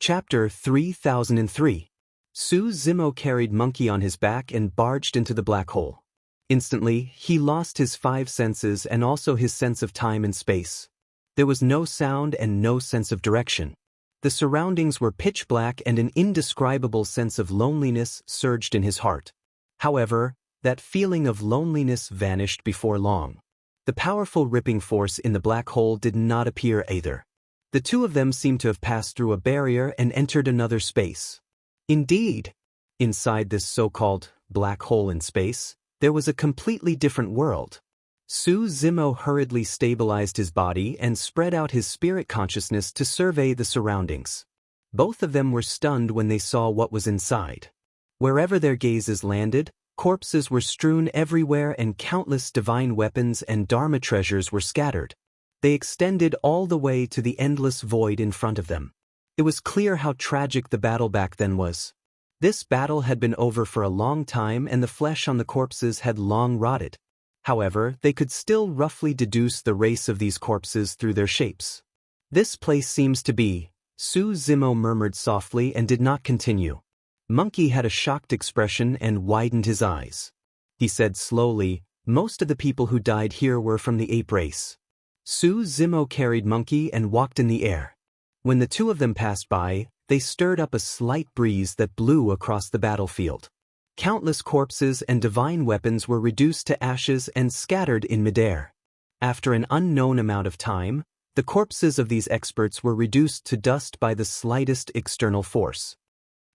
Chapter 3003. Su Zimo carried Monkey on his back and barged into the black hole. Instantly, he lost his 5 senses and also his sense of time and space. There was no sound and no sense of direction. The surroundings were pitch black and an indescribable sense of loneliness surged in his heart. However, that feeling of loneliness vanished before long. The powerful ripping force in the black hole did not appear either. The two of them seemed to have passed through a barrier and entered another space. Indeed, inside this so-called black hole in space, there was a completely different world. Su Zimo hurriedly stabilized his body and spread out his spirit consciousness to survey the surroundings. Both of them were stunned when they saw what was inside. Wherever their gazes landed, corpses were strewn everywhere and countless divine weapons and dharma treasures were scattered. They extended all the way to the endless void in front of them. It was clear how tragic the battle back then was. This battle had been over for a long time and the flesh on the corpses had long rotted. However, they could still roughly deduce the race of these corpses through their shapes. "This place seems to be," Su Zimo murmured softly and did not continue. Monkey had a shocked expression and widened his eyes. He said slowly, "Most of the people who died here were from the ape race." Su Zimo carried Monkey and walked in the air. When the two of them passed by, they stirred up a slight breeze that blew across the battlefield. Countless corpses and divine weapons were reduced to ashes and scattered in midair. After an unknown amount of time, the corpses of these experts were reduced to dust by the slightest external force.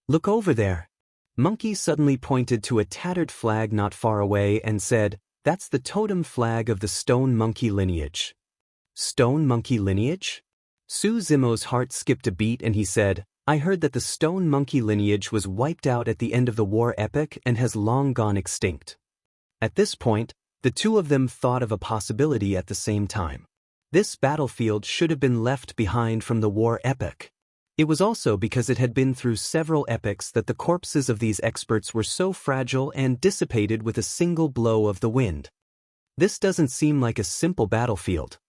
"Look over there." Monkey suddenly pointed to a tattered flag not far away and said, "That's the totem flag of the stone monkey lineage." Stone monkey lineage? Su Zimo's heart skipped a beat and he said, "I heard that the stone monkey lineage was wiped out at the end of the war epic and has long gone extinct." At this point, the two of them thought of a possibility at the same time. This battlefield should have been left behind from the war epic. It was also because it had been through several epics that the corpses of these experts were so fragile and dissipated with a single blow of the wind. This doesn't seem like a simple battlefield.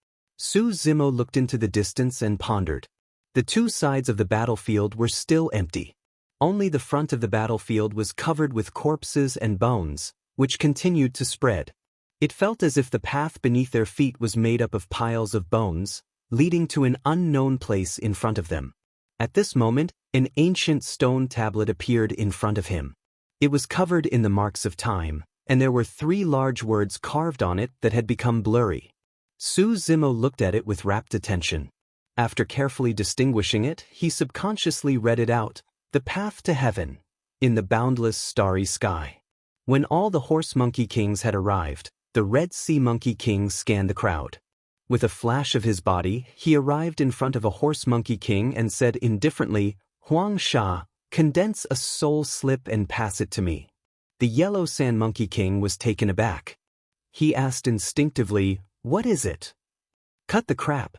Su Zimo looked into the distance and pondered. The two sides of the battlefield were still empty. Only the front of the battlefield was covered with corpses and bones, which continued to spread. It felt as if the path beneath their feet was made up of piles of bones, leading to an unknown place in front of them. At this moment, an ancient stone tablet appeared in front of him. It was covered in the marks of time, and there were 3 large words carved on it that had become blurry. Su Zimo looked at it with rapt attention. After carefully distinguishing it, he subconsciously read it out, "The path to heaven, in the boundless starry sky." When all the horse monkey kings had arrived, the Red Sea Monkey King scanned the crowd. With a flash of his body, he arrived in front of a horse monkey king and said indifferently, "Huang Sha, condense a soul slip and pass it to me." The yellow sand monkey king was taken aback. He asked instinctively, "What is it?" "Cut the crap."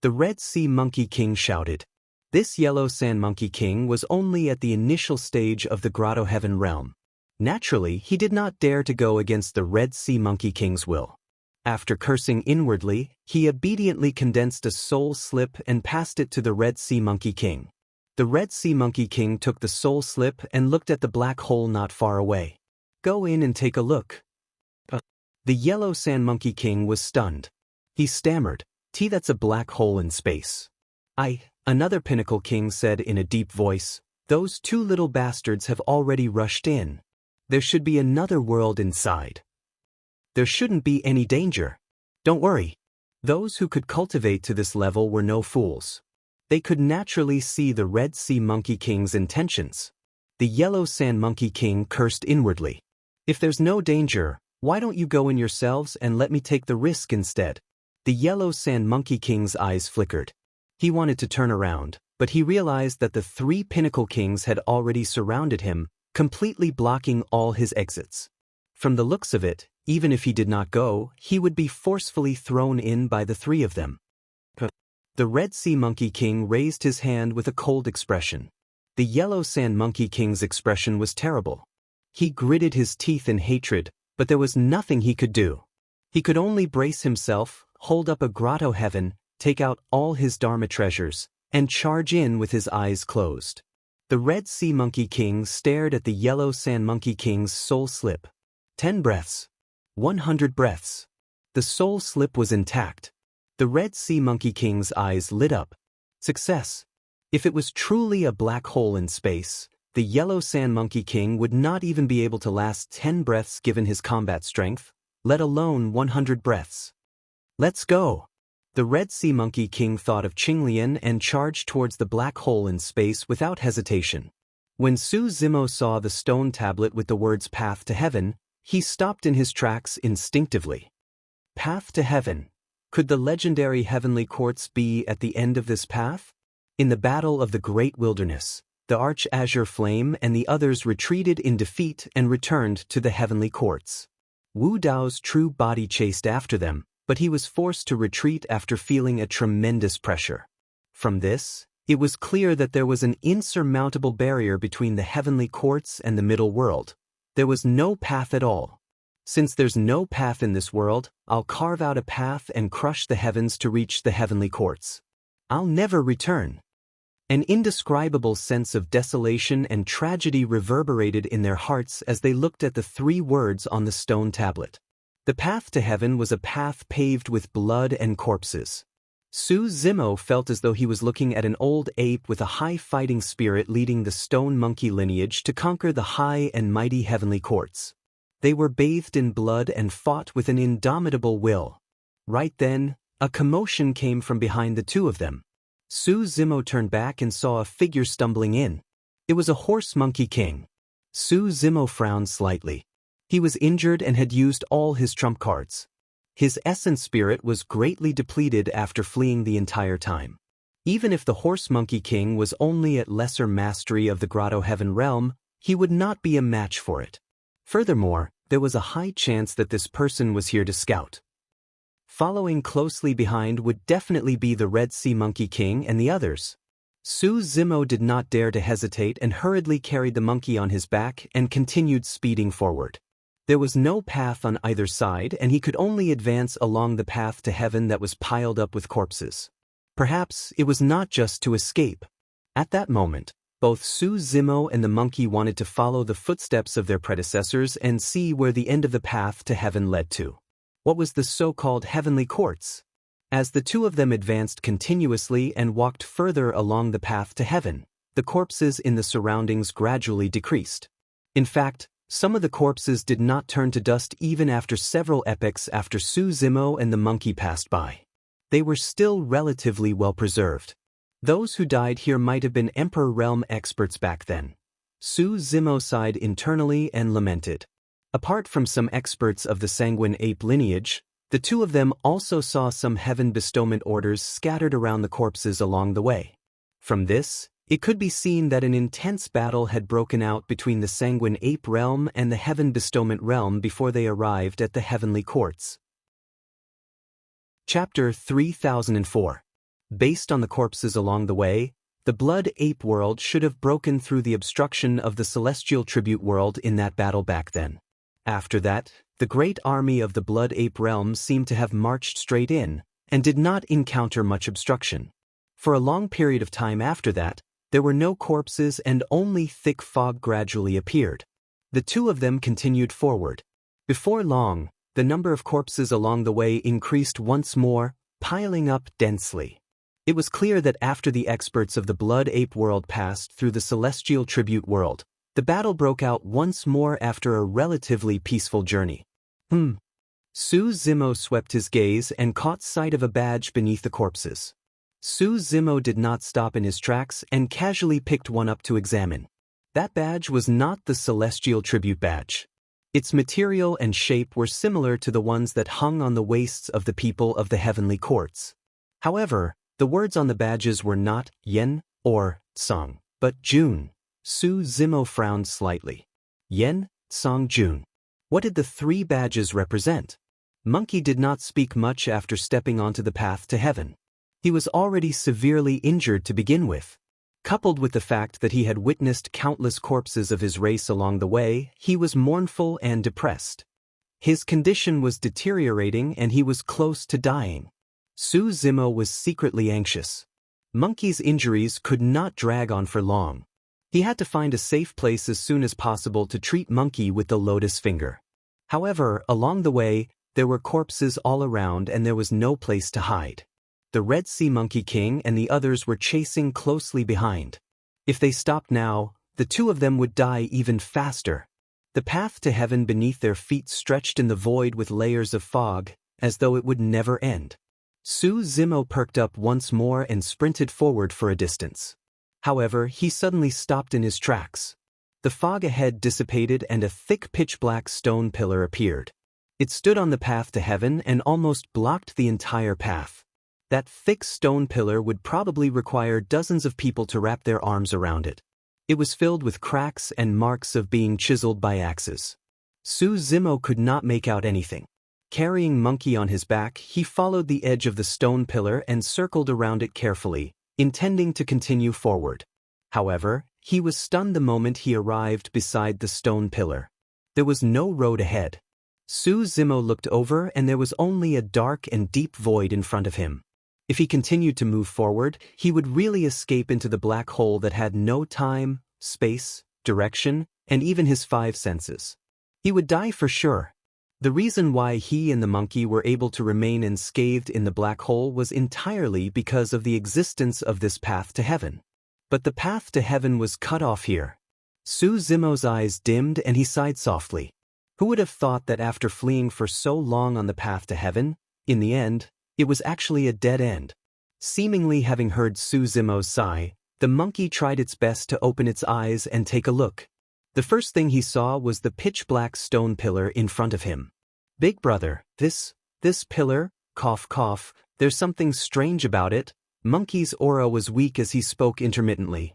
The Red Sea Monkey King shouted. This yellow sand monkey king was only at the initial stage of the Grotto Heaven realm. Naturally, he did not dare to go against the Red Sea Monkey King's will. After cursing inwardly, he obediently condensed a soul slip and passed it to the Red Sea Monkey King. The Red Sea Monkey King took the soul slip and looked at the black hole not far away. "Go in and take a look." The yellow sand monkey king was stunned. He stammered, "That's a black hole in space." Another pinnacle king said in a deep voice, "Those 2 little bastards have already rushed in. There should be another world inside. There shouldn't be any danger. Don't worry." Those who could cultivate to this level were no fools. They could naturally see the Red Sea Monkey King's intentions. The yellow sand monkey king cursed inwardly. "If there's no danger, why don't you go in yourselves and let me take the risk instead?" The yellow sand monkey king's eyes flickered. He wanted to turn around, but he realized that the 3 pinnacle kings had already surrounded him, completely blocking all his exits. From the looks of it, even if he did not go, he would be forcefully thrown in by the 3 of them. The Red Sea Monkey King raised his hand with a cold expression. The yellow sand monkey king's expression was terrible. He gritted his teeth in hatred, but there was nothing he could do. He could only brace himself, hold up a grotto heaven, take out all his dharma treasures, and charge in with his eyes closed. The Red Sea Monkey King stared at the Yellow Sand Monkey King's soul slip. 10 breaths. 100 breaths. The soul slip was intact. The Red Sea Monkey King's eyes lit up. Success. If it was truly a black hole in space, the Yellow Sand Monkey King would not even be able to last 10 breaths given his combat strength, let alone 100 breaths. Let's go. The Red Sea Monkey King thought of Qinglian and charged towards the black hole in space without hesitation. When Su Zimo saw the stone tablet with the words Path to Heaven, he stopped in his tracks instinctively. Path to Heaven. Could the legendary heavenly quartz be at the end of this path? In the battle of the Great Wilderness, the Arch-Azure Flame and the others retreated in defeat and returned to the heavenly quartz. Wu Dao's true body chased after them, but he was forced to retreat after feeling a tremendous pressure. From this, it was clear that there was an insurmountable barrier between the heavenly quartz and the middle world. There was no path at all. Since there's no path in this world, I'll carve out a path and crush the heavens to reach the heavenly quartz. I'll never return. An indescribable sense of desolation and tragedy reverberated in their hearts as they looked at the 3 words on the stone tablet. The path to heaven was a path paved with blood and corpses. Su Zimo felt as though he was looking at an old ape with a high fighting spirit leading the stone monkey lineage to conquer the high and mighty heavenly courts. They were bathed in blood and fought with an indomitable will. Right then, a commotion came from behind the 2 of them. Su Zimo turned back and saw a figure stumbling in. It was a horse monkey king. Su Zimo frowned slightly. He was injured and had used all his trump cards. His essence spirit was greatly depleted after fleeing the entire time. Even if the Horse Monkey King was only at lesser mastery of the Grotto Heaven realm, he would not be a match for it. Furthermore, there was a high chance that this person was here to scout. Following closely behind would definitely be the Red Sea Monkey King and the others. Su Zimo did not dare to hesitate and hurriedly carried the monkey on his back and continued speeding forward. There was no path on either side and he could only advance along the path to heaven that was piled up with corpses. Perhaps it was not just to escape. At that moment, both Su Zimo and the monkey wanted to follow the footsteps of their predecessors and see where the end of the path to heaven led to. What was the so-called heavenly courts? As the 2 of them advanced continuously and walked further along the path to heaven, the corpses in the surroundings gradually decreased. In fact, some of the corpses did not turn to dust even after several epochs after Su Zimo and the monkey passed by. They were still relatively well preserved. Those who died here might have been Emperor Realm experts back then. Su Zimo sighed internally and lamented. Apart from some experts of the sanguine ape lineage, the 2 of them also saw some heaven bestowment orders scattered around the corpses along the way. From this, it could be seen that an intense battle had broken out between the sanguine ape realm and the heaven bestowment realm before they arrived at the heavenly courts. Chapter 3004. Based on the corpses along the way, the blood ape world should have broken through the obstruction of the celestial tribute world in that battle back then. After that, the great army of the blood ape realm seemed to have marched straight in, and did not encounter much obstruction. For a long period of time after that, there were no corpses and only thick fog gradually appeared. The 2 of them continued forward. Before long, the number of corpses along the way increased once more, piling up densely. It was clear that after the experts of the blood ape world passed through the celestial tribute world, the battle broke out once more after a relatively peaceful journey. Su Zimo swept his gaze and caught sight of a badge beneath the corpses. Su Zimo did not stop in his tracks and casually picked one up to examine. That badge was not the celestial tribute badge. Its material and shape were similar to the ones that hung on the waists of the people of the heavenly courts. However, the words on the badges were not Yen or Song, but June. Su Zimo frowned slightly. Yen, Song, June. What did the 3 badges represent? Monkey did not speak much after stepping onto the path to heaven. He was already severely injured to begin with. Coupled with the fact that he had witnessed countless corpses of his race along the way, he was mournful and depressed. His condition was deteriorating and he was close to dying. Su Zimo was secretly anxious. Monkey's injuries could not drag on for long. He had to find a safe place as soon as possible to treat Monkey with the lotus finger. However, along the way, there were corpses all around and there was no place to hide. The Red Sea Monkey King and the others were chasing closely behind. If they stopped now, the two of them would die even faster. The path to heaven beneath their feet stretched in the void with layers of fog, as though it would never end. Su Zimo perked up once more and sprinted forward for a distance. However, he suddenly stopped in his tracks. The fog ahead dissipated and a thick pitch-black stone pillar appeared. It stood on the path to heaven and almost blocked the entire path. That thick stone pillar would probably require dozens of people to wrap their arms around it. It was filled with cracks and marks of being chiseled by axes. Su Zimo could not make out anything. Carrying Monkey on his back, he followed the edge of the stone pillar and circled around it carefully, intending to continue forward. However, he was stunned the moment he arrived beside the stone pillar. There was no road ahead. Su Zimo looked over and there was only a dark and deep void in front of him. If he continued to move forward, he would really escape into the black hole that had no time, space, direction, and even his five senses. He would die for sure. The reason why he and the monkey were able to remain unscathed in the black hole was entirely because of the existence of this path to heaven. But the path to heaven was cut off here. Su Zimo's eyes dimmed and he sighed softly. Who would have thought that after fleeing for so long on the path to heaven, in the end, it was actually a dead end? Seemingly having heard Su Zimo's sigh, the monkey tried its best to open its eyes and take a look. The first thing he saw was the pitch-black stone pillar in front of him. Big brother, this pillar, cough cough, there's something strange about it. Monkey's aura was weak as he spoke intermittently.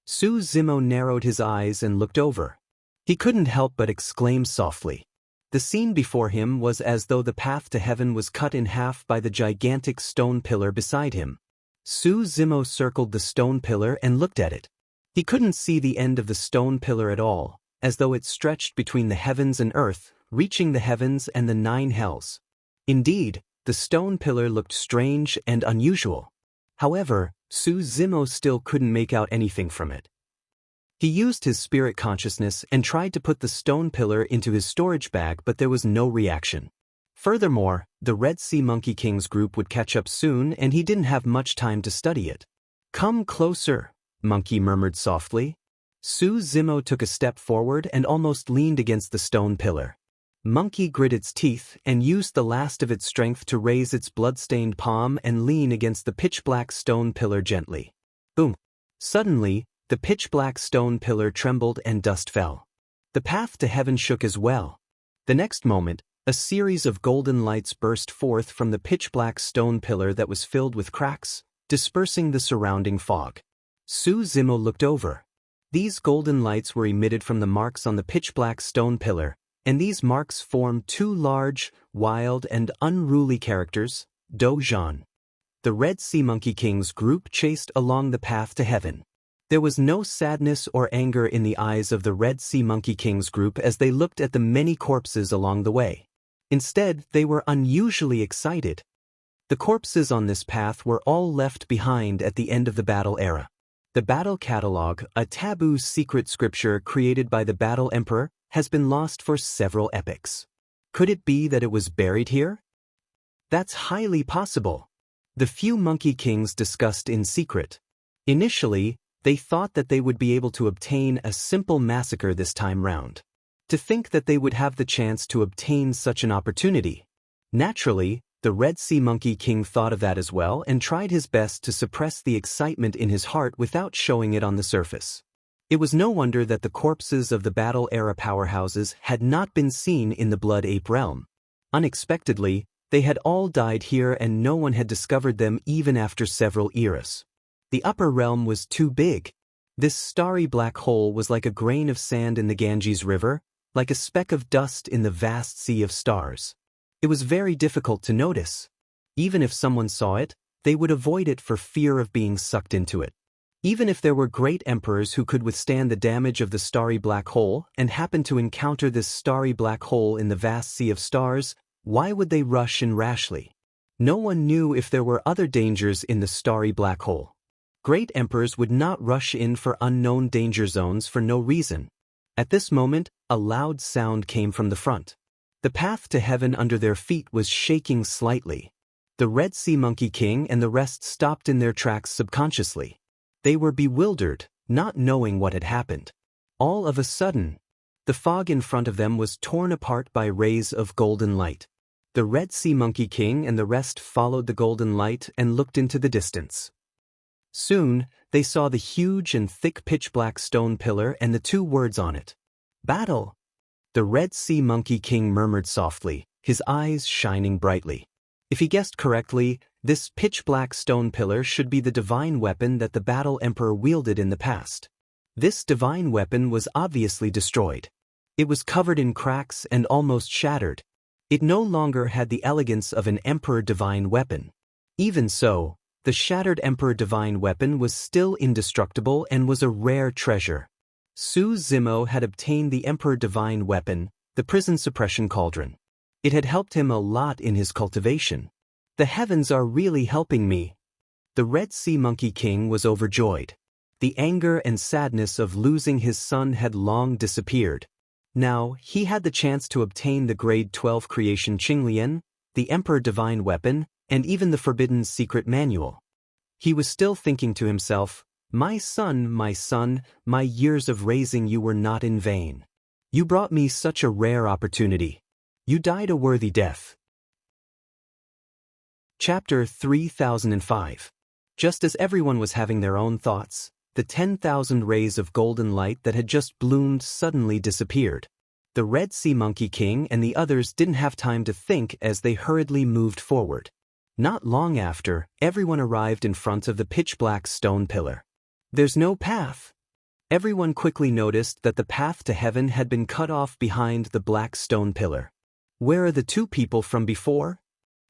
Su Zimo narrowed his eyes and looked over. He couldn't help but exclaim softly. The scene before him was as though the path to heaven was cut in half by the gigantic stone pillar beside him. Su Zimo circled the stone pillar and looked at it. He couldn't see the end of the stone pillar at all, as though it stretched between the heavens and earth, reaching the heavens and the 9 hells. Indeed, the stone pillar looked strange and unusual. However, Su Zimo still couldn't make out anything from it. He used his spirit consciousness and tried to put the stone pillar into his storage bag, but there was no reaction. Furthermore, the Red Sea Monkey King's group would catch up soon and he didn't have much time to study it. "Come closer," Monkey murmured softly. Su Zimo took a step forward and almost leaned against the stone pillar. Monkey grit its teeth and used the last of its strength to raise its blood-stained palm and lean against the pitch-black stone pillar gently. Boom! Suddenly, the pitch-black stone pillar trembled and dust fell. The path to heaven shook as well. The next moment, a series of golden lights burst forth from the pitch-black stone pillar that was filled with cracks, dispersing the surrounding fog. Su Zimo looked over. These golden lights were emitted from the marks on the pitch-black stone pillar, and these marks formed 2 large, wild, and unruly characters, Dojan. The Red Sea Monkey King's group chased along the path to heaven. There was no sadness or anger in the eyes of the Red Sea Monkey King's group as they looked at the many corpses along the way. Instead, they were unusually excited. The corpses on this path were all left behind at the end of the battle era. The Battle Catalog, a taboo secret scripture created by the Battle Emperor, has been lost for several epochs. Could it be that it was buried here? That's highly possible. The few Monkey Kings discussed in secret. Initially, they thought that they would be able to obtain a simple massacre this time round. To think that they would have the chance to obtain such an opportunity. Naturally, the Red Sea Monkey King thought of that as well and tried his best to suppress the excitement in his heart without showing it on the surface. It was no wonder that the corpses of the battle-era powerhouses had not been seen in the Blood Ape realm. Unexpectedly, they had all died here and no one had discovered them even after several eras. The upper realm was too big. This starry black hole was like a grain of sand in the Ganges River, like a speck of dust in the vast sea of stars. It was very difficult to notice. Even if someone saw it, they would avoid it for fear of being sucked into it. Even if there were great emperors who could withstand the damage of the starry black hole and happened to encounter this starry black hole in the vast sea of stars, why would they rush in rashly? No one knew if there were other dangers in the starry black hole. Great emperors would not rush in for unknown danger zones for no reason. At this moment, a loud sound came from the front. The path to heaven under their feet was shaking slightly. The Red Sea Monkey King and the rest stopped in their tracks subconsciously. They were bewildered, not knowing what had happened. All of a sudden, the fog in front of them was torn apart by rays of golden light. The Red Sea Monkey King and the rest followed the golden light and looked into the distance. Soon, they saw the huge and thick pitch-black stone pillar and the two words on it. Battle! The Red Sea Monkey King murmured softly, his eyes shining brightly. If he guessed correctly, this pitch-black stone pillar should be the divine weapon that the Battle Emperor wielded in the past. This divine weapon was obviously destroyed. It was covered in cracks and almost shattered. It no longer had the elegance of an Emperor divine weapon. Even so, the shattered Emperor divine weapon was still indestructible and was a rare treasure. Su Zimo had obtained the Emperor divine weapon, the prison suppression cauldron. It had helped him a lot in his cultivation. The heavens are really helping me. The Red Sea Monkey King was overjoyed. The anger and sadness of losing his son had long disappeared. Now, he had the chance to obtain the Grade 12 Creation Qinglian, the Emperor Divine Weapon, and even the Forbidden Secret Manual. He was still thinking to himself, my son, my years of raising you were not in vain. You brought me such a rare opportunity. You died a worthy death. Chapter 3005. Just as everyone was having their own thoughts, the 10,000 rays of golden light that had just bloomed suddenly disappeared. The Red Sea Monkey King and the others didn't have time to think as they hurriedly moved forward. Not long after, everyone arrived in front of the pitch-black stone pillar. There's no path. Everyone quickly noticed that the path to heaven had been cut off behind the black stone pillar. Where are the two people from before?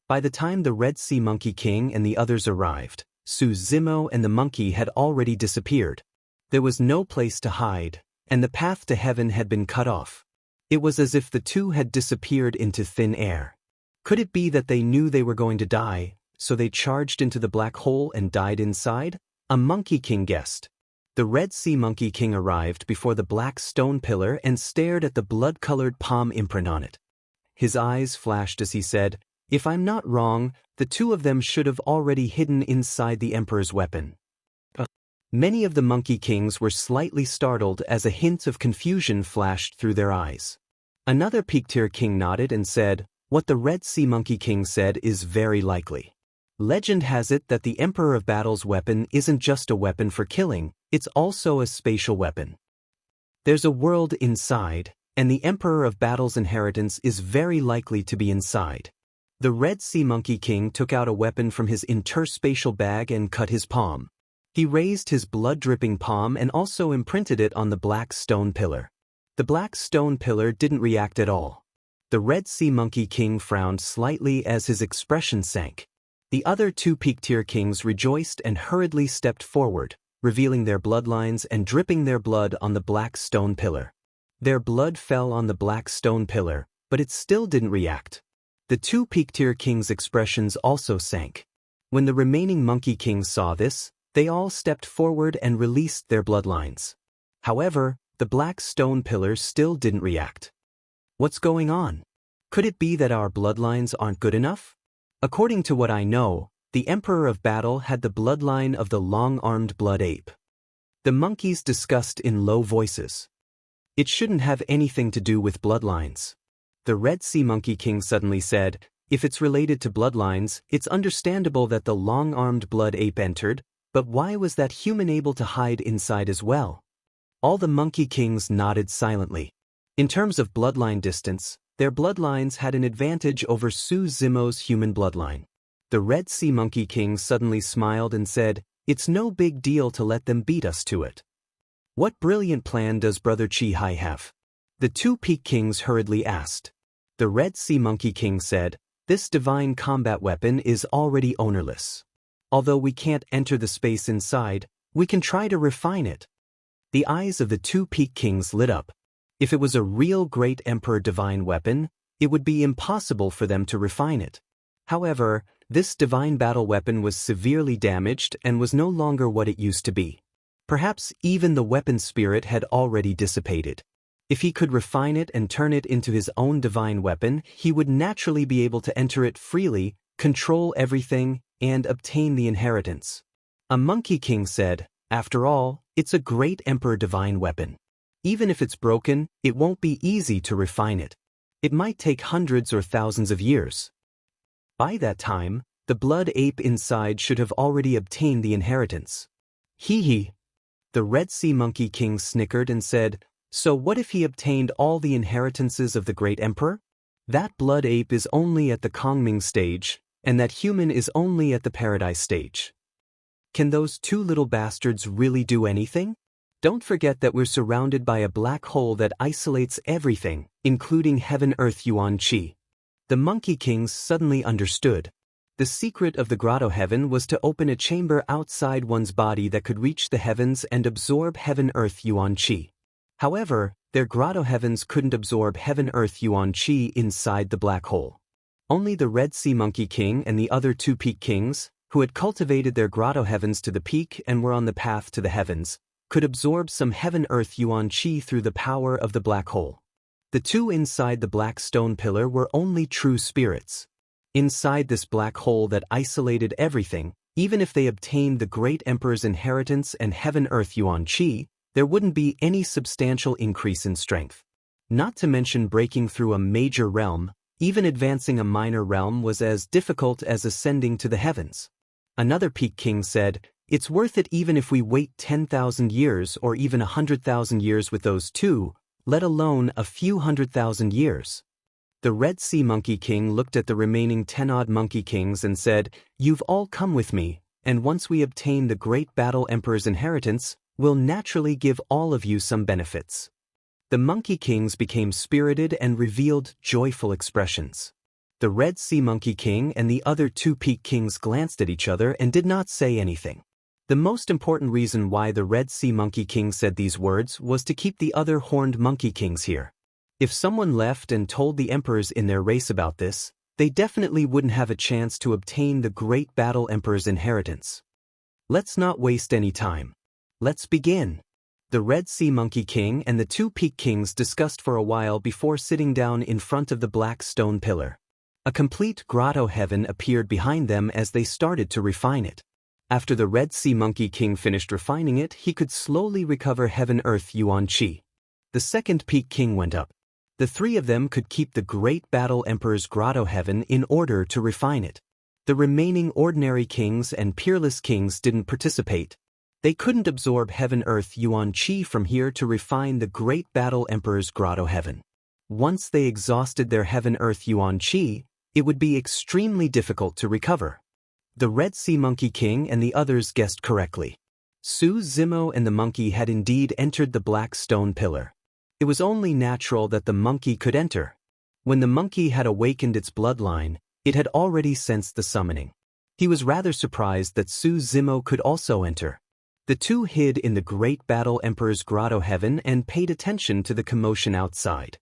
By the time the Red Sea Monkey King and the others arrived, Su Zimo and the monkey had already disappeared. There was no place to hide, and the path to heaven had been cut off. It was as if the two had disappeared into thin air. Could it be that they knew they were going to die, so they charged into the black hole and died inside? A Monkey King guessed. The Red Sea Monkey King arrived before the black stone pillar and stared at the blood-colored palm imprint on it. His eyes flashed as he said, if I'm not wrong, the two of them should have already hidden inside the Emperor's weapon. Many of the Monkey Kings were slightly startled as a hint of confusion flashed through their eyes. Another Peak-tier king nodded and said, what the Red Sea Monkey King said is very likely. Legend has it that the Emperor of Battle's weapon isn't just a weapon for killing, it's also a spatial weapon. There's a world inside, and the Emperor of Battle's inheritance is very likely to be inside. The Red Sea Monkey King took out a weapon from his interspatial bag and cut his palm. He raised his blood-dripping palm and also imprinted it on the black stone pillar. The black stone pillar didn't react at all. The Red Sea Monkey King frowned slightly as his expression sank. The other two Peak-tier kings rejoiced and hurriedly stepped forward, revealing their bloodlines and dripping their blood on the black stone pillar. Their blood fell on the black stone pillar, but it still didn't react. The two Peak-tier kings' expressions also sank. When the remaining Monkey Kings saw this, they all stepped forward and released their bloodlines. However, the black stone pillar still didn't react. What's going on? Could it be that our bloodlines aren't good enough? According to what I know, the Emperor of Battle had the bloodline of the long-armed blood ape. The monkeys discussed in low voices. It shouldn't have anything to do with bloodlines. The Red Sea Monkey King suddenly said, if it's related to bloodlines, it's understandable that the long-armed blood ape entered, but why was that human able to hide inside as well? All the Monkey Kings nodded silently. In terms of bloodline distance, their bloodlines had an advantage over Su Zimo's human bloodline. The Red Sea Monkey King suddenly smiled and said, it's no big deal to let them beat us to it. What brilliant plan does Brother Chi-Hai have? The two Peak Kings hurriedly asked. The Red Sea Monkey King said, this divine combat weapon is already ownerless. Although we can't enter the space inside, we can try to refine it. The eyes of the two Peak Kings lit up. If it was a real great Emperor divine weapon, it would be impossible for them to refine it. However, this divine battle weapon was severely damaged and was no longer what it used to be. Perhaps even the weapon's spirit had already dissipated. If he could refine it and turn it into his own divine weapon, he would naturally be able to enter it freely, control everything, and obtain the inheritance. A Monkey King said, "After all, it's a great Emperor divine weapon. Even if it's broken, it won't be easy to refine it. It might take hundreds or thousands of years. By that time, the blood ape inside should have already obtained the inheritance." Hee hee. The Red Sea Monkey King snickered and said, "So what if he obtained all the inheritances of the great emperor? That blood ape is only at the Kongming stage, and that human is only at the paradise stage. Can those two little bastards really do anything? Don't forget that we're surrounded by a black hole that isolates everything, including heaven-earth Yuan Qi." The Monkey Kings suddenly understood. The secret of the grotto heaven was to open a chamber outside one's body that could reach the heavens and absorb heaven-earth Yuan Qi. However, their grotto heavens couldn't absorb heaven-earth Yuan Qi inside the black hole. Only the Red Sea Monkey King and the other two Peak Kings, who had cultivated their grotto heavens to the peak and were on the path to the heavens, could absorb some heaven-earth Yuan Qi through the power of the black hole. The two inside the black stone pillar were only true spirits. Inside this black hole that isolated everything, even if they obtained the great emperor's inheritance and heaven-earth Yuan Qi, there wouldn't be any substantial increase in strength. Not to mention breaking through a major realm, even advancing a minor realm was as difficult as ascending to the heavens. Another Peak King said, "It's worth it even if we wait 10,000 years or even 100,000 years with those two, let alone a few 100,000 years." The Red Sea Monkey King looked at the remaining 10-odd Monkey Kings and said, "You've all come with me, and once we obtain the great battle emperor's inheritance, we'll naturally give all of you some benefits." The Monkey Kings became spirited and revealed joyful expressions. The Red Sea Monkey King and the other two Peak Kings glanced at each other and did not say anything. The most important reason why the Red Sea Monkey King said these words was to keep the other horned Monkey Kings here. If someone left and told the emperors in their race about this, they definitely wouldn't have a chance to obtain the great battle emperor's inheritance. Let's not waste any time. Let's begin. The Red Sea Monkey King and the two Peak Kings discussed for a while before sitting down in front of the black stone pillar. A complete grotto heaven appeared behind them as they started to refine it. After the Red Sea Monkey King finished refining it, he could slowly recover heaven-earth Yuan Qi. The second Peak King went up. The three of them could keep the great battle emperor's grotto heaven in order to refine it. The remaining ordinary kings and peerless kings didn't participate. They couldn't absorb heaven-earth Yuan Qi from here to refine the great battle emperor's grotto heaven. Once they exhausted their heaven-earth Yuan Qi, it would be extremely difficult to recover. The Red Sea Monkey King and the others guessed correctly. Su Zimo and the monkey had indeed entered the black stone pillar. It was only natural that the monkey could enter. When the monkey had awakened its bloodline, it had already sensed the summoning. He was rather surprised that Su Zimo could also enter. The two hid in the great battle emperor's grotto heaven and paid attention to the commotion outside.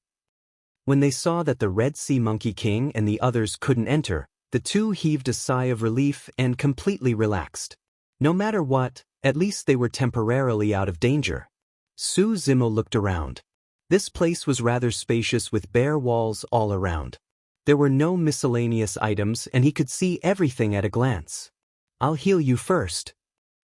When they saw that the Red Sea Monkey King and the others couldn't enter, the two heaved a sigh of relief and completely relaxed. No matter what, at least they were temporarily out of danger. Su Zimo looked around. This place was rather spacious with bare walls all around. There were no miscellaneous items and he could see everything at a glance. "I'll heal you first."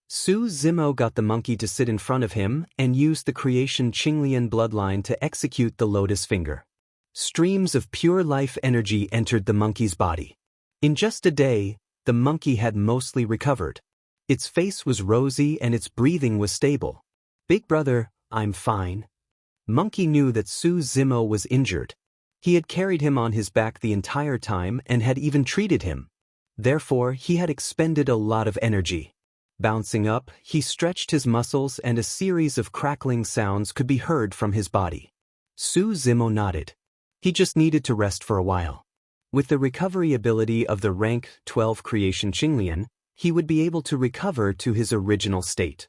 Su Zimo got the monkey to sit in front of him and used the creation Qinglian bloodline to execute the lotus finger. Streams of pure life energy entered the monkey's body. In just a day, the monkey had mostly recovered. Its face was rosy and its breathing was stable. "Big brother, I'm fine." Monkey knew that Su Zimo was injured. He had carried him on his back the entire time and had even treated him. Therefore, he had expended a lot of energy. Bouncing up, he stretched his muscles and a series of crackling sounds could be heard from his body. Su Zimo nodded. He just needed to rest for a while. With the recovery ability of the rank 12 creation Qinglian, he would be able to recover to his original state.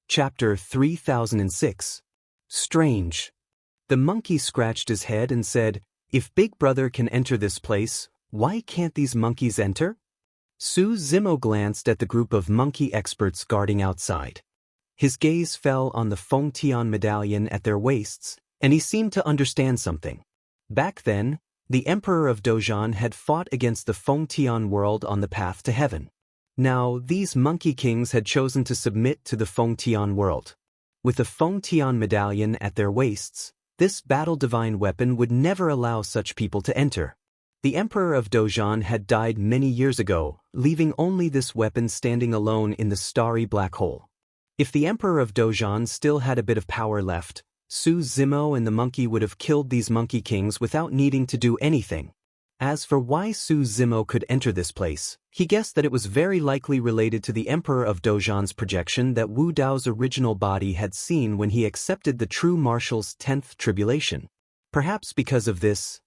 Chapter 3006. Strange. The monkey scratched his head and said, "If Big Brother can enter this place, Why can't these monkeys enter? Su Zimo glanced at the group of monkey experts guarding outside. His gaze fell on the Fengtian medallion at their waists, and he seemed to understand something. Back then, the Emperor of Dozhan had fought against the Fengtian world on the path to heaven. Now, these monkey kings had chosen to submit to the Fengtian world. With the Fengtian medallion at their waists, this battle-divine weapon would never allow such people to enter. The Emperor of Dozhan had died many years ago, leaving only this weapon standing alone in the starry black hole. If the Emperor of Dozhan still had a bit of power left, Su Zimo and the monkey would have killed these monkey kings without needing to do anything. As for why Su Zimo could enter this place, he guessed that it was very likely related to the Emperor of Dozhan's projection that Wu Dao's original body had seen when he accepted the true marshal's 10th tribulation. Perhaps because of this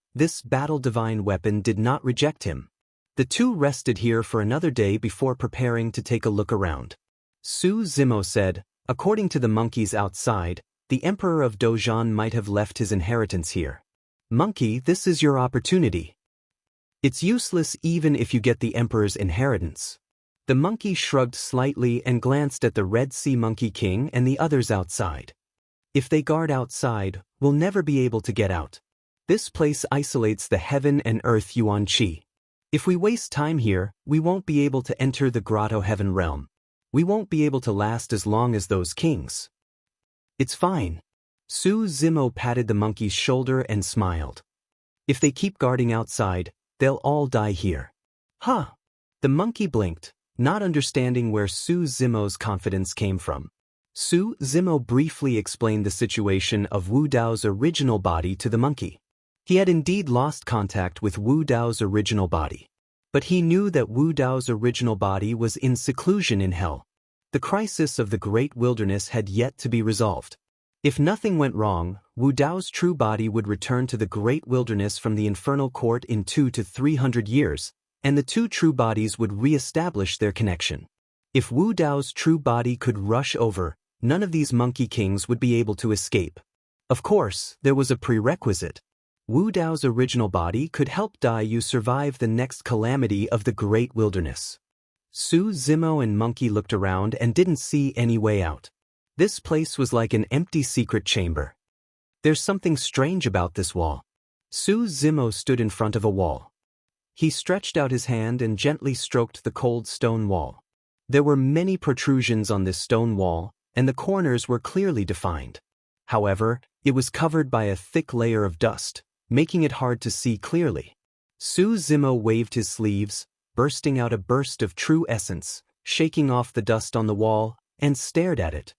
battle-divine weapon did not reject him. The two rested here for another day before preparing to take a look around. Su Zimo said, according to the monkeys outside, the Emperor of Dozhan might have left his inheritance here. Monkey, this is your opportunity. It's useless even if you get the Emperor's inheritance. The monkey shrugged slightly and glanced at the Red Sea Monkey King and the others outside. If they guard outside, we'll never be able to get out. This place isolates the heaven and earth Yuan Qi. If we waste time here, we won't be able to enter the grotto heaven realm. We won't be able to last as long as those kings. It's fine. Su Zimo patted the monkey's shoulder and smiled. If they keep guarding outside, they'll all die here. Huh. The monkey blinked, not understanding where Su Zimo's confidence came from. Su Zimo briefly explained the situation of Wu Dao's original body to the monkey. He had indeed lost contact with Wu Dao's original body. But he knew that Wu Dao's original body was in seclusion in hell. The crisis of the great wilderness had yet to be resolved. If nothing went wrong, Wu Dao's true body would return to the great wilderness from the infernal court in 200 to 300 years, and the two true bodies would re-establish their connection. If Wu Dao's true body could rush over, none of these monkey kings would be able to escape. Of course, there was a prerequisite. Wu Dao's original body could help Dai Yu survive the next calamity of the great wilderness. Su Zimo and Monkey looked around and didn't see any way out. This place was like an empty secret chamber. There's something strange about this wall. Su Zimo stood in front of a wall. He stretched out his hand and gently stroked the cold stone wall. There were many protrusions on this stone wall, and the corners were clearly defined. However, it was covered by a thick layer of dust, making it hard to see clearly. Su Zimo waved his sleeves, bursting out a burst of true essence, shaking off the dust on the wall, and stared at it.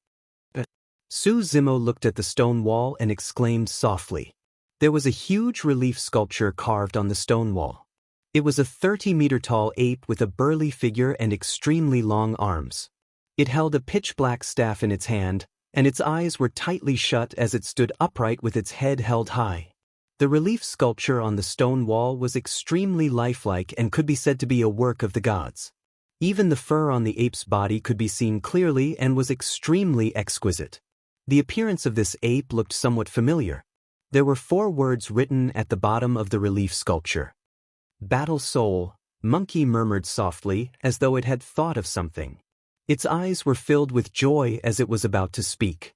Su Zimo looked at the stone wall and exclaimed softly. There was a huge relief sculpture carved on the stone wall. It was a 30-meter-tall ape with a burly figure and extremely long arms. It held a pitch-black staff in its hand, and its eyes were tightly shut as it stood upright with its head held high. The relief sculpture on the stone wall was extremely lifelike and could be said to be a work of the gods. Even the fur on the ape's body could be seen clearly and was extremely exquisite. The appearance of this ape looked somewhat familiar. There were 4 words written at the bottom of the relief sculpture. Battle Soul, Monkey murmured softly as though it had thought of something. Its eyes were filled with joy as it was about to speak.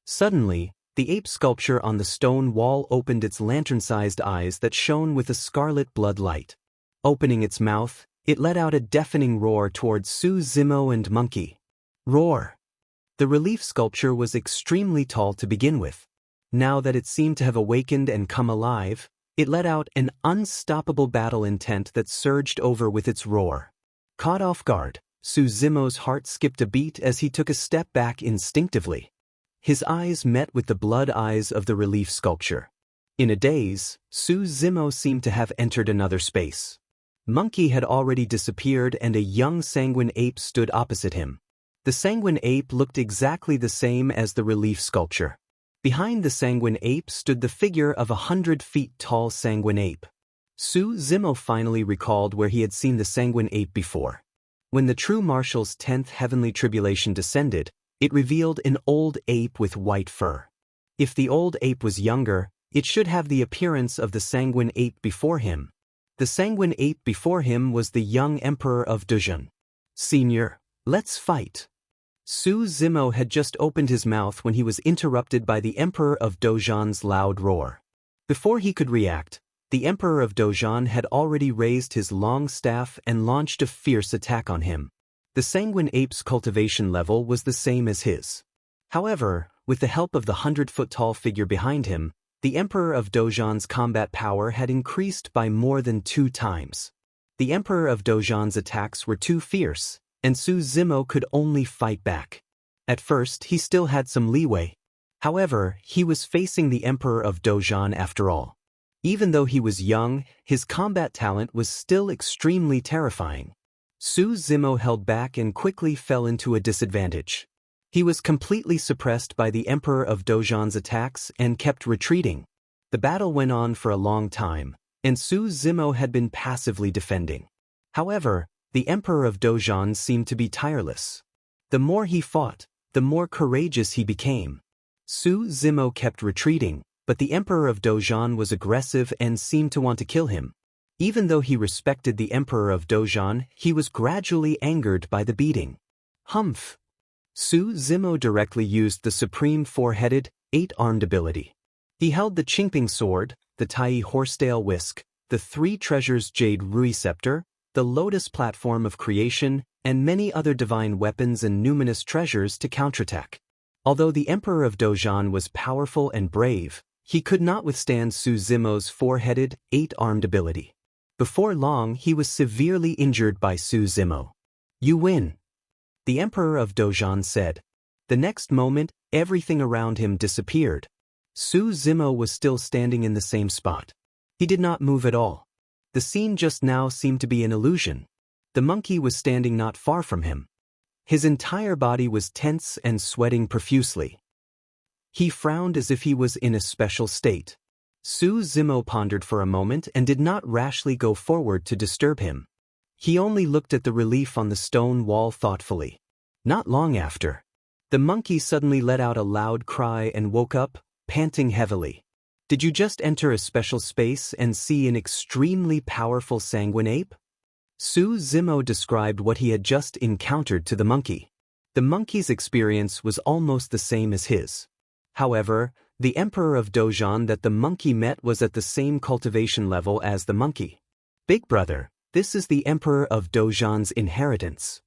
Suddenly, the ape sculpture on the stone wall opened its lantern-sized eyes that shone with a scarlet blood light. Opening its mouth, it let out a deafening roar towards Su Zimo and Monkey. Roar! The relief sculpture was extremely tall to begin with. Now that it seemed to have awakened and come alive, it let out an unstoppable battle intent that surged over with its roar. Caught off guard, Su Zimo's heart skipped a beat as he took a step back instinctively. His eyes met with the blood eyes of the relief sculpture. In a daze, Su Zimo seemed to have entered another space. Monkey had already disappeared and a young sanguine ape stood opposite him. The sanguine ape looked exactly the same as the relief sculpture. Behind the sanguine ape stood the figure of 100 feet tall sanguine ape. Su Zimo finally recalled where he had seen the sanguine ape before. When the true marshal's 10th heavenly tribulation descended, it revealed an old ape with white fur. If the old ape was younger, it should have the appearance of the sanguine ape before him. The sanguine ape before him was the young emperor of Dojun. "Senior, let's fight." Su Zimo had just opened his mouth when he was interrupted by the emperor of Dojun's loud roar. Before he could react, the emperor of Dojun had already raised his long staff and launched a fierce attack on him. The sanguine ape's cultivation level was the same as his. However, with the help of the 100-foot-tall figure behind him, the emperor of Dojun's combat power had increased by more than 2 times. The emperor of Dojun's attacks were too fierce, and Su Zimo could only fight back. At first, he still had some leeway. However, he was facing the emperor of Dojun after all. Even though he was young, his combat talent was still extremely terrifying. Su Zimo held back and quickly fell into a disadvantage. He was completely suppressed by the emperor of Dojun's attacks and kept retreating. The battle went on for a long time, and Su Zimo had been passively defending. However, the emperor of Dojun seemed to be tireless. The more he fought, the more courageous he became. Su Zimo kept retreating, but the emperor of Dojun was aggressive and seemed to want to kill him. Even though he respected the emperor of Dojun, he was gradually angered by the beating. Humph! Su Zimo directly used the supreme 4-headed, 8-armed ability. He held the Qingping sword, the Tai horsetail whisk, the 3 treasures jade rui scepter, the lotus platform of creation, and many other divine weapons and numinous treasures to counterattack. Although the emperor of Dojun was powerful and brave, he could not withstand Su Zimo's 4-headed, 8-armed ability. Before long, he was severely injured by Su Zimo. "You win," the emperor of Dojun said. The next moment, everything around him disappeared. Su Zimo was still standing in the same spot. He did not move at all. The scene just now seemed to be an illusion. The monkey was standing not far from him. His entire body was tense and sweating profusely. He frowned as if he was in a special state. Su Zimo pondered for a moment and did not rashly go forward to disturb him. He only looked at the relief on the stone wall thoughtfully. Not long after, the monkey suddenly let out a loud cry and woke up, panting heavily. "Did you just enter a special space and see an extremely powerful sanguine ape?" Su Zimo described what he had just encountered to the monkey. The monkey's experience was almost the same as his. However, the emperor of Dojun that the monkey met was at the same cultivation level as the monkey. "Big brother, this is the emperor of Dojun's inheritance."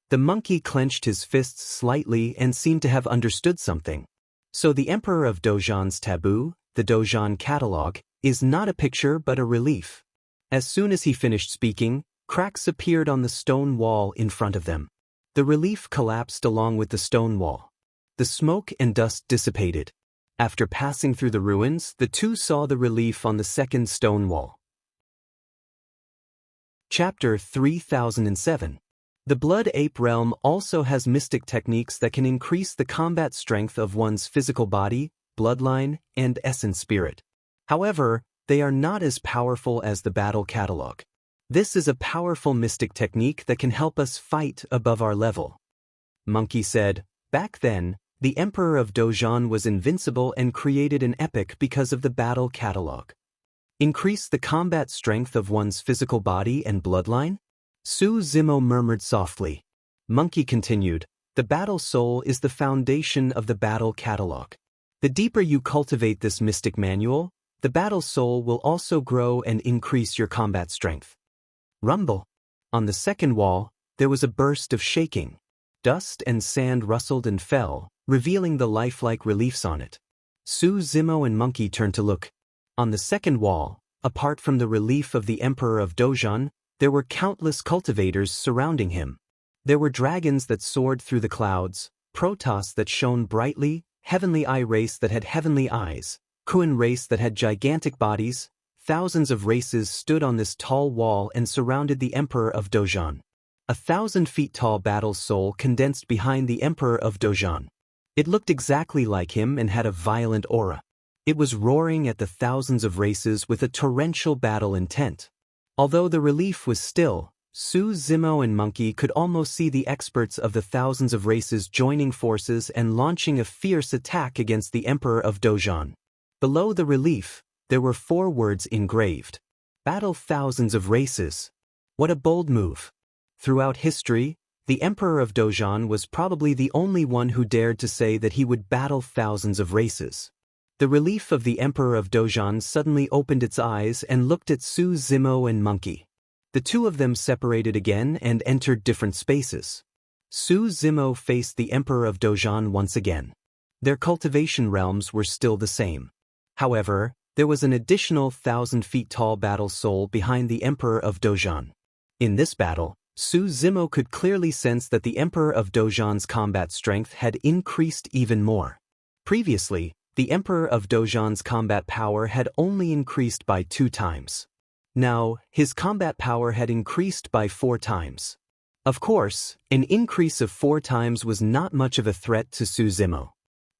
The monkey clenched his fists slightly and seemed to have understood something. So the emperor of Dojun's taboo, the Dojun catalog, is not a picture but a relief. As soon as he finished speaking, cracks appeared on the stone wall in front of them. The relief collapsed along with the stone wall. The smoke and dust dissipated. After passing through the ruins, the two saw the relief on the second stone wall. Chapter 3007. The Blood Ape realm also has mystic techniques that can increase the combat strength of one's physical body, bloodline, and essence spirit. However, they are not as powerful as the battle catalog. This is a powerful mystic technique that can help us fight above our level. Monkey said, "Back then, the Emperor of Dojun was invincible and created an epic because of the battle catalog. Increase the combat strength of one's physical body and bloodline?" Su Zimo murmured softly. Monkey continued, "The battle soul is the foundation of the battle catalog. The deeper you cultivate this mystic manual, the battle soul will also grow and increase your combat strength." Rumble. On the second wall, there was a burst of shaking. Dust and sand rustled and fell, revealing the lifelike reliefs on it. Su Zimo and Monkey turned to look. On the second wall, apart from the relief of the Emperor of Dojun, there were countless cultivators surrounding him. There were dragons that soared through the clouds, Protoss that shone brightly, Heavenly Eye race that had heavenly eyes, Kuan race that had gigantic bodies. Thousands of races stood on this tall wall and surrounded the Emperor of Dojun. 1,000 feet tall battle soul condensed behind the Emperor of Dojun. It looked exactly like him and had a violent aura. It was roaring at the thousands of races with a torrential battle intent. Although the relief was still, Su Zimo and Monkey could almost see the experts of the thousands of races joining forces and launching a fierce attack against the Emperor of Dojun. Below the relief, there were 4 words engraved. Battle thousands of races. What a bold move. Throughout history, the Emperor of Dojan was probably the only one who dared to say that he would battle thousands of races. The relief of the Emperor of Dojan suddenly opened its eyes and looked at Su Zimo and Monkey. The two of them separated again and entered different spaces. Su Zimo faced the Emperor of Dojan once again. Their cultivation realms were still the same. However, there was an additional 1,000-feet-tall battle soul behind the Emperor of Dojan. In this battle, Su Zimo could clearly sense that the Emperor of Dojan's combat strength had increased even more. Previously, the Emperor of Dojan's combat power had only increased by 2 times. Now, his combat power had increased by 4 times. Of course, an increase of 4 times was not much of a threat to Su Zimo.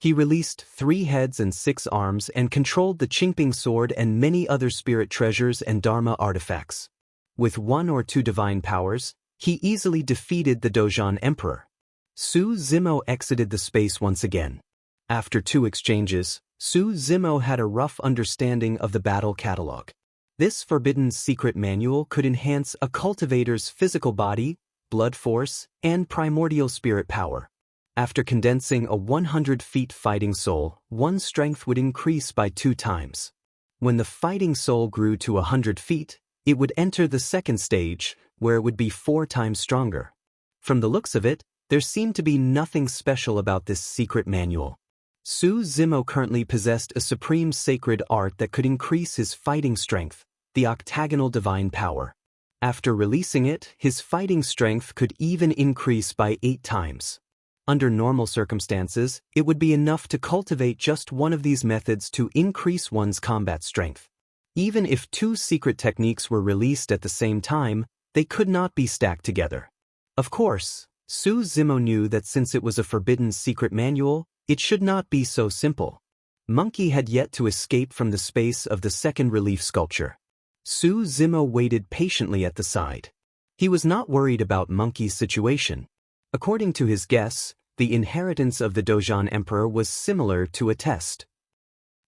He released 3 heads and 6 arms and controlled the Qingping sword and many other spirit treasures and Dharma artifacts. With 1 or 2 divine powers, he easily defeated the Dojan Emperor. Su Zimo exited the space once again. After 2 exchanges, Su Zimo had a rough understanding of the battle catalog. This forbidden secret manual could enhance a cultivator's physical body, blood force, and primordial spirit power. After condensing a 100-feet fighting soul, one's strength would increase by 2 times. When the fighting soul grew to 100 feet, it would enter the second stage, where it would be 4 times stronger. From the looks of it, there seemed to be nothing special about this secret manual. Su Zimo currently possessed a supreme sacred art that could increase his fighting strength, the octagonal divine power. After releasing it, his fighting strength could even increase by 8 times. Under normal circumstances, it would be enough to cultivate just one of these methods to increase one's combat strength. Even if 2 secret techniques were released at the same time, they could not be stacked together. Of course, Su Zimo knew that since it was a forbidden secret manual, it should not be so simple. Monkey had yet to escape from the space of the second relief sculpture. Su Zimo waited patiently at the side. He was not worried about Monkey's situation. According to his guess, the inheritance of the Dojan Emperor was similar to a test.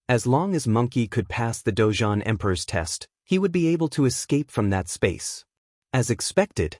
As long as Monkey could pass the Dojan Emperor's test, he would be able to escape from that space. As expected,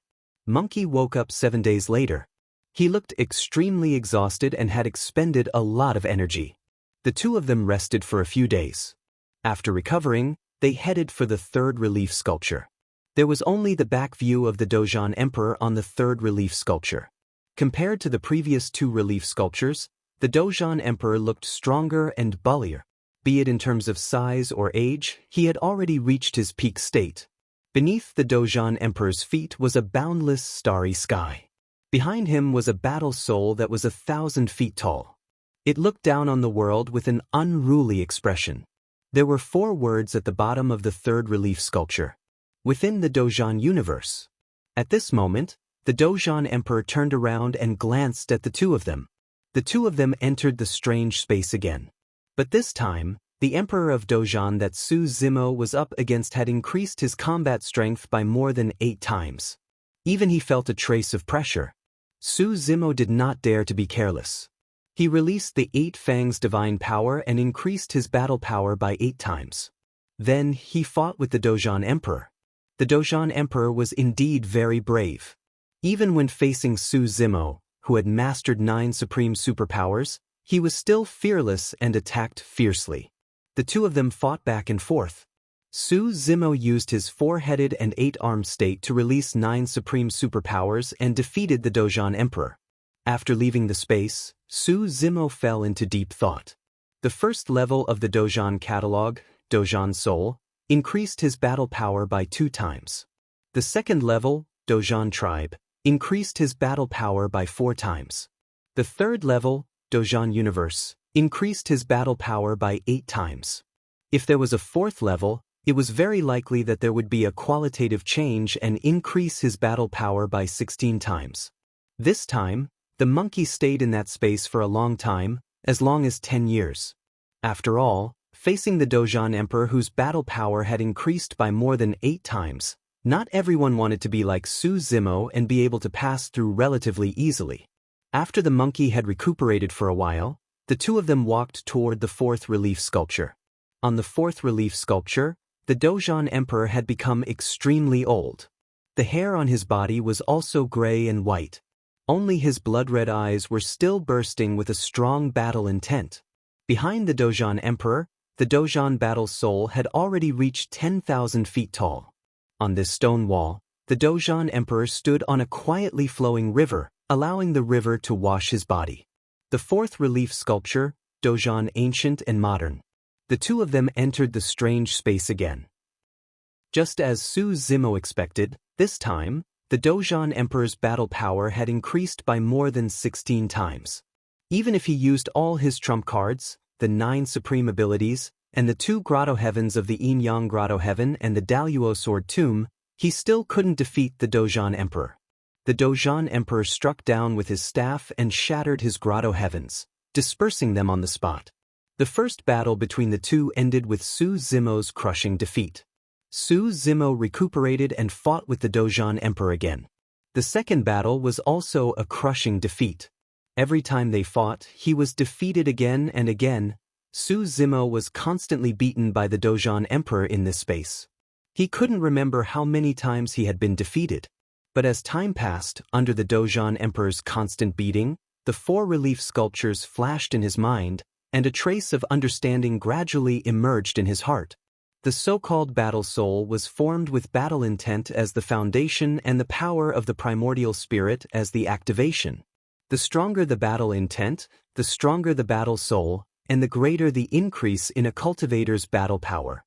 Monkey woke up 7 days later. He looked extremely exhausted and had expended a lot of energy. The two of them rested for a few days. After recovering, they headed for the third relief sculpture. There was only the back view of the Dojan Emperor on the third relief sculpture. Compared to the previous 2 relief sculptures, the Dojan Emperor looked stronger and bullier. Be it in terms of size or age, he had already reached his peak state. Beneath the Dojan Emperor's feet was a boundless starry sky. Behind him was a battle soul that was 1,000 feet tall. It looked down on the world with an unruly expression. There were 4 words at the bottom of the third relief sculpture. Within the Dojan universe. At this moment, the Dojan Emperor turned around and glanced at the two of them. The two of them entered the strange space again. But this time, the Emperor of Dojan that Su Zimo was up against had increased his combat strength by more than 8 times. Even he felt a trace of pressure. Su Zimo did not dare to be careless. He released the 8 Fangs divine power and increased his battle power by 8 times. Then he fought with the Dojan Emperor. The Dojan Emperor was indeed very brave. Even when facing Su Zimo, who had mastered 9 supreme superpowers, he was still fearless and attacked fiercely. The two of them fought back and forth. Su Zimo used his 4-headed and 8-armed state to release 9 supreme superpowers and defeated the Dojan Emperor. After leaving the space, Su Zimo fell into deep thought. The first level of the Dojan catalog, Dojan Soul, increased his battle power by 2 times. The second level, Dojan Tribe, increased his battle power by 4 times. The third level, Dojan Universe, increased his battle power by 8 times. If there was a 4th level, it was very likely that there would be a qualitative change and increase his battle power by 16 times. This time, the monkey stayed in that space for a long time, as long as 10 years. After all, facing the Dojan Emperor whose battle power had increased by more than 8 times, not everyone wanted to be like Su Zimo and be able to pass through relatively easily. After the monkey had recuperated for a while, the two of them walked toward the 4th relief sculpture. On the 4th relief sculpture, the The Dozhan Emperor had become extremely old. The hair on his body was also gray and white. Only his blood-red eyes were still bursting with a strong battle intent. Behind the Dozhan Emperor, the Dozhan battle soul had already reached 10,000 feet tall. On this stone wall, the Dozhan Emperor stood on a quietly flowing river, allowing the river to wash his body. The fourth relief sculpture, Dozhan Ancient and Modern. The two of them entered the strange space again. Just as Su Zimo expected, this time, the Dozhan Emperor's battle power had increased by more than 16 times. Even if he used all his trump cards, the 9 supreme abilities, and the 2 grotto heavens of the Yin-Yang grotto heaven and the Daluo sword tomb, he still couldn't defeat the Dozhan Emperor. The Dozhan Emperor struck down with his staff and shattered his grotto heavens, dispersing them on the spot. The first battle between the two ended with Su Zimo's crushing defeat. Su Zimo recuperated and fought with the Dozhan Emperor again. The second battle was also a crushing defeat. Every time they fought, he was defeated again and again. Su Zimo was constantly beaten by the Dozhan Emperor in this space. He couldn't remember how many times he had been defeated. But as time passed, under the Dozhan Emperor's constant beating, the 4 relief sculptures flashed in his mind, and a trace of understanding gradually emerged in his heart. The so-called battle soul was formed with battle intent as the foundation and the power of the primordial spirit as the activation. The stronger the battle intent, the stronger the battle soul, and the greater the increase in a cultivator's battle power.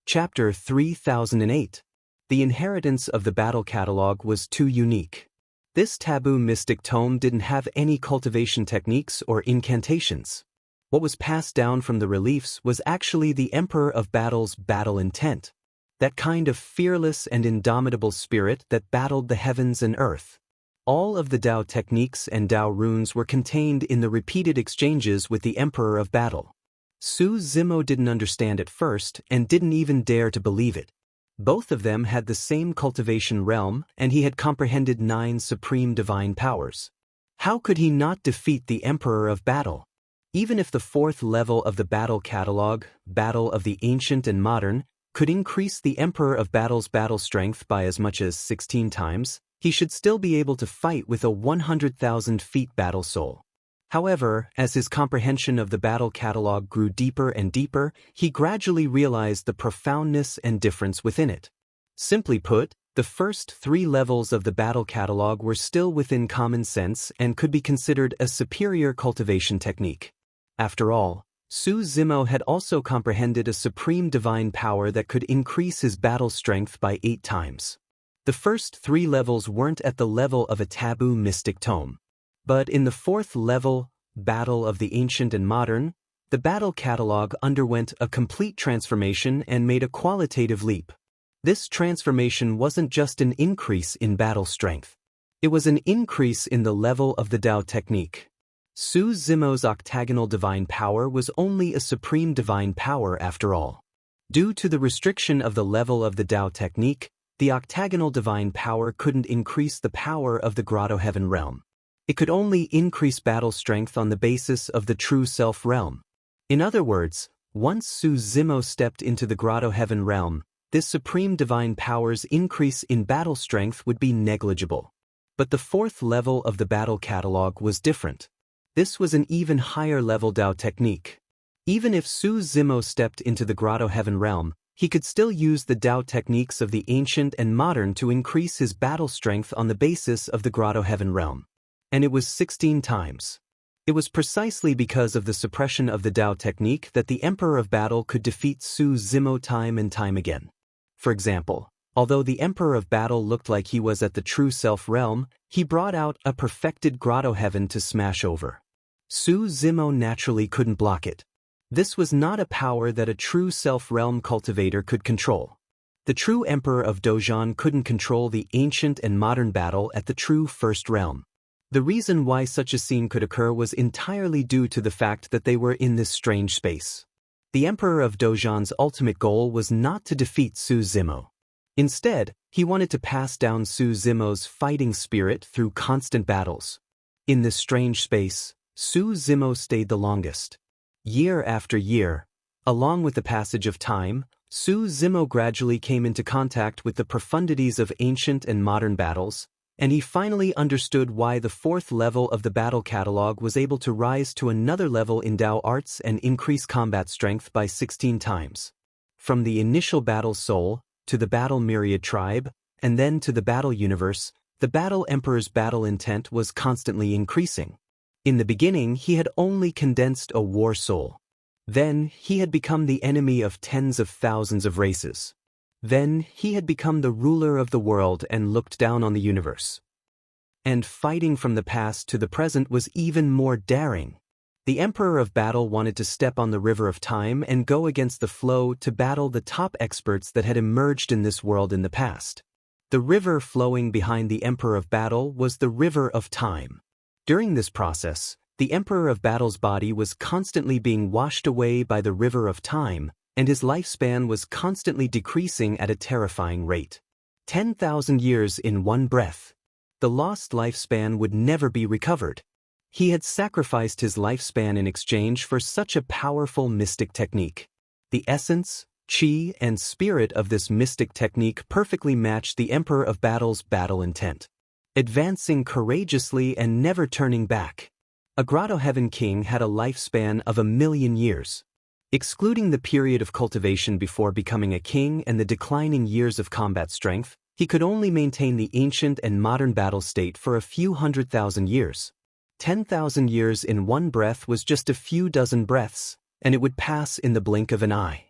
Chapter 3008. The inheritance of the battle catalog was too unique. This taboo mystic tome didn't have any cultivation techniques or incantations. What was passed down from the reliefs was actually the Emperor of Battle's battle intent. That kind of fearless and indomitable spirit that battled the heavens and earth. All of the Tao techniques and Tao runes were contained in the repeated exchanges with the Emperor of Battle. Su Zimo didn't understand at first and didn't even dare to believe it. Both of them had the same cultivation realm, and he had comprehended 9 supreme divine powers. How could he not defeat the Emperor of Battle? Even if the 4th level of the battle catalog, Battle of the Ancient and Modern, could increase the Emperor of Battle's battle strength by as much as 16 times, he should still be able to fight with a 100,000 feet battle soul. However, as his comprehension of the battle catalog grew deeper and deeper, he gradually realized the profoundness and difference within it. Simply put, the first 3 levels of the battle catalog were still within common sense and could be considered a superior cultivation technique. After all, Su Zimo had also comprehended a supreme divine power that could increase his battle strength by 8 times. The first 3 levels weren't at the level of a taboo mystic tome. But in the 4th level, Battle of the Ancient and Modern, the battle catalog underwent a complete transformation and made a qualitative leap. This transformation wasn't just an increase in battle strength. It was an increase in the level of the Tao technique. Su Zimo's octagonal divine power was only a supreme divine power after all. Due to the restriction of the level of the Tao technique, the octagonal divine power couldn't increase the power of the Grotto Heaven realm. It could only increase battle strength on the basis of the true self realm. In other words, once Su Zimo stepped into the Grotto Heaven realm, this supreme divine power's increase in battle strength would be negligible. But the 4th level of the battle catalog was different. This was an even higher level Tao technique. Even if Su Zimo stepped into the Grotto Heaven realm, he could still use the Tao techniques of the Ancient and Modern to increase his battle strength on the basis of the Grotto Heaven realm. And it was 16 times. It was precisely because of the suppression of the Tao technique that the Emperor of Battle could defeat Su Zimo time and time again. For example, although the Emperor of Battle looked like he was at the true self realm, he brought out a perfected Grotto Heaven to smash over. Su Zimo naturally couldn't block it. This was not a power that a true self-realm cultivator could control. The true Emperor of Dozhan couldn't control the Ancient and Modern battle at the true First Realm. The reason why such a scene could occur was entirely due to the fact that they were in this strange space. The Emperor of Dozhan's ultimate goal was not to defeat Su Zimo. Instead, he wanted to pass down Su Zimo's fighting spirit through constant battles. In this strange space, Su Zimo stayed the longest. Year after year, Along with the passage of time, Su Zimo gradually came into contact with the profundities of ancient and modern battles, and he finally understood why the fourth level of the battle catalog was able to rise to another level in Dao arts and increase combat strength by 16 times. From the initial battle soul, to the battle myriad tribe, and then to the battle universe, the battle emperor's battle intent was constantly increasing. In the beginning, he had only condensed a war soul. Then, he had become the enemy of tens of thousands of races. Then, he had become the ruler of the world and looked down on the universe. And fighting from the past to the present was even more daring. The Emperor of Battle wanted to step on the river of time and go against the flow to battle the top experts that had emerged in this world in the past. The river flowing behind the Emperor of Battle was the river of time. During this process, the Emperor of Battle's body was constantly being washed away by the river of time, and his lifespan was constantly decreasing at a terrifying rate. 10,000 years in one breath. The lost lifespan would never be recovered. He had sacrificed his lifespan in exchange for such a powerful mystic technique. The essence, chi, and spirit of this mystic technique perfectly matched the Emperor of Battle's battle intent. Advancing courageously and never turning back. A Grotto Heaven King had a lifespan of 1,000,000 years. Excluding the period of cultivation before becoming a king and the declining years of combat strength, he could only maintain the ancient and modern battle state for a few 100,000 years. 10,000 years in one breath was just a few dozen breaths, and it would pass in the blink of an eye.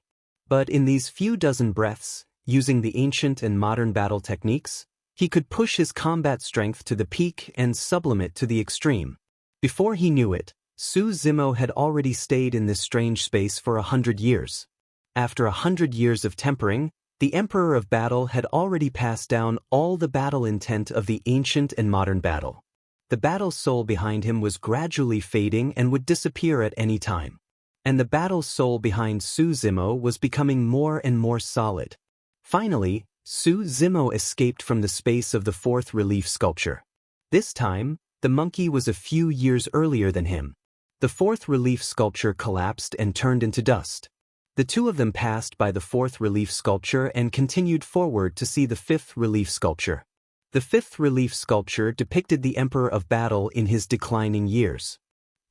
But in these few dozen breaths, using the ancient and modern battle techniques, he could push his combat strength to the peak and sublimate to the extreme. Before he knew it, Su Zimo had already stayed in this strange space for 100 years. After 100 years of tempering, the Emperor of Battle had already passed down all the battle intent of the ancient and modern battle. The battle soul behind him was gradually fading and would disappear at any time. And the battle soul behind Su Zimo was becoming more and more solid. Finally, Su Zimo escaped from the space of the fourth relief sculpture. This time, the monkey was a few years earlier than him. The fourth relief sculpture collapsed and turned into dust. The two of them passed by the fourth relief sculpture and continued forward to see the fifth relief sculpture. The fifth relief sculpture depicted the Emperor of Battle in his declining years.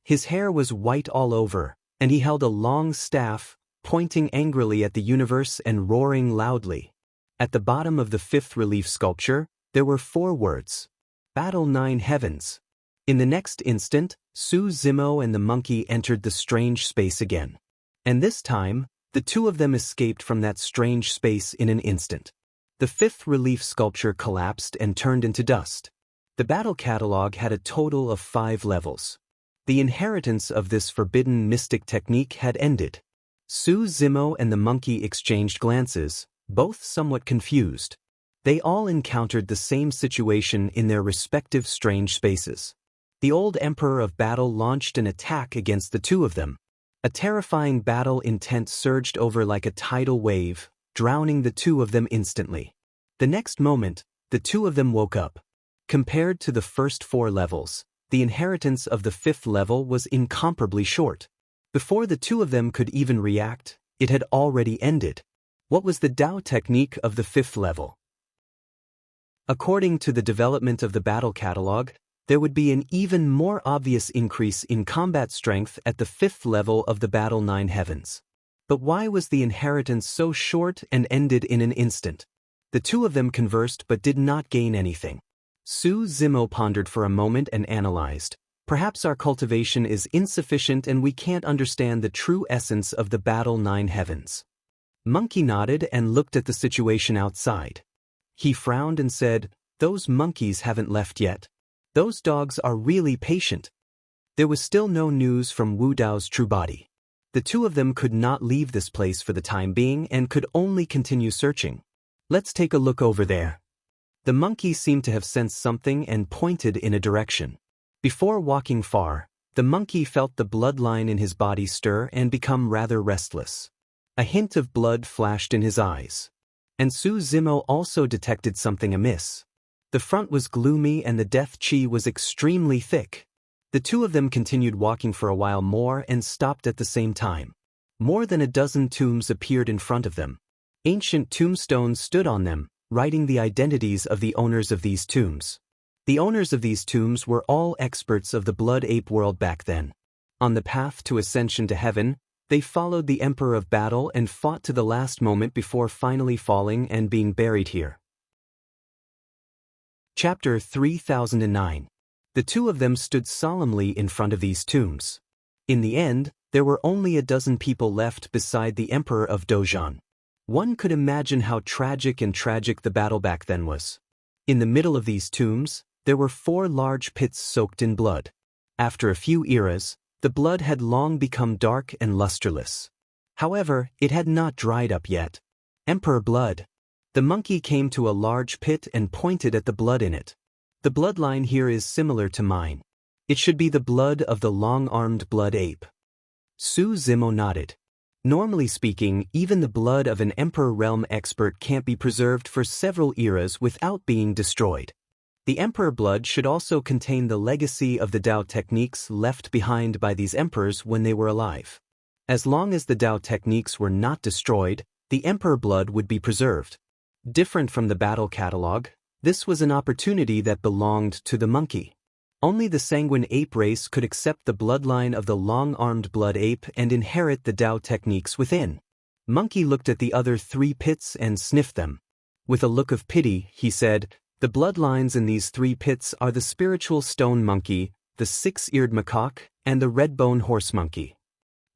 His hair was white all over, and he held a long staff, pointing angrily at the universe and roaring loudly. At the bottom of the fifth relief sculpture, there were 4 words. Battle 9 Heavens. In the next instant, Su Zimo and the monkey entered the strange space again. And this time, the two of them escaped from that strange space in an instant. The fifth relief sculpture collapsed and turned into dust. The battle catalog had a total of 5 levels. The inheritance of this forbidden mystic technique had ended. Su Zimo and the monkey exchanged glances, both somewhat confused. They all encountered the same situation in their respective strange spaces. The old Emperor of Battle launched an attack against the two of them. A terrifying battle intent surged over like a tidal wave, drowning the two of them instantly. The next moment, the two of them woke up. Compared to the first 4 levels, the inheritance of the 5th level was incomparably short. Before the two of them could even react, it had already ended. What was the Dao technique of the 5th level? According to the development of the battle catalog, there would be an even more obvious increase in combat strength at the 5th level of the Battle 9 Heavens. But why was the inheritance so short and ended in an instant? The two of them conversed but did not gain anything. Su Zimo pondered for a moment and analyzed. Perhaps our cultivation is insufficient and we can't understand the true essence of the Battle 9 Heavens. Monkey nodded and looked at the situation outside. He frowned and said, "Those monkeys haven't left yet. Those dogs are really patient." There was still no news from Wu Dao's true body. The two of them could not leave this place for the time being and could only continue searching. "Let's take a look over there." The monkey seemed to have sensed something and pointed in a direction. Before walking far, the monkey felt the bloodline in his body stir and become rather restless. A hint of blood flashed in his eyes. And Su Zimo also detected something amiss. The front was gloomy and the death chi was extremely thick. The two of them continued walking for a while more and stopped at the same time. More than a dozen tombs appeared in front of them. Ancient tombstones stood on them, writing the identities of the owners of these tombs. The owners of these tombs were all experts of the blood ape world back then. On the path to ascension to heaven, they followed the Emperor of Battle and fought to the last moment before finally falling and being buried here. Chapter 3009. The two of them stood solemnly in front of these tombs. In the end, there were only a dozen people left beside the Emperor of Dojan. One could imagine how tragic the battle back then was. In the middle of these tombs, there were 4 large pits soaked in blood. After a few eras, the blood had long become dark and lusterless. However, it had not dried up yet. Emperor Blood. The monkey came to a large pit and pointed at the blood in it. The bloodline here is similar to mine. It should be the blood of the long-armed blood ape. Su Zimo nodded. Normally speaking, even the blood of an Emperor Realm expert can't be preserved for several eras without being destroyed. The Emperor blood should also contain the legacy of the Dao techniques left behind by these emperors when they were alive. As long as the Dao techniques were not destroyed, the Emperor blood would be preserved. Different from the battle catalog, this was an opportunity that belonged to the monkey. Only the sanguine ape race could accept the bloodline of the long-armed blood ape and inherit the Dao techniques within. Monkey looked at the other 3 pits and sniffed them. With a look of pity, he said, "The bloodlines in these 3 pits are the spiritual stone monkey, the 6-eared macaque, and the red-bone horse monkey."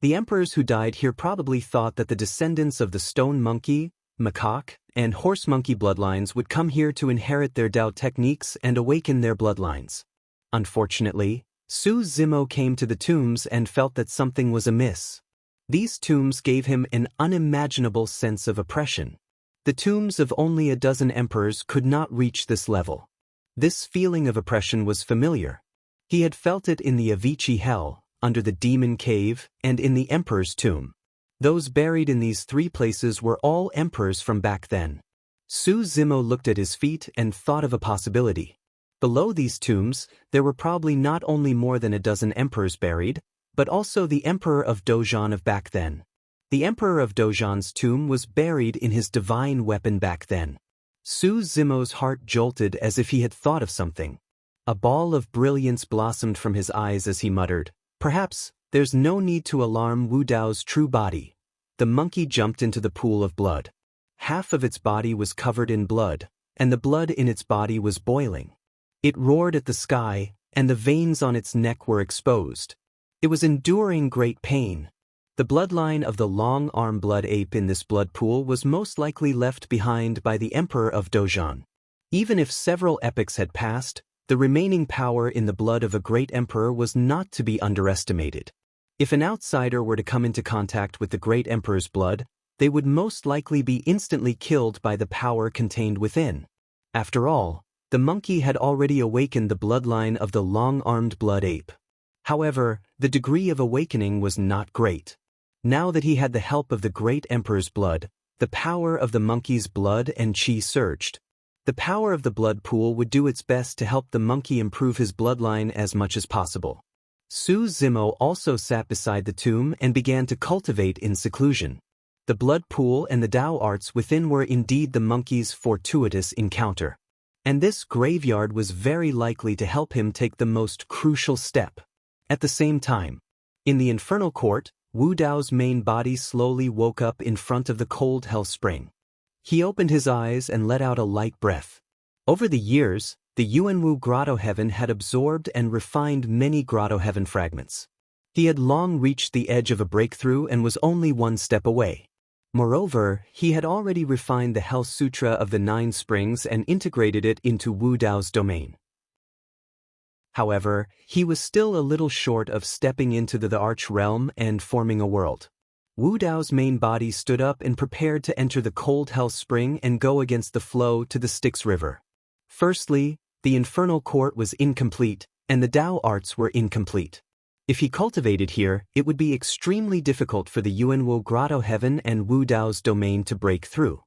The emperors who died here probably thought that the descendants of the stone monkey, macaque, and horse monkey bloodlines would come here to inherit their Dao techniques and awaken their bloodlines. Unfortunately, Su Zimo came to the tombs and felt that something was amiss. These tombs gave him an unimaginable sense of oppression. The tombs of only a dozen emperors could not reach this level. This feeling of oppression was familiar. He had felt it in the Avicii Hell, under the Demon Cave, and in the Emperor's Tomb. Those buried in these 3 places were all emperors from back then. Su Zimo looked at his feet and thought of a possibility. Below these tombs, there were probably not only more than a dozen emperors buried, but also the Emperor of Dojan of back then. The Emperor of Dojan's tomb was buried in his divine weapon back then. Su Zimo's heart jolted as if he had thought of something. A ball of brilliance blossomed from his eyes as he muttered, "Perhaps, there's no need to alarm Wu Dao's true body." The monkey jumped into the pool of blood. Half of its body was covered in blood, and the blood in its body was boiling. It roared at the sky, and the veins on its neck were exposed. It was enduring great pain. The bloodline of the long-armed blood ape in this blood pool was most likely left behind by the Emperor of Dojan. Even if several epochs had passed, the remaining power in the blood of a great emperor was not to be underestimated. If an outsider were to come into contact with the great emperor's blood, they would most likely be instantly killed by the power contained within. After all, the monkey had already awakened the bloodline of the long-armed blood ape. However, the degree of awakening was not great. Now that he had the help of the great emperor's blood, the power of the monkey's blood and chi surged. The power of the blood pool would do its best to help the monkey improve his bloodline as much as possible. Su Zimo also sat beside the tomb and began to cultivate in seclusion. The blood pool and the Dao arts within were indeed the monkey's fortuitous encounter. And this graveyard was very likely to help him take the most crucial step. At the same time, in the infernal court, Wu Dao's main body slowly woke up in front of the cold hell spring. He opened his eyes and let out a light breath. Over the years, the Yuanwu Grotto Heaven had absorbed and refined many Grotto Heaven fragments. He had long reached the edge of a breakthrough and was only 1 step away. Moreover, he had already refined the Hell Sutra of the 9 Springs and integrated it into Wu Dao's domain. However, he was still a little short of stepping into the Arch Realm and forming a world. Wu Dao's main body stood up and prepared to enter the cold Hell Spring and go against the flow to the Styx River. Firstly, the infernal court was incomplete, and the Dao arts were incomplete. If he cultivated here, it would be extremely difficult for the Yuanwu Grotto Heaven and Wu Dao's domain to break through.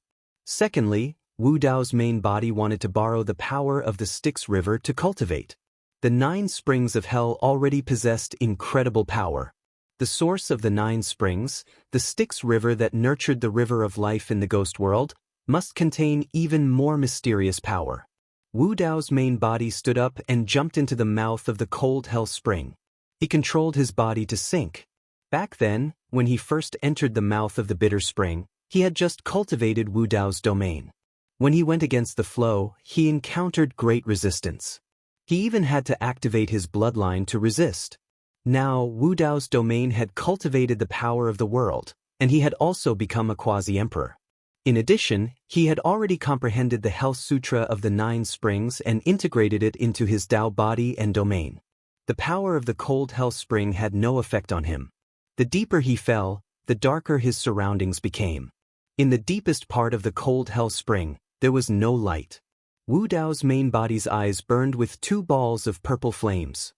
Secondly, Wu Dao's main body wanted to borrow the power of the Styx River to cultivate. The 9 springs of hell already possessed incredible power. the source of the 9 springs, the Styx River that nurtured the river of life in the ghost world, must contain even more mysterious power. Wu Dao's main body stood up and jumped into the mouth of the cold hell spring. He controlled his body to sink. Back then, when he first entered the mouth of the bitter spring, he had just cultivated Wu Dao's domain. When he went against the flow, he encountered great resistance. He even had to activate his bloodline to resist. Now, Wu Dao's domain had cultivated the power of the world, and he had also become a quasi-emperor. In addition, he had already comprehended the Hell Sutra of the 9 springs and integrated it into his Dao body and domain. The power of the cold hell spring had no effect on him. The deeper he fell, the darker his surroundings became. In the deepest part of the cold hell spring, there was no light. Wu Dao's main body's eyes burned with 2 balls of purple flames.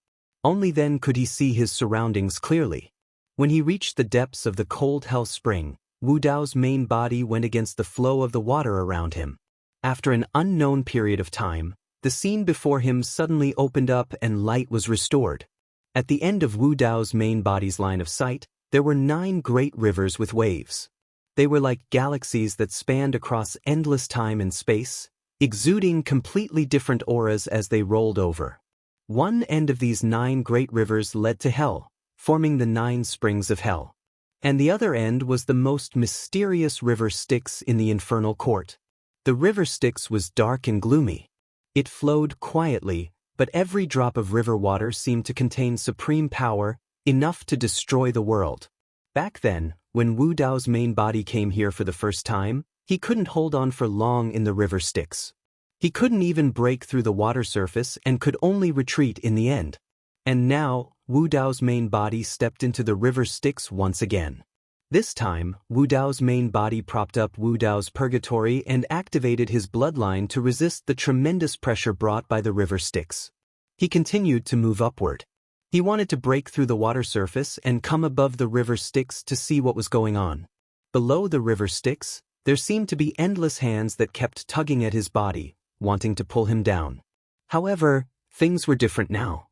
Only then could he see his surroundings clearly. When he reached the depths of the cold hell spring, Wu Dao's main body went against the flow of the water around him. After an unknown period of time, the scene before him suddenly opened up and light was restored. At the end of Wu Dao's main body's line of sight, there were 9 great rivers with waves. They were like galaxies that spanned across endless time and space, exuding completely different auras as they rolled over. One end of these 9 great rivers led to hell, forming the 9 springs of hell. And the other end was the most mysterious river Styx in the infernal court. The river Styx was dark and gloomy. It flowed quietly, but every drop of river water seemed to contain supreme power, enough to destroy the world. Back then, when Wu Dao's main body came here for the first time, he couldn't hold on for long in the river Styx. He couldn't even break through the water surface and could only retreat in the end. And now, Wu Dao's main body stepped into the river Styx once again. This time, Wu Dao's main body propped up Wu Dao's purgatory and activated his bloodline to resist the tremendous pressure brought by the river Styx. He continued to move upward. He wanted to break through the water surface and come above the river Styx to see what was going on. Below the river Styx, there seemed to be endless hands that kept tugging at his body, wanting to pull him down. However, things were different now.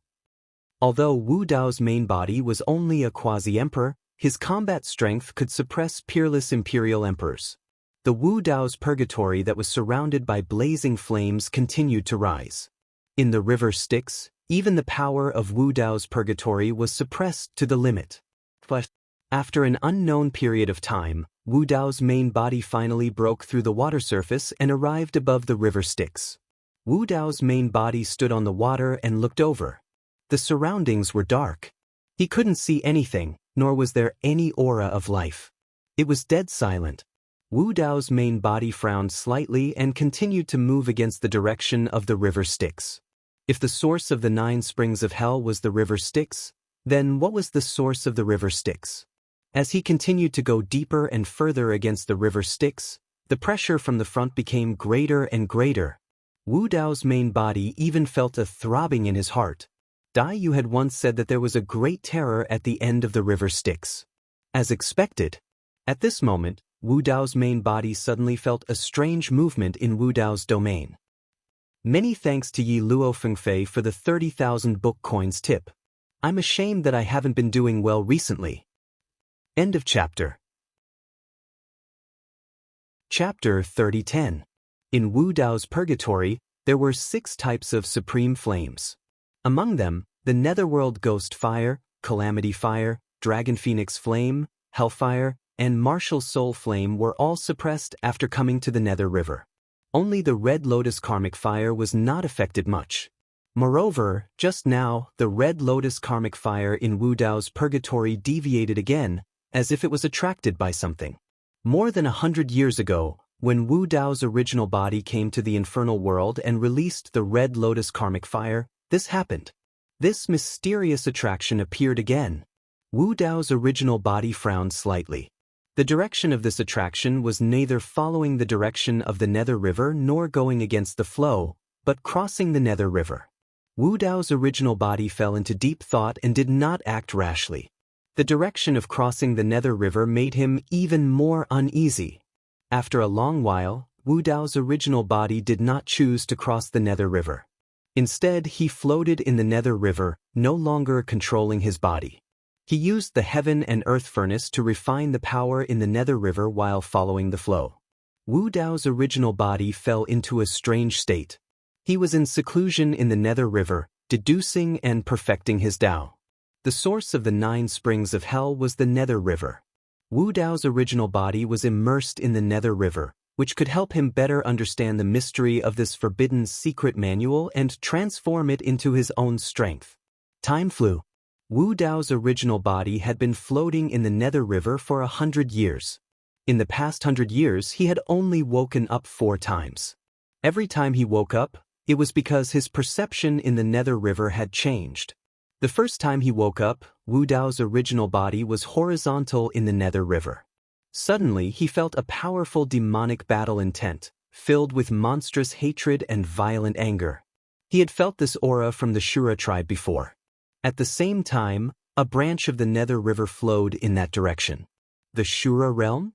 Although Wu Dao's main body was only a quasi-emperor, his combat strength could suppress peerless imperial emperors. The Wu Dao's purgatory that was surrounded by blazing flames continued to rise. In the river Styx, even the power of Wu Dao's purgatory was suppressed to the limit. But after an unknown period of time, Wu Dao's main body finally broke through the water surface and arrived above the river Styx. Wu Dao's main body stood on the water and looked over. The surroundings were dark. He couldn't see anything, nor was there any aura of life. It was dead silent. Wu Dao's main body frowned slightly and continued to move against the direction of the river Styx. If the source of the 9 springs of hell was the river Styx, then what was the source of the river Styx? As he continued to go deeper and further against the river Styx, the pressure from the front became greater and greater. Wu Dao's main body even felt a throbbing in his heart. Dai Yu had once said that there was a great terror at the end of the river Styx. As expected, at this moment, Wu Dao's main body suddenly felt a strange movement in Wu Dao's domain. Many thanks to Yi Luo Fengfei for the 30,000 book coins tip. I'm ashamed that I haven't been doing well recently. End of chapter. Chapter 3010. In Wu Dao's purgatory, there were 6 types of supreme flames. Among them, the Netherworld Ghost Fire, Calamity Fire, Dragon Phoenix Flame, Hellfire, and Martial Soul Flame were all suppressed after coming to the Nether River. Only the Red Lotus Karmic Fire was not affected much. Moreover, just now, the Red Lotus Karmic Fire in Wu Dao's purgatory deviated again, as if it was attracted by something. More than 100 years ago, when Wu Dao's original body came to the infernal world and released the Red Lotus Karmic Fire, this happened. This mysterious attraction appeared again. Wu Dao's original body frowned slightly. The direction of this attraction was neither following the direction of the Nether River nor going against the flow, but crossing the Nether River. Wu Dao's original body fell into deep thought and did not act rashly. The direction of crossing the Nether River made him even more uneasy. After a long while, Wu Dao's original body did not choose to cross the Nether River. Instead, he floated in the Nether River, no longer controlling his body. He used the heaven and earth furnace to refine the power in the nether river while following the flow. Wu Dao's original body fell into a strange state. He was in seclusion in the nether river, deducing and perfecting his Dao. The source of the 9 springs of hell was the nether river. Wu Dao's original body was immersed in the nether river, which could help him better understand the mystery of this forbidden secret manual and transform it into his own strength. Time flew. Wu Dao's original body had been floating in the nether river for 100 years. In the past 100 years, he had only woken up 4 times. Every time he woke up, it was because his perception in the nether river had changed. The first time he woke up, Wu Dao's original body was horizontal in the nether river. Suddenly, he felt a powerful demonic battle intent, filled with monstrous hatred and violent anger. He had felt this aura from the Shura tribe before. At the same time, a branch of the nether river flowed in that direction. The Shura realm?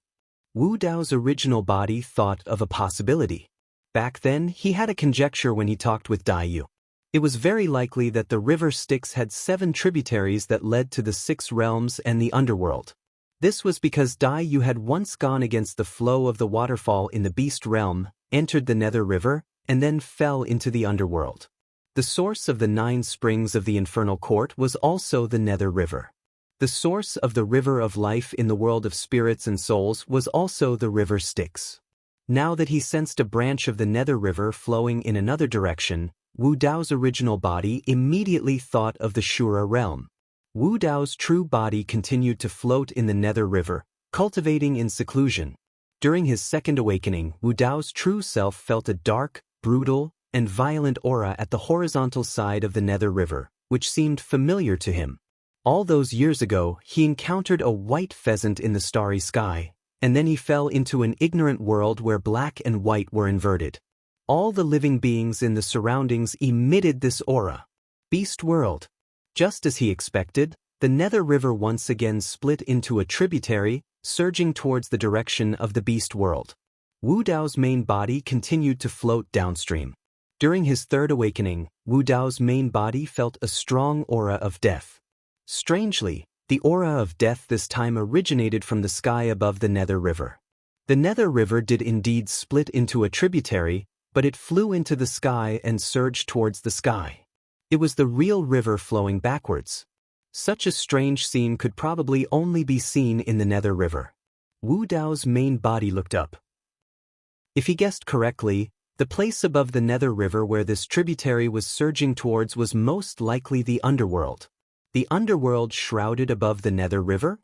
Wu Dao's original body thought of a possibility. Back then, he had a conjecture when he talked with Dai Yu. It was very likely that the river Styx had 7 tributaries that led to the 6 realms and the underworld. This was because Dai Yu had once gone against the flow of the waterfall in the beast realm, entered the nether river, and then fell into the underworld. The source of the 9 springs of the infernal court was also the nether river. The source of the river of life in the world of spirits and souls was also the river Styx. Now that he sensed a branch of the nether river flowing in another direction, Wu Dao's original body immediately thought of the Shura realm. Wu Dao's true body continued to float in the nether river, cultivating in seclusion. During his second awakening, Wu Dao's true self felt a dark, brutal, and violent aura at the horizontal side of the nether river, which seemed familiar to him. All those years ago, he encountered a white pheasant in the starry sky, and then he fell into an ignorant world where black and white were inverted. All the living beings in the surroundings emitted this aura. Beast world. Just as he expected, the nether river once again split into a tributary, surging towards the direction of the beast world. Wu Dao's main body continued to float downstream. During his third awakening, Wu Dao's main body felt a strong aura of death. Strangely, the aura of death this time originated from the sky above the nether river. The nether river did indeed split into a tributary, but it flew into the sky and surged towards the sky. It was the real river flowing backwards. Such a strange scene could probably only be seen in the nether river. Wu Dao's main body looked up. If he guessed correctly, the place above the nether river where this tributary was surging towards was most likely the underworld. The underworld shrouded above the nether river?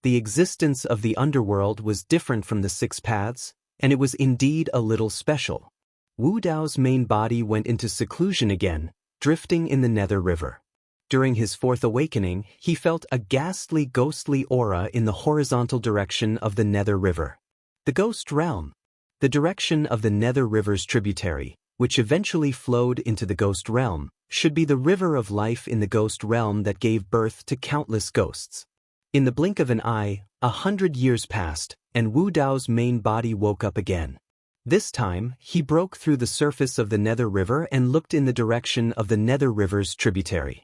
The existence of the underworld was different from the 6 paths, and it was indeed a little special. Wu Dao's main body went into seclusion again, drifting in the nether river. During his fourth awakening, he felt a ghastly, ghostly aura in the horizontal direction of the nether river. The ghost realm. The direction of the nether river's tributary, which eventually flowed into the ghost realm, should be the river of life in the ghost realm that gave birth to countless ghosts. In the blink of an eye, 100 years passed, and Wu Dao's main body woke up again. This time, he broke through the surface of the nether river and looked in the direction of the nether river's tributary.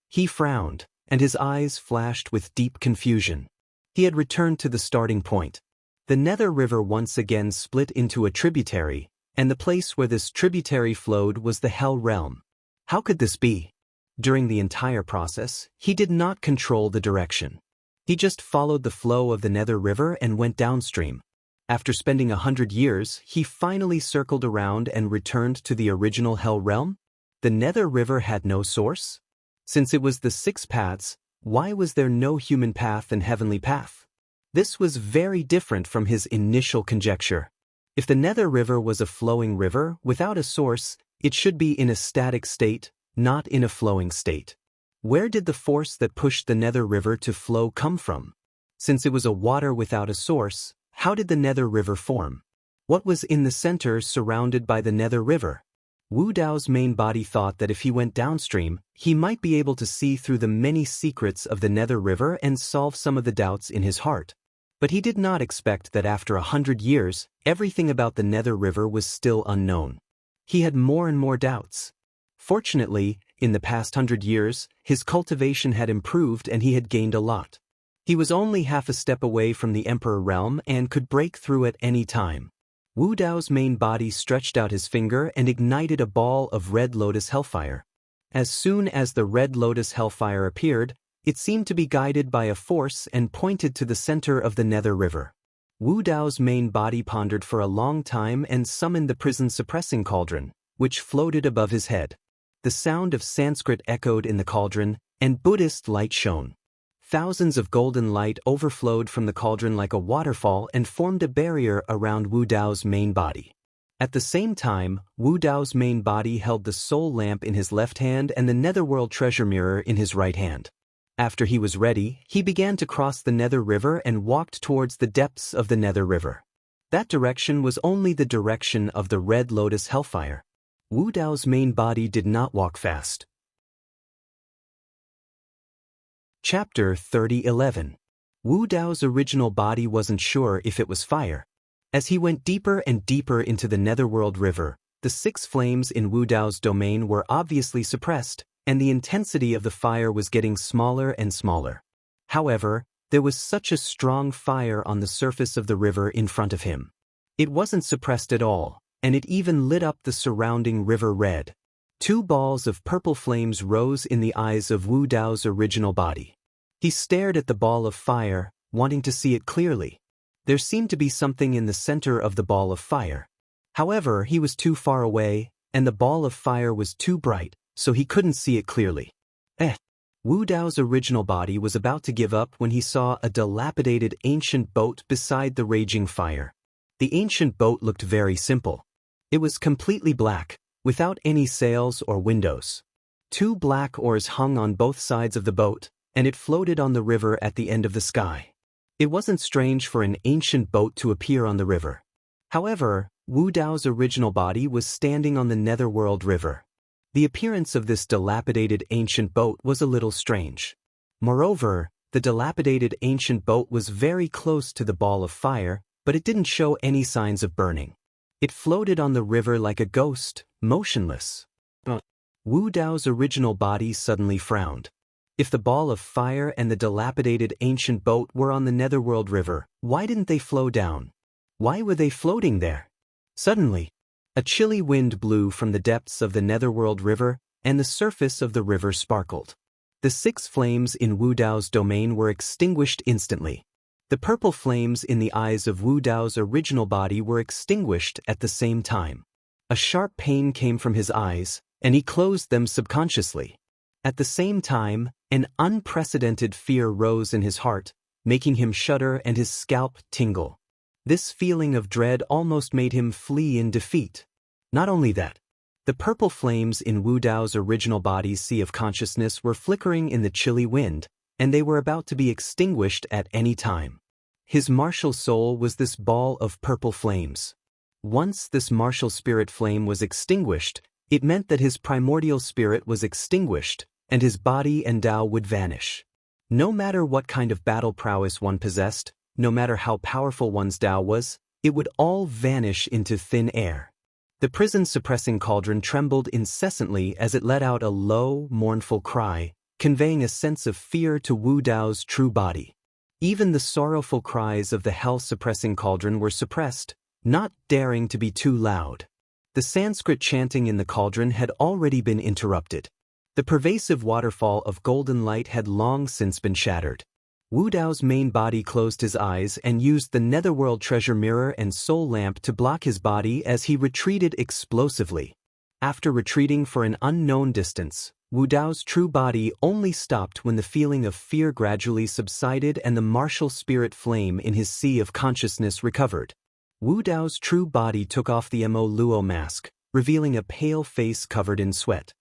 He frowned, and his eyes flashed with deep confusion. He had returned to the starting point. The nether river once again split into a tributary, and the place where this tributary flowed was the hell realm. How could this be? During the entire process, he did not control the direction. He just followed the flow of the nether river and went downstream. After spending 100 years, he finally circled around and returned to the original hell realm. The nether river had no source? Since it was the 6 paths, why was there no human path and heavenly path? This was very different from his initial conjecture. If the nether river was a flowing river without a source, it should be in a static state, not in a flowing state. Where did the force that pushed the nether river to flow come from? Since it was a water without a source, how did the nether river form? What was in the center surrounded by the nether river? Wu Dao's main body thought that if he went downstream, he might be able to see through the many secrets of the nether river and solve some of the doubts in his heart. But he did not expect that after 100 years, everything about the nether river was still unknown. He had more and more doubts. Fortunately, In the past 100 years, his cultivation had improved and he had gained a lot. He was only half a step away from the Emperor realm and could break through at any time. Wu Dao's main body stretched out his finger and ignited a ball of red lotus hellfire. As soon as the red lotus hellfire appeared, it seemed to be guided by a force and pointed to the center of the Nether River. Wu Dao's main body pondered for a long time and summoned the prison-suppressing cauldron, which floated above his head. The sound of Sanskrit echoed in the cauldron, and Buddhist light shone. Thousands of golden light overflowed from the cauldron like a waterfall and formed a barrier around Wu Dao's main body. At the same time, Wu Dao's main body held the soul lamp in his left hand and the netherworld treasure mirror in his right hand. After he was ready, he began to cross the Nether River and walked towards the depths of the Nether River. That direction was only the direction of the Red Lotus Hellfire. Wu Dao's main body did not walk fast. Chapter 30:11. Wu Dao's original body wasn't sure if it was fire. As he went deeper and deeper into the Netherworld River, the 6 flames in Wu Dao's domain were obviously suppressed, and the intensity of the fire was getting smaller and smaller. However, there was such a strong fire on the surface of the river in front of him. It wasn't suppressed at all, and it even lit up the surrounding river red. 2 balls of purple flames rose in the eyes of Wu Dao's original body. He stared at the ball of fire, wanting to see it clearly. There seemed to be something in the center of the ball of fire. However, he was too far away, and the ball of fire was too bright, so he couldn't see it clearly. Wu Dao's original body was about to give up when he saw a dilapidated ancient boat beside the raging fire. The ancient boat looked very simple. It was completely black, without any sails or windows. 2 black oars hung on both sides of the boat, and it floated on the river at the end of the sky. It wasn't strange for an ancient boat to appear on the river. However, Wu Dao's original body was standing on the Netherworld River. The appearance of this dilapidated ancient boat was a little strange. Moreover, the dilapidated ancient boat was very close to the ball of fire, but it didn't show any signs of burning. It floated on the river like a ghost, motionless. Wu Dao's original body suddenly frowned. If the ball of fire and the dilapidated ancient boat were on the Netherworld River, why didn't they flow down? Why were they floating there? Suddenly, a chilly wind blew from the depths of the Netherworld River, and the surface of the river sparkled. The 6 flames in Wu Dao's domain were extinguished instantly. The purple flames in the eyes of Wu Dao's original body were extinguished at the same time. A sharp pain came from his eyes, and he closed them subconsciously. At the same time, an unprecedented fear rose in his heart, making him shudder and his scalp tingle. This feeling of dread almost made him flee in defeat. Not only that, the purple flames in Wu Dao's original body's sea of consciousness were flickering in the chilly wind, and they were about to be extinguished at any time. His martial soul was this ball of purple flames. Once this martial spirit flame was extinguished, it meant that his primordial spirit was extinguished, and his body and Dao would vanish. No matter what kind of battle prowess one possessed, no matter how powerful one's Dao was, it would all vanish into thin air. The prison-suppressing cauldron trembled incessantly as it let out a low, mournful cry, conveying a sense of fear to Wu Dao's true body. Even the sorrowful cries of the hell-suppressing cauldron were suppressed, not daring to be too loud. The Sanskrit chanting in the cauldron had already been interrupted. The pervasive waterfall of golden light had long since been shattered. Wu Dao's main body closed his eyes and used the Netherworld treasure mirror and soul lamp to block his body as he retreated explosively. After retreating for an unknown distance, Wu Dao's true body only stopped when the feeling of fear gradually subsided and the martial spirit flame in his sea of consciousness recovered. Wu Dao's true body took off the Mo Luo mask, revealing a pale face covered in sweat.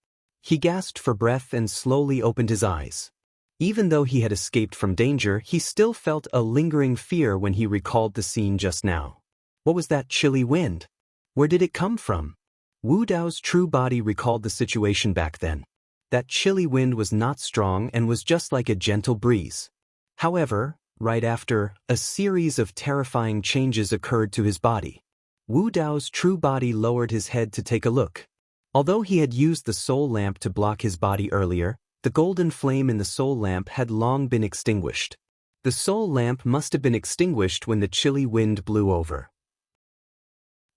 He gasped for breath and slowly opened his eyes. Even though he had escaped from danger, he still felt a lingering fear when he recalled the scene just now. What was that chilly wind? Where did it come from? Wu Dao's true body recalled the situation back then. That chilly wind was not strong and was just like a gentle breeze. However, right after, a series of terrifying changes occurred to his body. Wu Dao's true body lowered his head to take a look. Although he had used the soul lamp to block his body earlier, the golden flame in the soul lamp had long been extinguished. The soul lamp must have been extinguished when the chilly wind blew over.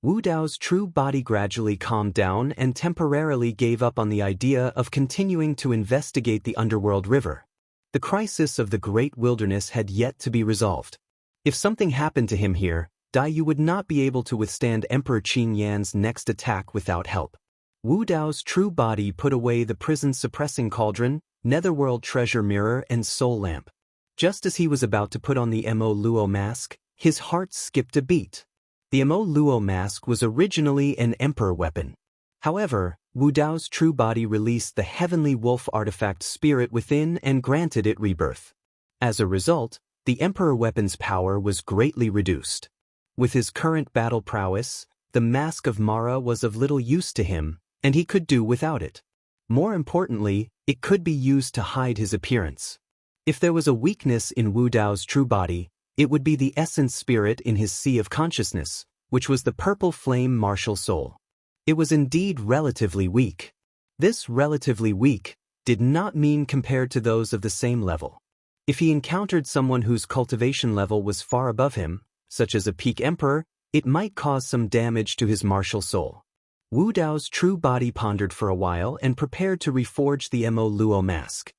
Wu Dao's true body gradually calmed down and temporarily gave up on the idea of continuing to investigate the underworld river. The crisis of the great wilderness had yet to be resolved. If something happened to him here, Dai Yu would not be able to withstand Emperor Qing Yan's next attack without help. Wu Dao's true body put away the prison-suppressing cauldron, netherworld treasure mirror and soul lamp. Just as he was about to put on the Mo Luo mask, his heart skipped a beat. The Mo Luo mask was originally an emperor weapon. However, Wu Dao's true body released the heavenly wolf artifact spirit within and granted it rebirth. As a result, the emperor weapon's power was greatly reduced. With his current battle prowess, the Mask of Mara was of little use to him, and he could do without it. More importantly, it could be used to hide his appearance. If there was a weakness in Wu Dao's true body, it would be the essence spirit in his sea of consciousness, which was the purple flame martial soul. It was indeed relatively weak. This relatively weak did not mean compared to those of the same level. If he encountered someone whose cultivation level was far above him, such as a peak emperor, it might cause some damage to his martial soul. Wu Dao's true body pondered for a while and prepared to reforge the Mo Luo mask.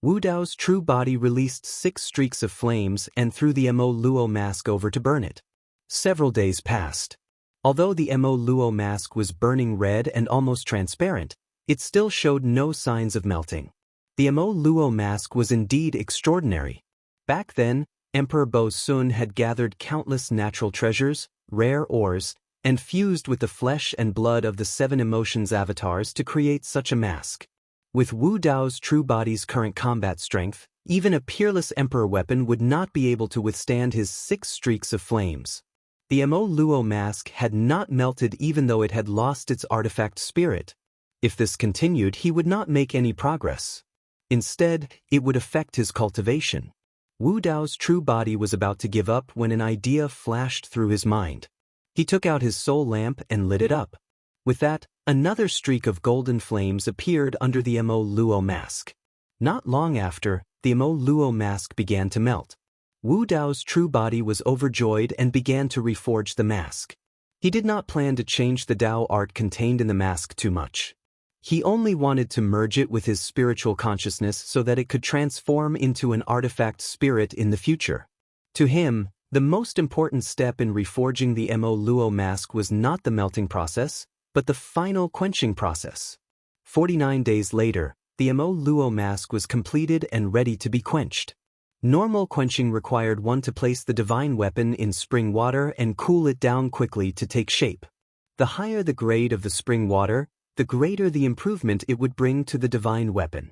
Wu Dao's true body released 6 streaks of flames and threw the Mo Luo mask over to burn it. Several days passed. Although the Mo Luo mask was burning red and almost transparent, it still showed no signs of melting. The Mo Luo mask was indeed extraordinary. Back then, Emperor Bo Sun had gathered countless natural treasures, rare ores, and fused with the flesh and blood of the 7 emotions avatars to create such a mask. With Wu Dao's true body's current combat strength, even a peerless emperor weapon would not be able to withstand his 6 streaks of flames. The Mo Luo mask had not melted even though it had lost its artifact spirit. If this continued, he would not make any progress. Instead, it would affect his cultivation. Wu Dao's true body was about to give up when an idea flashed through his mind. He took out his soul lamp and lit it up. With that, another streak of golden flames appeared under the Mo Luo mask. Not long after, the Mo Luo mask began to melt. Wu Dao's true body was overjoyed and began to reforge the mask. He did not plan to change the Dao art contained in the mask too much. He only wanted to merge it with his spiritual consciousness so that it could transform into an artifact spirit in the future. To him, the most important step in reforging the Mo Luo mask was not the melting process, but the final quenching process. 49 days later, the Mo Luo mask was completed and ready to be quenched. Normal quenching required one to place the divine weapon in spring water and cool it down quickly to take shape. The higher the grade of the spring water, the greater the improvement it would bring to the divine weapon.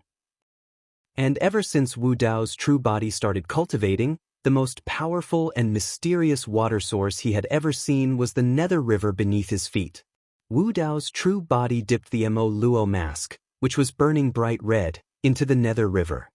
And ever since Wu Dao's true body started cultivating, the most powerful and mysterious water source he had ever seen was the nether river beneath his feet. Wu Dao's true body dipped the Mo Luo mask, which was burning bright red, into the nether river.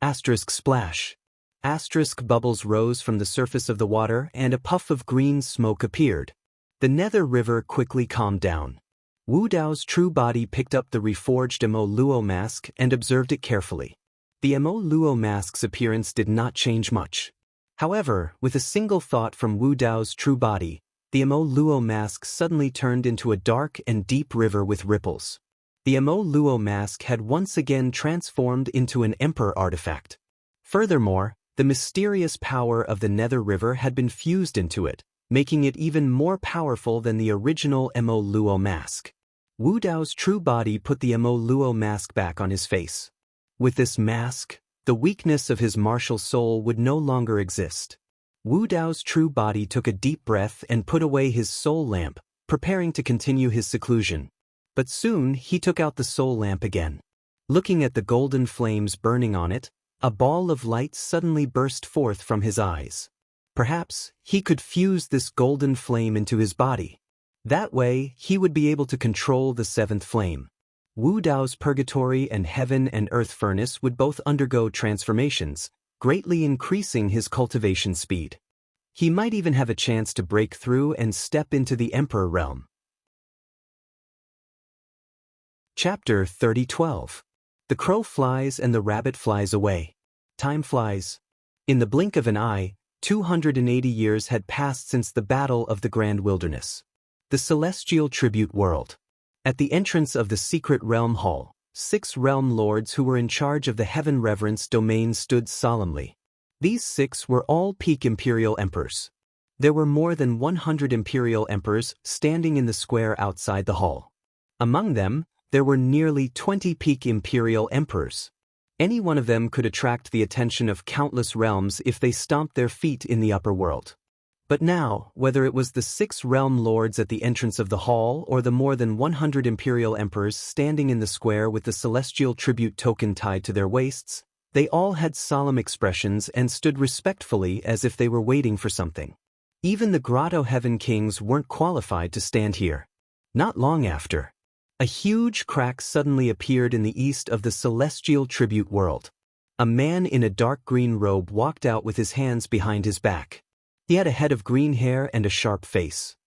Asterisk splash. Asterisk bubbles rose from the surface of the water and a puff of green smoke appeared. The nether river quickly calmed down. Wu Dao's true body picked up the reforged Mo Luo mask and observed it carefully. The Mo Luo mask's appearance did not change much. However, with a single thought from Wu Dao's true body, the Mo Luo mask suddenly turned into a dark and deep river with ripples. The Mo Luo mask had once again transformed into an emperor artifact. Furthermore, the mysterious power of the nether river had been fused into it, making it even more powerful than the original Mo Luo mask. Wu Dao's true body put the Mo Luo mask back on his face. With this mask, the weakness of his martial soul would no longer exist. Wu Dao's true body took a deep breath and put away his soul lamp, preparing to continue his seclusion. But soon he took out the soul lamp again. Looking at the golden flames burning on it, a ball of light suddenly burst forth from his eyes. Perhaps he could fuse this golden flame into his body. That way, he would be able to control the 7th flame. Wu Dao's purgatory and heaven and earth furnace would both undergo transformations, greatly increasing his cultivation speed. He might even have a chance to break through and step into the emperor realm. Chapter 30:12. The crow flies and the rabbit flies away. Time flies. In the blink of an eye, 280 years had passed since the Battle of the Grand Wilderness. The Celestial Tribute World. At the entrance of the secret realm hall, 6 realm lords who were in charge of the Heaven Reverence domain stood solemnly. These 6 were all peak imperial emperors. There were more than 100 imperial emperors standing in the square outside the hall. Among them, there were nearly 20 peak imperial emperors. Any one of them could attract the attention of countless realms if they stomped their feet in the upper world. But now, whether it was the 6 realm lords at the entrance of the hall or the more than 100 imperial emperors standing in the square with the celestial tribute token tied to their waists, they all had solemn expressions and stood respectfully as if they were waiting for something. Even the Grotto Heaven Kings weren't qualified to stand here. Not long after, a huge crack suddenly appeared in the east of the celestial tribute world. A man in a dark green robe walked out with his hands behind his back. He had a head of green hair and a sharp face.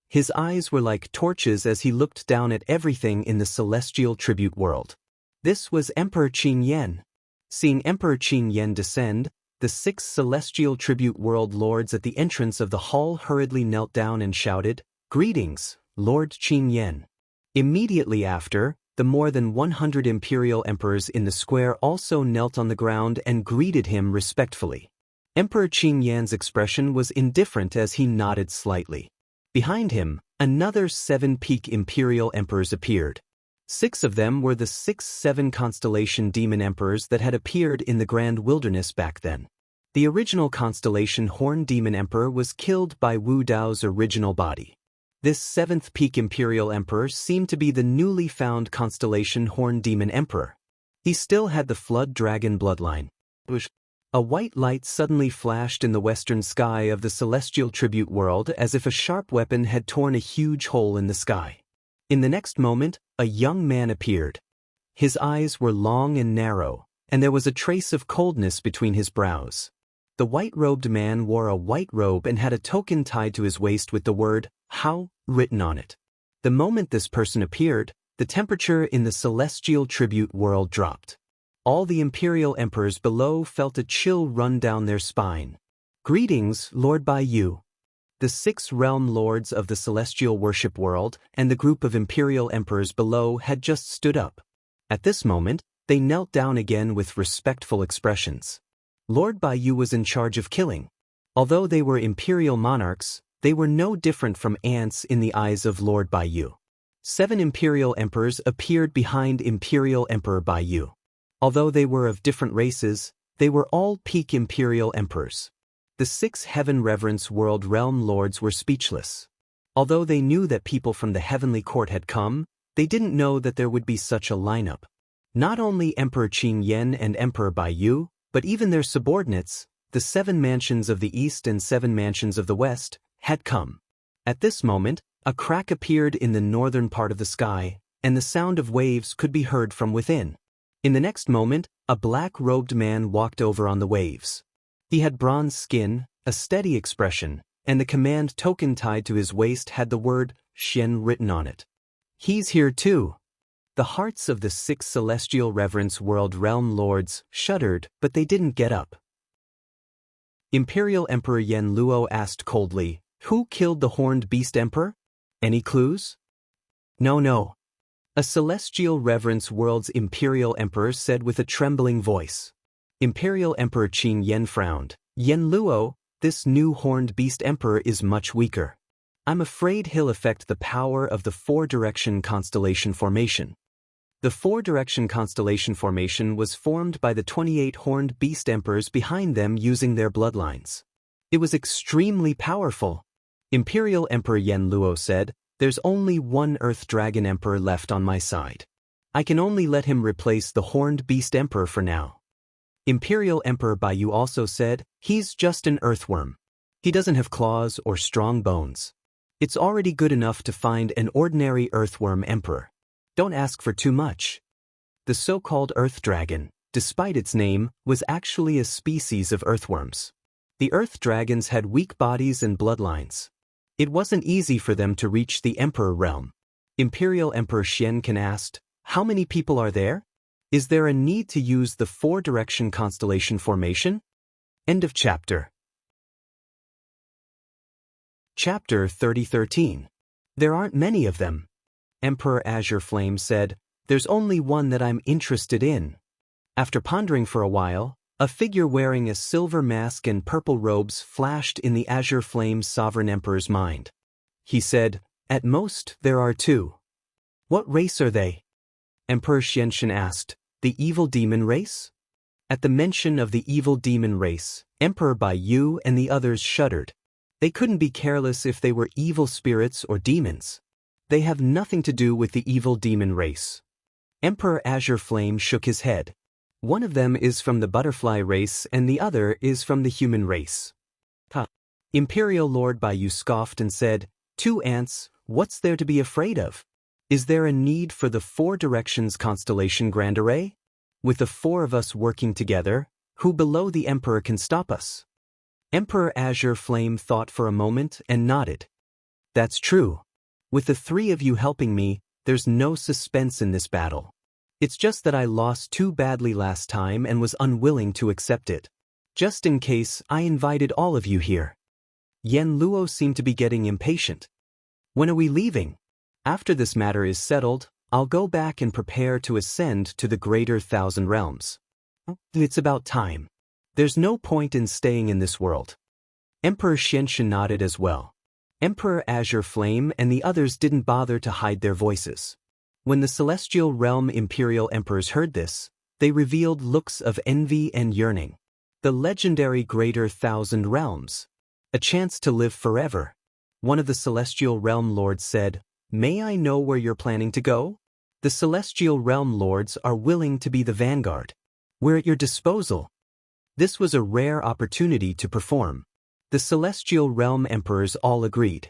His eyes were like torches as he looked down at everything in the celestial tribute world. This was Emperor Qin Yen. Seeing Emperor Qin Yen descend, the 6 celestial tribute world lords at the entrance of the hall hurriedly knelt down and shouted, "Greetings, Lord Qin Yen." Immediately after, the more than 100 imperial emperors in the square also knelt on the ground and greeted him respectfully. Emperor Qin Yan's expression was indifferent as he nodded slightly. Behind him, another 7 peak imperial emperors appeared. 6 of them were the 6-7 constellation demon emperors that had appeared in the Grand Wilderness back then. The original constellation Horn Demon Emperor was killed by Wu Dao's original body. This 7th peak imperial emperor seemed to be the newly found constellation Horn Demon Emperor. He still had the Flood Dragon bloodline. A white light suddenly flashed in the western sky of the celestial tribute world as if a sharp weapon had torn a huge hole in the sky. In the next moment, a young man appeared. His eyes were long and narrow, and there was a trace of coldness between his brows. The white-robed man wore a white robe and had a token tied to his waist with the word, "How," written on it. The moment this person appeared, the temperature in the celestial tribute world dropped. All the imperial emperors below felt a chill run down their spine. "Greetings, Lord Baiyu." The 6 realm lords of the celestial worship world and the group of imperial emperors below had just stood up. At this moment, they knelt down again with respectful expressions. Lord Baiyu was in charge of killing. Although they were imperial monarchs, they were no different from ants in the eyes of Lord Baiyu. 7 imperial emperors appeared behind Imperial Emperor Baiyu. Although they were of different races, they were all peak imperial emperors. The 6 Heaven Reverence World Realm Lords were speechless. Although they knew that people from the heavenly court had come, they didn't know that there would be such a lineup. Not only Emperor Qin Yen and Emperor Baiyu, but even their subordinates, the 7 mansions of the east and 7 mansions of the west, had come. At this moment, a crack appeared in the northern part of the sky, and the sound of waves could be heard from within. In the next moment, a black-robed man walked over on the waves. He had bronze skin, a steady expression, and the command token tied to his waist had the word Xian written on it. "He's here too." The hearts of the 6 celestial reverence world realm lords shuddered, but they didn't get up. Imperial Emperor Yen Luo asked coldly, "Who killed the horned beast emperor? Any clues?" No. A celestial reverence world's imperial emperor said with a trembling voice. Imperial Emperor Qin Yen frowned. "Yen Luo, this new horned beast emperor is much weaker. I'm afraid he'll affect the power of the 4-direction constellation formation." The 4-direction constellation formation was formed by the 28 horned beast emperors behind them using their bloodlines. It was extremely powerful. Imperial Emperor Yen Luo said, "There's only one Earth Dragon Emperor left on my side. I can only let him replace the horned beast emperor for now." Imperial Emperor Baiyu also said, "He's just an earthworm. He doesn't have claws or strong bones. It's already good enough to find an ordinary earthworm emperor. Don't ask for too much." The so-called Earth Dragon, despite its name, was actually a species of earthworms. The Earth Dragons had weak bodies and bloodlines. It wasn't easy for them to reach the Emperor realm. Imperial Emperor Xiankan asked, How many people are there? Is there a need to use the four-direction constellation formation? End of chapter. Chapter 3013. There aren't many of them. Emperor Azure Flame said, "There's only one that I'm interested in." After pondering for a while, a figure wearing a silver mask and purple robes flashed in the Azure Flame's sovereign emperor's mind. He said, "At most, there are two." "What race are they?" Emperor Xianxian asked. "The evil demon race?" At the mention of the evil demon race, Emperor Baiyu and the others shuddered. They couldn't be careless if they were evil spirits or demons. They have nothing to do with the evil demon race. Emperor Azure Flame shook his head. One of them is from the butterfly race and the other is from the human race. Imperial Lord Baiyu scoffed and said, "Two ants, what's there to be afraid of? Is there a need for the four directions constellation grand array? With the four of us working together, who below the Emperor can stop us?" Emperor Azure Flame thought for a moment and nodded. "That's true. With the three of you helping me, there's no suspense in this battle. It's just that I lost too badly last time and was unwilling to accept it. Just in case, I invited all of you here." Yen Luo seemed to be getting impatient. "When are we leaving? After this matter is settled, I'll go back and prepare to ascend to the greater 1,000 realms. It's about time. There's no point in staying in this world." Emperor Xianxian nodded as well. Emperor Azure Flame and the others didn't bother to hide their voices. When the Celestial Realm Imperial Emperors heard this, they revealed looks of envy and yearning. The legendary Greater 1,000 Realms. A chance to live forever. One of the Celestial Realm Lords said, "May I know where you're planning to go?" The Celestial Realm Lords are willing to be the vanguard. "We're at your disposal." This was a rare opportunity to perform. The Celestial Realm Emperors all agreed.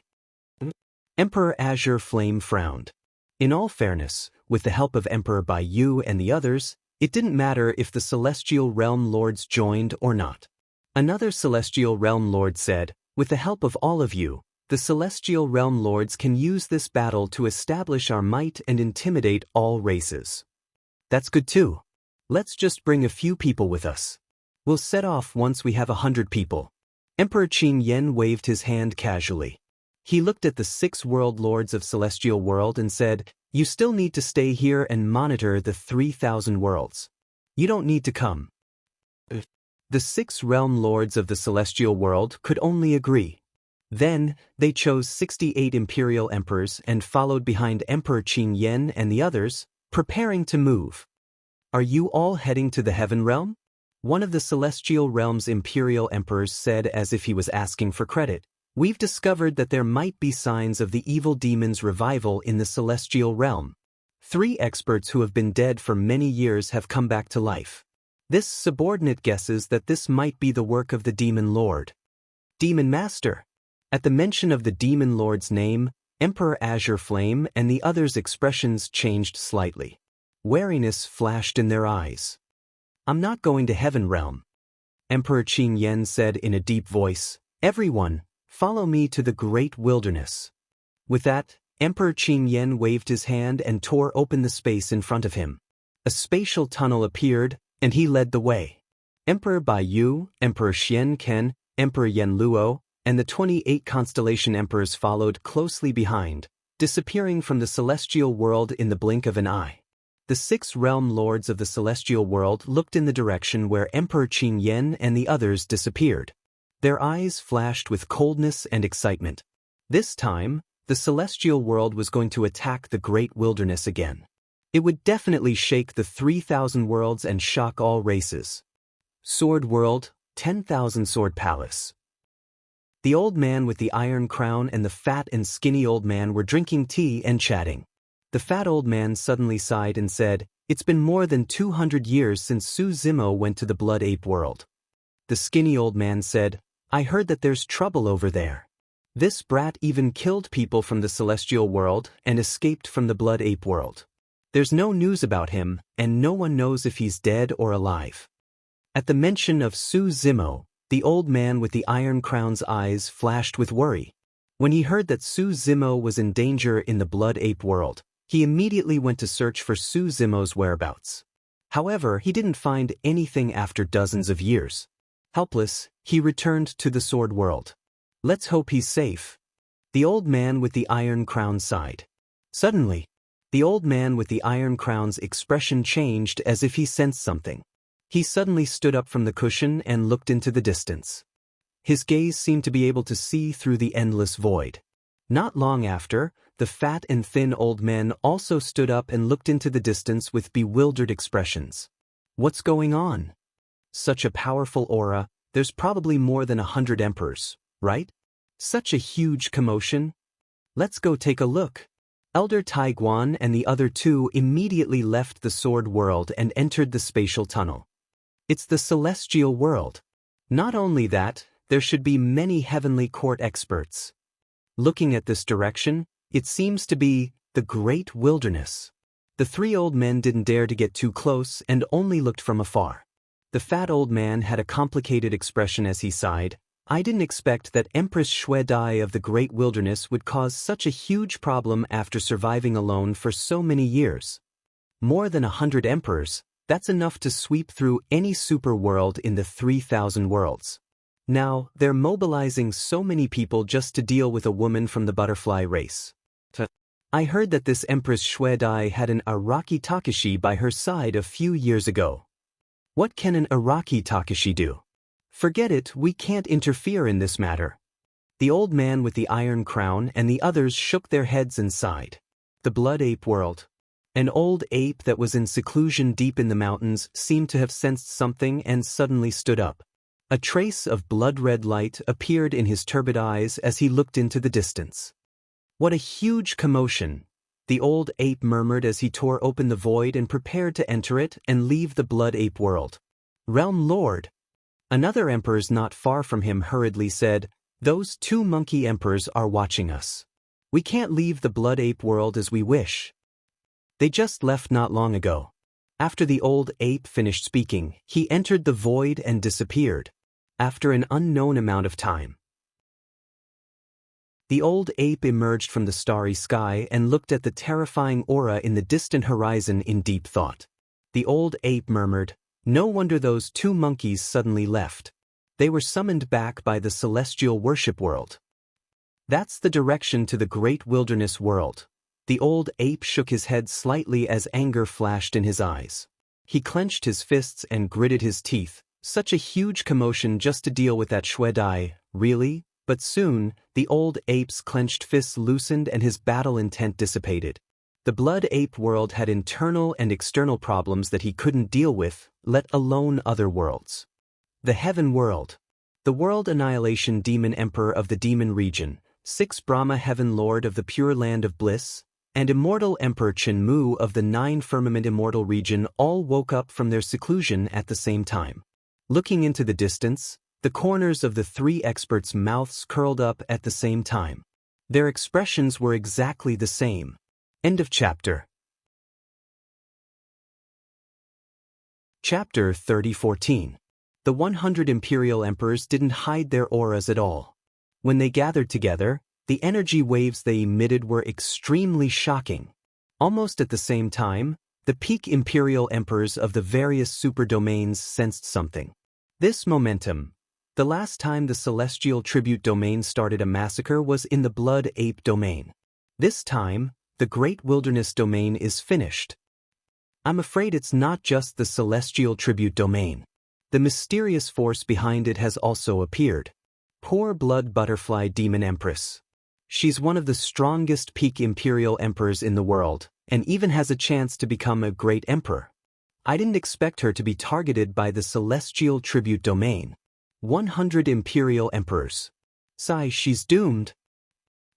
Emperor Azure Flame frowned. In all fairness, with the help of Emperor Baiyu and the others, it didn't matter if the Celestial Realm Lords joined or not. Another Celestial Realm Lord said, "With the help of all of you, the Celestial Realm Lords can use this battle to establish our might and intimidate all races." "That's good too. Let's just bring a few people with us. We'll set off once we have 100 people." Emperor Qin Yen waved his hand casually. He looked at the 6 world lords of Celestial World and said, "You still need to stay here and monitor the 3,000 worlds. You don't need to come." The 6 realm lords of the Celestial World could only agree. Then, they chose 68 imperial emperors and followed behind Emperor Qin Yen and the others, preparing to move. "Are you all heading to the Heaven Realm?" One of the Celestial Realm's imperial emperors said as if he was asking for credit. "We've discovered that there might be signs of the evil demon's revival in the Celestial Realm. 3 experts who have been dead for many years have come back to life. This subordinate guesses that this might be the work of the Demon Lord." "Demon Master." At the mention of the Demon Lord's name, Emperor Azure Flame and the others' expressions changed slightly. Wariness flashed in their eyes. "I'm not going to Heaven Realm." Emperor Qin Yen said in a deep voice, "Everyone, follow me to the great wilderness." With that, Emperor Qin Yen waved his hand and tore open the space in front of him. A spatial tunnel appeared, and he led the way. Emperor Baiyu, Emperor Xian Ken, Emperor Yen Luo, and the 28 constellation emperors followed closely behind, disappearing from the celestial world in the blink of an eye. The 6 realm lords of the celestial world looked in the direction where Emperor Qin Yen and the others disappeared. Their eyes flashed with coldness and excitement. This time, the celestial world was going to attack the great wilderness again. It would definitely shake the 3,000 worlds and shock all races. Sword World, 10,000 Sword Palace. The old man with the iron crown and the fat and skinny old man were drinking tea and chatting. The fat old man suddenly sighed and said, "It's been more than 200 years since Su Zimo went to the Blood Ape world." The skinny old man said, "I heard that there's trouble over there. This brat even killed people from the celestial world and escaped from the Blood Ape world. There's no news about him, and no one knows if he's dead or alive." At the mention of Su Zimo, the old man with the iron crown's eyes flashed with worry. When he heard that Su Zimo was in danger in the Blood Ape world, He immediately went to search for Su Zimo's whereabouts. However, he didn't find anything after dozens of years. Helpless, he returned to the sword world. Let's hope he's safe. The old man with the iron crown sighed. Suddenly, the old man with the iron crown's expression changed as if he sensed something. He suddenly stood up from the cushion and looked into the distance. His gaze seemed to be able to see through the endless void. Not long after, the fat and thin old men also stood up and looked into the distance with bewildered expressions. What's going on? Such a powerful aura, there's probably more than 100 emperors, right? Such a huge commotion. Let's go take a look. Elder Taiguan and the other two immediately left the sword world and entered the spatial tunnel. It's the celestial world. Not only that, there should be many heavenly court experts. Looking at this direction, it seems to be the great wilderness. The three old men didn't dare to get too close and only looked from afar. The fat old man had a complicated expression as he sighed. I didn't expect that Empress Shui Dai of the great wilderness would cause such a huge problem after surviving alone for so many years. More than 100 emperors, that's enough to sweep through any super world in the 3,000 worlds. Now, they're mobilizing so many people just to deal with a woman from the butterfly race. I heard that this Empress Shui Dai had an Araki Takashi by her side a few years ago. What can an Araki Takashi do? Forget it, we can't interfere in this matter. The old man with the iron crown and the others shook their heads and sighed. The blood ape world. An old ape that was in seclusion deep in the mountains seemed to have sensed something and suddenly stood up. A trace of blood-red light appeared in his turbid eyes as he looked into the distance. What a huge commotion! The old ape murmured as he tore open the void and prepared to enter it and leave the blood ape world. Realm Lord! Another emperors not far from him hurriedly said, "Those two monkey emperors are watching us. We can't leave the blood ape world as we wish. They just left not long ago." After the old ape finished speaking, he entered the void and disappeared. After an unknown amount of time, the old ape emerged from the starry sky and looked at the terrifying aura in the distant horizon in deep thought. The old ape murmured, "No wonder those two monkeys suddenly left. They were summoned back by the celestial worship world. That's the direction to the great wilderness world." The old ape shook his head slightly as anger flashed in his eyes. He clenched his fists and gritted his teeth. Such a huge commotion just to deal with that Shui Dai, really? But soon, the old ape's clenched fists loosened and his battle intent dissipated. The blood ape world had internal and external problems that he couldn't deal with, let alone other worlds. The heaven world. The world annihilation demon emperor of the demon region, 6 Brahma heaven lord of the pure land of bliss, and immortal Emperor Chenmu of the 9 firmament immortal region all woke up from their seclusion at the same time. Looking into the distance, the corners of the 3 experts' mouths curled up at the same time. Their expressions were exactly the same. End of chapter. Chapter 30:14. The 100 imperial emperors didn't hide their auras at all. When they gathered together, the energy waves they emitted were extremely shocking. Almost at the same time, the peak imperial emperors of the various super-domains sensed something. This momentum. The last time the celestial tribute domain started a massacre was in the blood ape domain. This time, the great wilderness domain is finished. I'm afraid it's not just the celestial tribute domain. The mysterious force behind it has also appeared. Poor blood butterfly demon empress. She's one of the strongest peak imperial emperors in the world, and even has a chance to become a great emperor. I didn't expect her to be targeted by the celestial tribute domain. 100 imperial emperors. Sigh, she's doomed.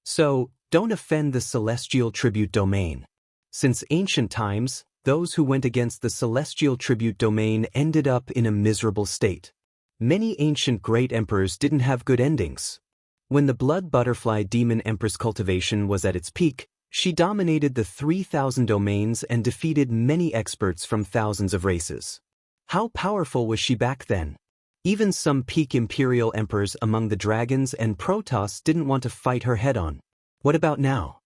So, don't offend the celestial tribute domain. Since ancient times, those who went against the celestial tribute domain ended up in a miserable state. Many ancient great emperors didn't have good endings. When the blood butterfly demon empress cultivation was at its peak, she dominated the 3,000 domains and defeated many experts from thousands of races. How powerful was she back then? Even some peak imperial emperors among the dragons and Protoss didn't want to fight her head-on. What about now?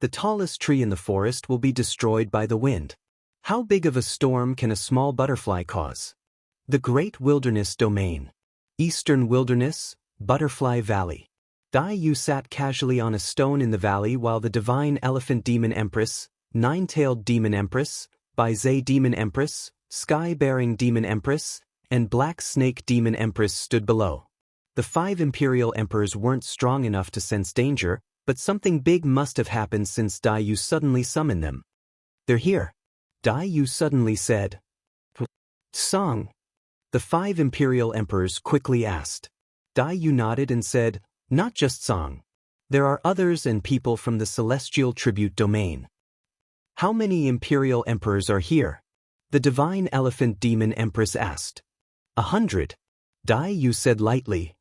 The tallest tree in the forest will be destroyed by the wind. How big of a storm can a small butterfly cause? The Great Wilderness Domain. Eastern Wilderness, Butterfly Valley. Dai Yu sat casually on a stone in the valley while the divine elephant demon empress, nine-tailed demon empress, Bai demon empress, sky-bearing demon empress, and black snake demon empress stood below. The 5 imperial emperors weren't strong enough to sense danger, but something big must have happened since Dai Yu suddenly summoned them. They're here. Dai Yu suddenly said. Song. The 5 imperial emperors quickly asked. Dai Yu nodded and said, not just Song. There are others and people from the celestial tribute domain. How many imperial emperors are here? The divine elephant demon empress asked. 100. Dai Yu said lightly.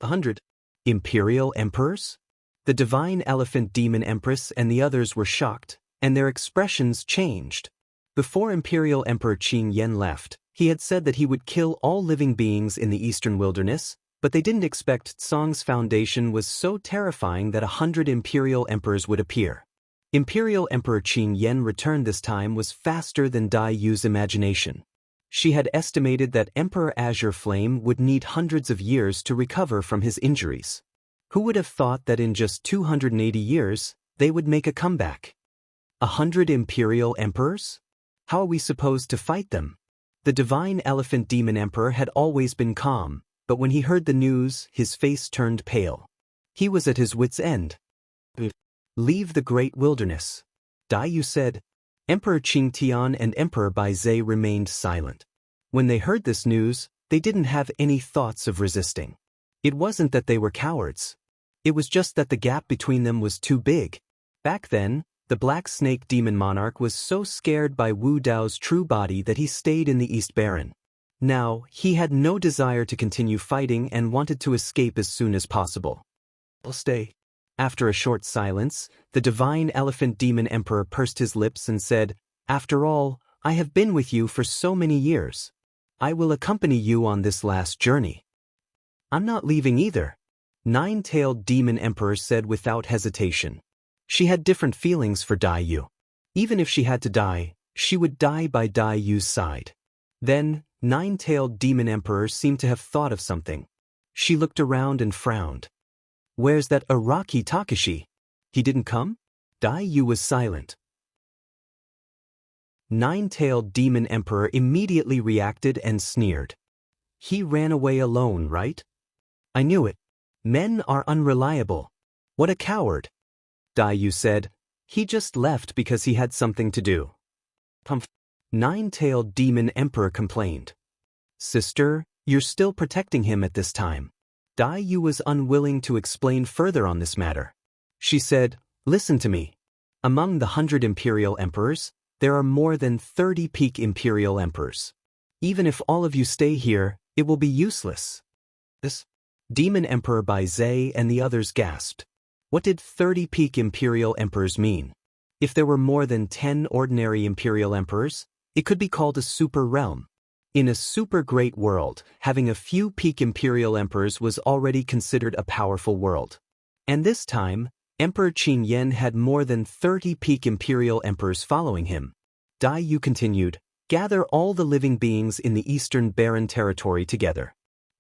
100. Imperial emperors? The divine elephant demon empress and the others were shocked, and their expressions changed. Before Imperial Emperor Qing Yan left, he had said that he would kill all living beings in the eastern wilderness, but they didn't expect Song's foundation was so terrifying that 100 imperial emperors would appear. Imperial Emperor Qing Yan return this time was faster than Dai Yu's imagination. She had estimated that Emperor Azure Flame would need hundreds of years to recover from his injuries. Who would have thought that in just 280 years, they would make a comeback? 100 imperial emperors? How are we supposed to fight them? The divine elephant demon emperor had always been calm, but when he heard the news, his face turned pale. He was at his wits' end. Leave the great wilderness. Dai Yu said. Emperor Qing Tian and Emperor Bai remained silent. When they heard this news, they didn't have any thoughts of resisting. It wasn't that they were cowards. It was just that the gap between them was too big. Back then, the Black Snake Demon Monarch was so scared by Wu Dao's true body that he stayed in the East Baron. Now, he had no desire to continue fighting and wanted to escape as soon as possible. I'll stay. After a short silence, the divine elephant demon emperor pursed his lips and said, After all, I have been with you for so many years. I will accompany you on this last journey. I'm not leaving either. Nine-tailed demon emperor said without hesitation. She had different feelings for Dai Yu. Even if she had to die, she would die by Dai Yu's side. Then, nine-tailed demon emperor seemed to have thought of something. She looked around and frowned. Where's that Araki Takashi? He didn't come? Dai Yu was silent. Nine-tailed demon emperor immediately reacted and sneered. He ran away alone, right? I knew it. Men are unreliable. What a coward. Dai Yu said. He just left because he had something to do. Nine-tailed demon emperor complained. Sister, you're still protecting him at this time. Dai Yu was unwilling to explain further on this matter. She said, Listen to me. Among the 100 imperial emperors, there are more than 30 peak imperial emperors. Even if all of you stay here, it will be useless. This Demon Emperor Bai and the others gasped. What did 30 peak imperial emperors mean? If there were more than 10 ordinary imperial emperors, it could be called a super realm. In a super great world, having a few peak imperial emperors was already considered a powerful world. And this time, Emperor Qin Yan had more than 30 peak imperial emperors following him. Dai Yu continued, Gather all the living beings in the eastern barren territory together.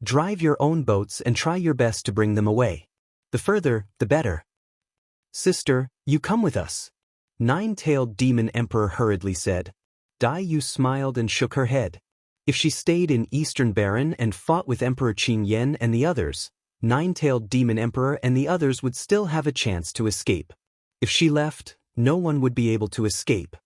Drive your own boats and try your best to bring them away. The further, the better. Sister, you come with us. Nine-tailed demon emperor hurriedly said. Dai Yu smiled and shook her head. If she stayed in Eastern Baron and fought with Emperor Qin Yan and the others, Nine-tailed demon emperor and the others would still have a chance to escape. If she left, no one would be able to escape.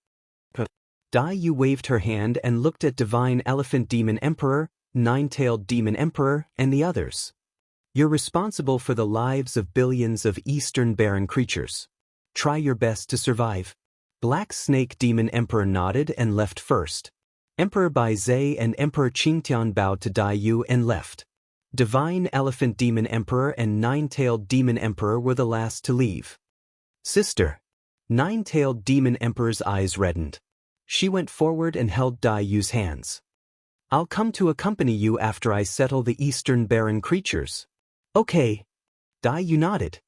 Dai Yu waved her hand and looked at Divine Elephant Demon Emperor, Nine-tailed Demon Emperor, and the others. You're responsible for the lives of billions of Eastern Baron creatures. Try your best to survive. Black Snake Demon Emperor nodded and left first. Emperor Bai and Emperor Qingtian bowed to Dai Yu and left. Divine Elephant Demon Emperor and Nine-tailed Demon Emperor were the last to leave. Sister. Nine-tailed Demon Emperor's eyes reddened. She went forward and held Dai Yu's hands. I'll come to accompany you after I settle the Eastern Baron creatures. Okay. Dai Yu nodded.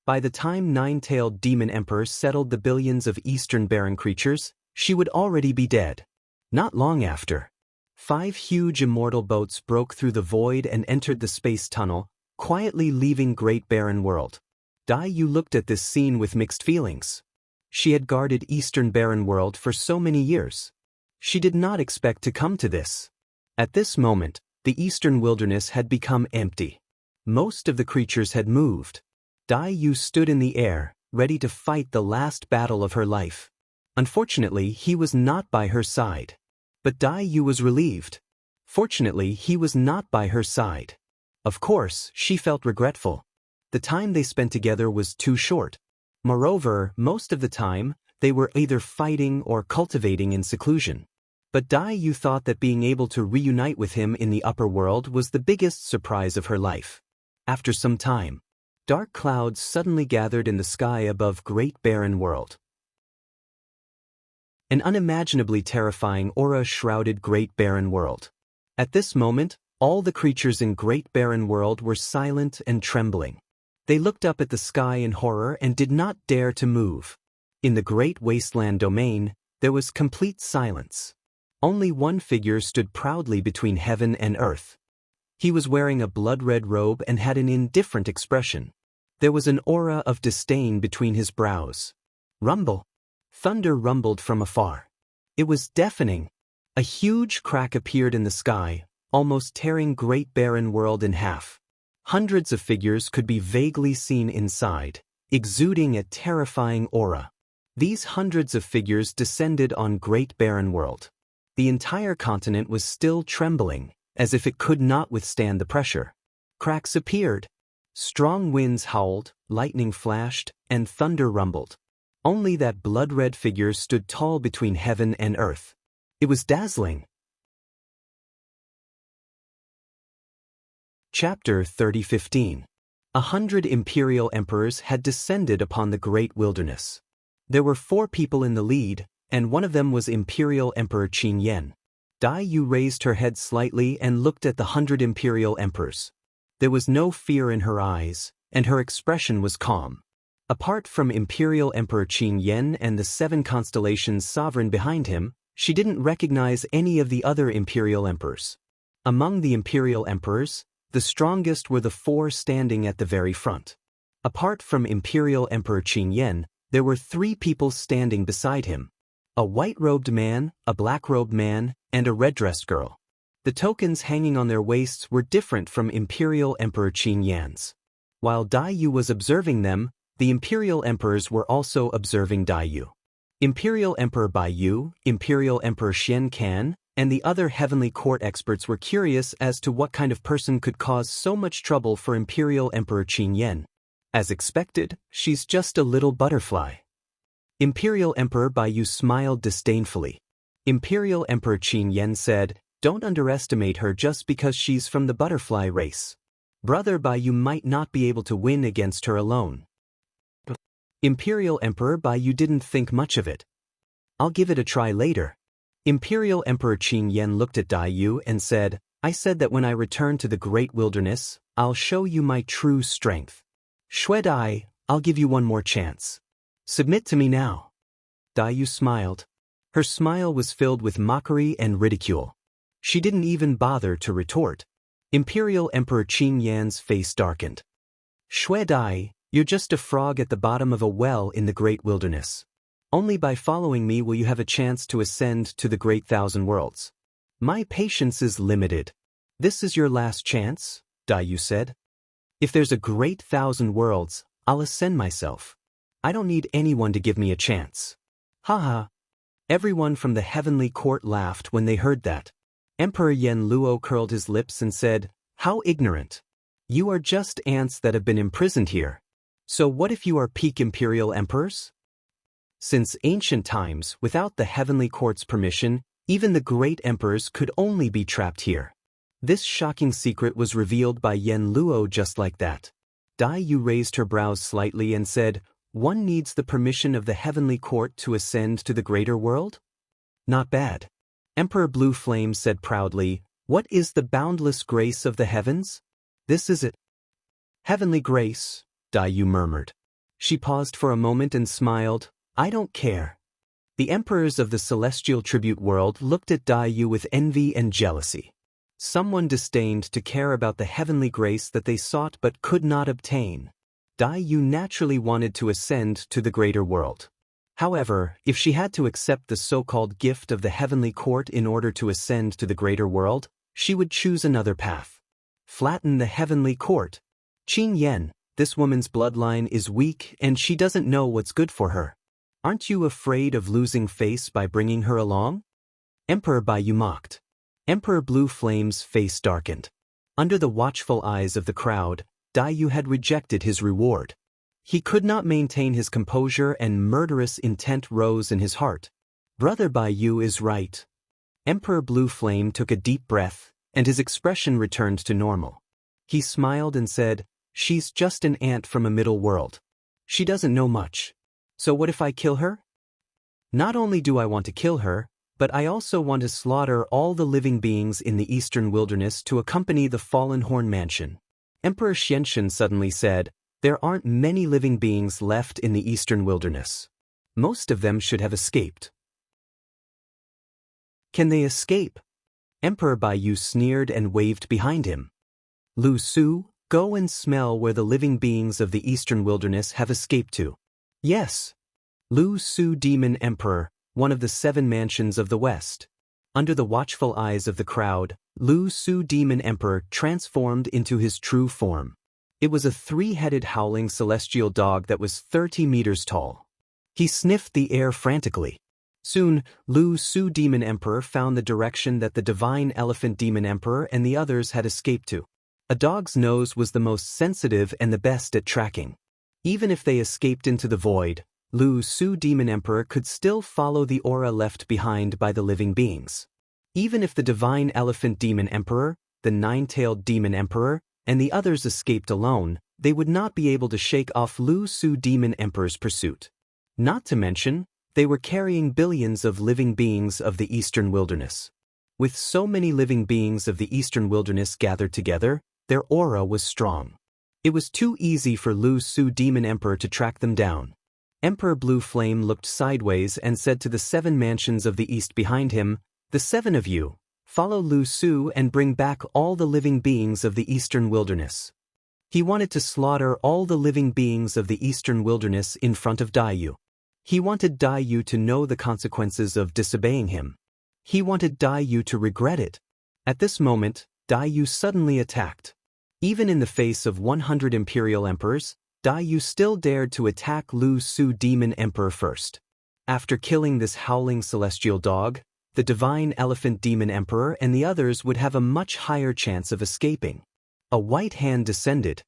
By the time Nine-Tailed Demon Emperor settled the billions of Eastern Baron creatures, she would already be dead. Not long after, 5 huge immortal boats broke through the void and entered the space tunnel, quietly leaving Great Barren World. Dai Yu looked at this scene with mixed feelings. She had guarded Eastern Barren World for so many years. She did not expect to come to this. At this moment, the Eastern Wilderness had become empty. Most of the creatures had moved. Dai Yu stood in the air, ready to fight the last battle of her life. Unfortunately, he was not by her side. But Dai Yu was relieved. Fortunately, he was not by her side. Of course, she felt regretful. The time they spent together was too short. Moreover, most of the time, they were either fighting or cultivating in seclusion. But Dai Yu thought that being able to reunite with him in the upper world was the biggest surprise of her life. After some time, dark clouds suddenly gathered in the sky above Great Barren World. An unimaginably terrifying aura shrouded Great Barren World. At this moment, all the creatures in Great Barren World were silent and trembling. They looked up at the sky in horror and did not dare to move. In the Great Wasteland domain, there was complete silence. Only one figure stood proudly between heaven and earth. He was wearing a blood-red robe and had an indifferent expression. There was an aura of disdain between his brows. Rumble. Thunder rumbled from afar. It was deafening. A huge crack appeared in the sky, almost tearing Great Barren World in half. Hundreds of figures could be vaguely seen inside, exuding a terrifying aura. These hundreds of figures descended on Great Barren World. The entire continent was still trembling, as if it could not withstand the pressure. Cracks appeared. Strong winds howled, lightning flashed, and thunder rumbled. Only that blood-red figure stood tall between heaven and earth. It was dazzling. Chapter 30:15. 100 imperial emperors had descended upon the great wilderness. There were 4 people in the lead, and one of them was Imperial Emperor Qin Yen. Dai Yu raised her head slightly and looked at the 100 imperial emperors. There was no fear in her eyes, and her expression was calm. Apart from Imperial Emperor Qin Yen and the 7 constellations sovereign behind him, she didn't recognize any of the other imperial emperors. Among the imperial emperors, the strongest were the 4 standing at the very front. Apart from Imperial Emperor Qin Yen, there were 3 people standing beside him. A white-robed man, a black-robed man, and a red-dressed girl. The tokens hanging on their waists were different from Imperial Emperor Qin Yan's. While Dai Yu was observing them, the imperial emperors were also observing Dai Yu. Imperial Emperor Bai Yu, Imperial Emperor Xian Kan, and the other heavenly court experts were curious as to what kind of person could cause so much trouble for Imperial Emperor Qin Yen. As expected, she's just a little butterfly. Imperial Emperor Bai Yu smiled disdainfully. Imperial Emperor Qin Yen said, "Don't underestimate her just because she's from the butterfly race. Brother Bai Yu might not be able to win against her alone." Imperial Emperor Bai Yu didn't think much of it. "I'll give it a try later." Imperial Emperor Qin Yen looked at Dai Yu and said, "I said that when I return to the great wilderness, I'll show you my true strength. Shui Dai, I'll give you one more chance. Submit to me now." Dai Yu smiled. Her smile was filled with mockery and ridicule. She didn't even bother to retort. Imperial Emperor Qin Yan's face darkened. "Shui Dai, you're just a frog at the bottom of a well in the great wilderness. Only by following me will you have a chance to ascend to the great thousand worlds. My patience is limited." "This is your last chance?" Dai Yu said. "If there's a great thousand worlds, I'll ascend myself. I don't need anyone to give me a chance." "Haha." Everyone from the heavenly court laughed when they heard that. Emperor Yen Luo curled his lips and said, "How ignorant. You are just ants that have been imprisoned here. So what if you are peak imperial emperors?" Since ancient times, without the heavenly court's permission, even the great emperors could only be trapped here. This shocking secret was revealed by Yen Luo just like that. Dai Yu raised her brows slightly and said, "One needs the permission of the heavenly court to ascend to the greater world? Not bad." Emperor Blue Flame said proudly, "What is the boundless grace of the heavens? This is it." "Heavenly grace," Dai Yu murmured. She paused for a moment and smiled. I don't care. The emperors of the celestial tribute world looked at Dai Yu with envy and jealousy. Someone disdained to care about the heavenly grace that they sought but could not obtain. Dai Yu naturally wanted to ascend to the greater world. However, if she had to accept the so-called gift of the heavenly court in order to ascend to the greater world, she would choose another path. Flatten the heavenly court. Qin Yen, this woman's bloodline is weak and she doesn't know what's good for her. Aren't you afraid of losing face by bringing her along? Emperor Bai Yu mocked. Emperor Blue Flame's face darkened. Under the watchful eyes of the crowd, Dai Yu had rejected his reward. He could not maintain his composure and murderous intent rose in his heart. Brother Bai Yu is right. Emperor Blue Flame took a deep breath, and his expression returned to normal. He smiled and said, She's just an ant from a middle world. She doesn't know much. So what if I kill her? Not only do I want to kill her, but I also want to slaughter all the living beings in the eastern wilderness to accompany the fallen Horn Mansion. Emperor Xianxun suddenly said, There aren't many living beings left in the eastern wilderness. Most of them should have escaped. Can they escape? Emperor Bai Yu sneered and waved behind him. Lu Su, go and smell where the living beings of the eastern wilderness have escaped to. Yes. Lu Su Demon Emperor, one of the 7 mansions of the West. Under the watchful eyes of the crowd, Lu Su Demon Emperor transformed into his true form. It was a 3-headed howling celestial dog that was 30 meters tall. He sniffed the air frantically. Soon, Lu Su Demon Emperor found the direction that the Divine Elephant Demon Emperor and the others had escaped to. A dog's nose was the most sensitive and the best at tracking. Even if they escaped into the void, Lu Su Demon Emperor could still follow the aura left behind by the living beings. Even if the Divine Elephant Demon Emperor, the 9-tailed Demon Emperor, and the others escaped alone, they would not be able to shake off Lu Su Demon Emperor's pursuit. Not to mention, they were carrying billions of living beings of the eastern wilderness. With so many living beings of the eastern wilderness gathered together, their aura was strong. It was too easy for Lu Su Demon Emperor to track them down. Emperor Blue Flame looked sideways and said to the 7 mansions of the east behind him, The 7 of you, follow Lu Su and bring back all the living beings of the eastern wilderness. He wanted to slaughter all the living beings of the eastern wilderness in front of Dai Yu. He wanted Dai Yu to know the consequences of disobeying him. He wanted Dai Yu to regret it. At this moment, Dai Yu suddenly attacked. Even in the face of 100 imperial emperors, Dai Yu still dared to attack Lu Su Demon Emperor first. After killing this howling celestial dog, the Divine Elephant Demon Emperor and the others would have a much higher chance of escaping. A white hand descended.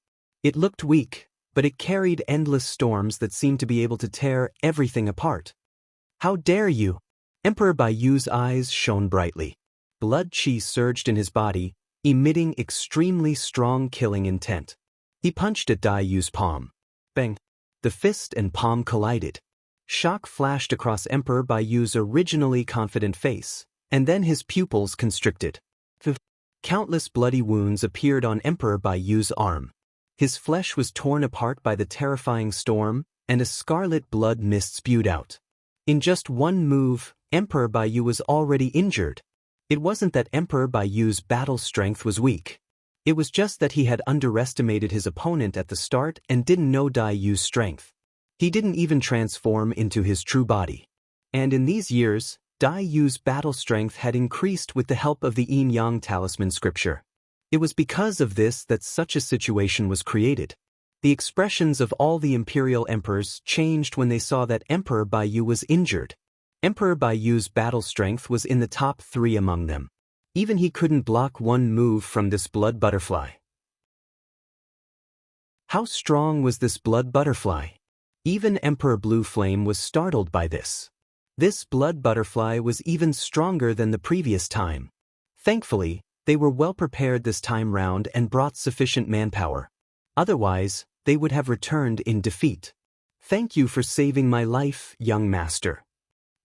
It looked weak, but it carried endless storms that seemed to be able to tear everything apart. How dare you? Emperor Bai Yu's eyes shone brightly. Blood chi surged in his body, emitting extremely strong killing intent. He punched at Dai Yu's palm. Bang! The fist and palm collided. Shock flashed across Emperor Bai Yu's originally confident face, and then his pupils constricted. Countless bloody wounds appeared on Emperor Bai Yu's arm. His flesh was torn apart by the terrifying storm, and a scarlet blood mist spewed out. In just one move, Emperor Bai Yu was already injured. It wasn't that Emperor Bai Yu's battle strength was weak. It was just that he had underestimated his opponent at the start and didn't know Dai Yu's strength. He didn't even transform into his true body. And in these years, Dai Yu's battle strength had increased with the help of the Yin-Yang Talisman scripture. It was because of this that such a situation was created. The expressions of all the imperial emperors changed when they saw that Emperor Bai Yu was injured. Emperor Bai Yu's battle strength was in the top 3 among them. Even he couldn't block one move from this blood butterfly. How strong was this blood butterfly? Even Emperor Blue Flame was startled by this. This blood butterfly was even stronger than the previous time. Thankfully, they were well prepared this time round and brought sufficient manpower. Otherwise, they would have returned in defeat. Thank you for saving my life, young master.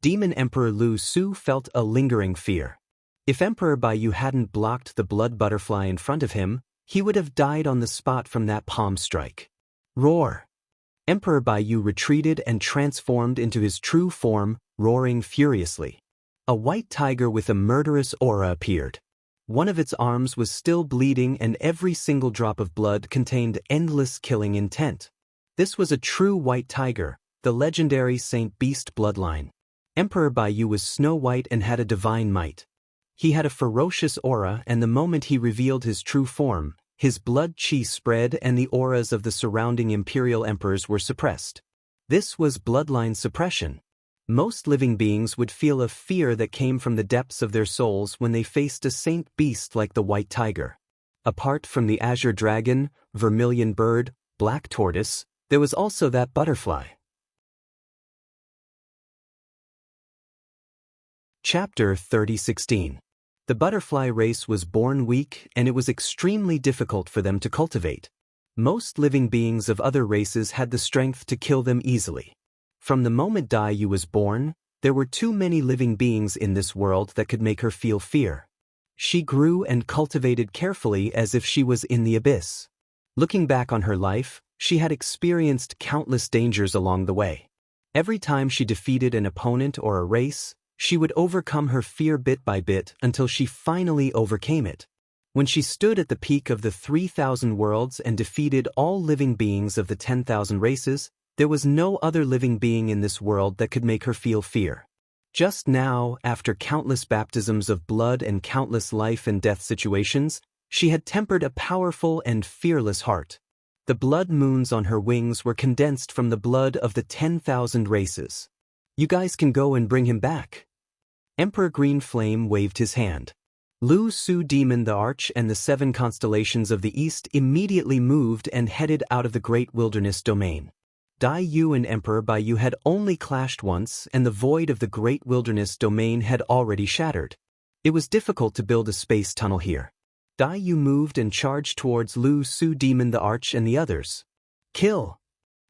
Demon Emperor Lu Su felt a lingering fear. If Emperor Bai Yu hadn't blocked the blood butterfly in front of him, he would have died on the spot from that palm strike. Roar! Emperor Baiyu retreated and transformed into his true form, roaring furiously. A white tiger with a murderous aura appeared. One of its arms was still bleeding and every single drop of blood contained endless killing intent. This was a true white tiger, the legendary Saint Beast bloodline. Emperor Baiyu was snow white and had a divine might. He had a ferocious aura, and the moment he revealed his true form, his blood chi spread and the auras of the surrounding imperial emperors were suppressed. This was bloodline suppression. Most living beings would feel a fear that came from the depths of their souls when they faced a saint beast like the white tiger. Apart from the azure dragon, vermilion bird, black tortoise, there was also that butterfly. Chapter 30:16. The butterfly race was born weak and it was extremely difficult for them to cultivate. Most living beings of other races had the strength to kill them easily. From the moment Daiyu was born, there were too many living beings in this world that could make her feel fear. She grew and cultivated carefully as if she was in the abyss. Looking back on her life, she had experienced countless dangers along the way. Every time she defeated an opponent or a race, she would overcome her fear bit by bit until she finally overcame it. When she stood at the peak of the 3,000 worlds and defeated all living beings of the 10,000 races, there was no other living being in this world that could make her feel fear. Just now, after countless baptisms of blood and countless life and death situations, she had tempered a powerful and fearless heart. The blood moons on her wings were condensed from the blood of the 10,000 races. You guys can go and bring him back. Emperor Green Flame waved his hand. Lu Su Demon the Arch and the 7 constellations of the east immediately moved and headed out of the great wilderness domain. Daiyu and Emperor Baiyu had only clashed once and the void of the great wilderness domain had already shattered. It was difficult to build a space tunnel here. Daiyu moved and charged towards Lu Su Demon the Arch and the others. Kill!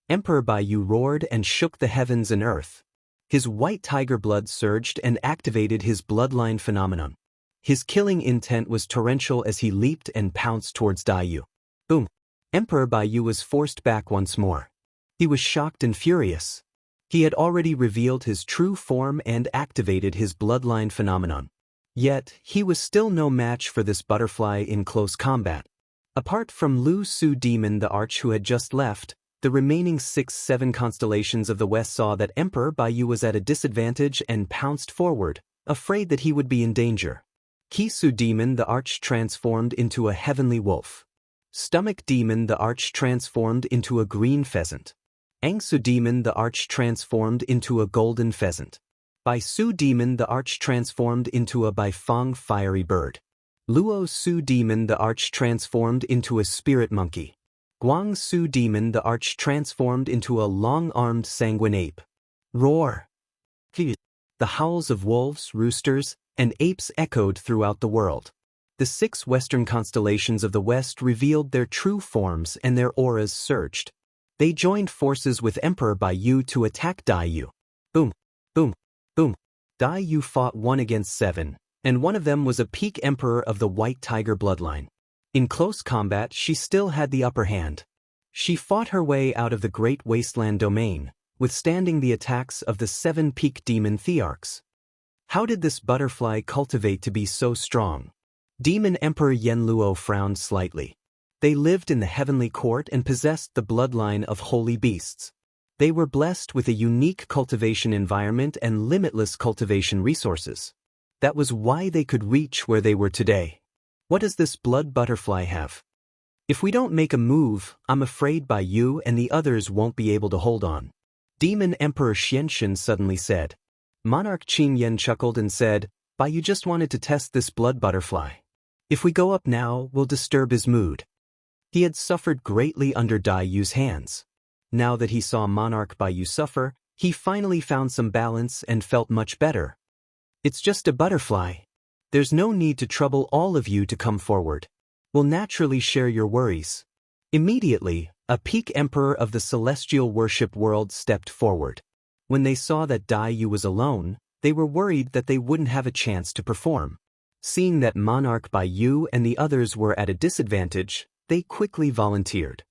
Emperor Baiyu roared and shook the heavens and earth. His white tiger blood surged and activated his bloodline phenomenon. His killing intent was torrential as he leaped and pounced towards Daiyu. Boom! Emperor Baiyu was forced back once more. He was shocked and furious. He had already revealed his true form and activated his bloodline phenomenon. Yet, he was still no match for this butterfly in close combat. Apart from Lu Su Demon the Arch who had just left, the remaining 6-7 constellations of the west saw that Emperor Baiyu was at a disadvantage and pounced forward, afraid that he would be in danger. Kisu Demon the Arch transformed into a heavenly wolf. Stomach Demon the Arch transformed into a green pheasant. Angsu Demon the Arch transformed into a golden pheasant. Bai Su Demon the Arch transformed into a Baifeng fiery bird. Luo Su Demon the Arch transformed into a spirit monkey. Guang Su Demon the Arch transformed into a long-armed sanguine ape. Roar! The howls of wolves, roosters, and apes echoed throughout the world. The 6 western constellations of the west revealed their true forms and their auras surged. They joined forces with Emperor Baiyu to attack Daiyu. Boom! Boom! Boom! Daiyu fought 1 against 7, and one of them was a peak emperor of the white tiger bloodline. In close combat she still had the upper hand. She fought her way out of the great wasteland domain, withstanding the attacks of the 7 peak demon thearchs. How did this butterfly cultivate to be so strong? Demon Emperor Yenluo frowned slightly. They lived in the heavenly court and possessed the bloodline of holy beasts. They were blessed with a unique cultivation environment and limitless cultivation resources. That was why they could reach where they were today. What does this blood butterfly have? If we don't make a move, I'm afraid Baiyu and the others won't be able to hold on. Demon Emperor Xianxun suddenly said. Monarch Qin Yen chuckled and said, Baiyu just wanted to test this blood butterfly. If we go up now, we'll disturb his mood. He had suffered greatly under Daiyu's hands. Now that he saw Monarch Baiyu suffer, he finally found some balance and felt much better. It's just a butterfly. There's no need to trouble all of you to come forward. We'll naturally share your worries. Immediately, a peak emperor of the celestial worship world stepped forward. When they saw that Daiyu was alone, they were worried that they wouldn't have a chance to perform. Seeing that Monarch Baiyu and the others were at a disadvantage, they quickly volunteered.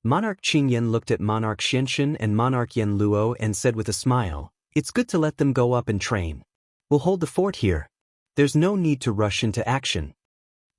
Monarch Qingyan looked at Monarch Xianxian and Monarch Yen Luo and said with a smile, "It's good to let them go up and train. We'll hold the fort here. There's no need to rush into action."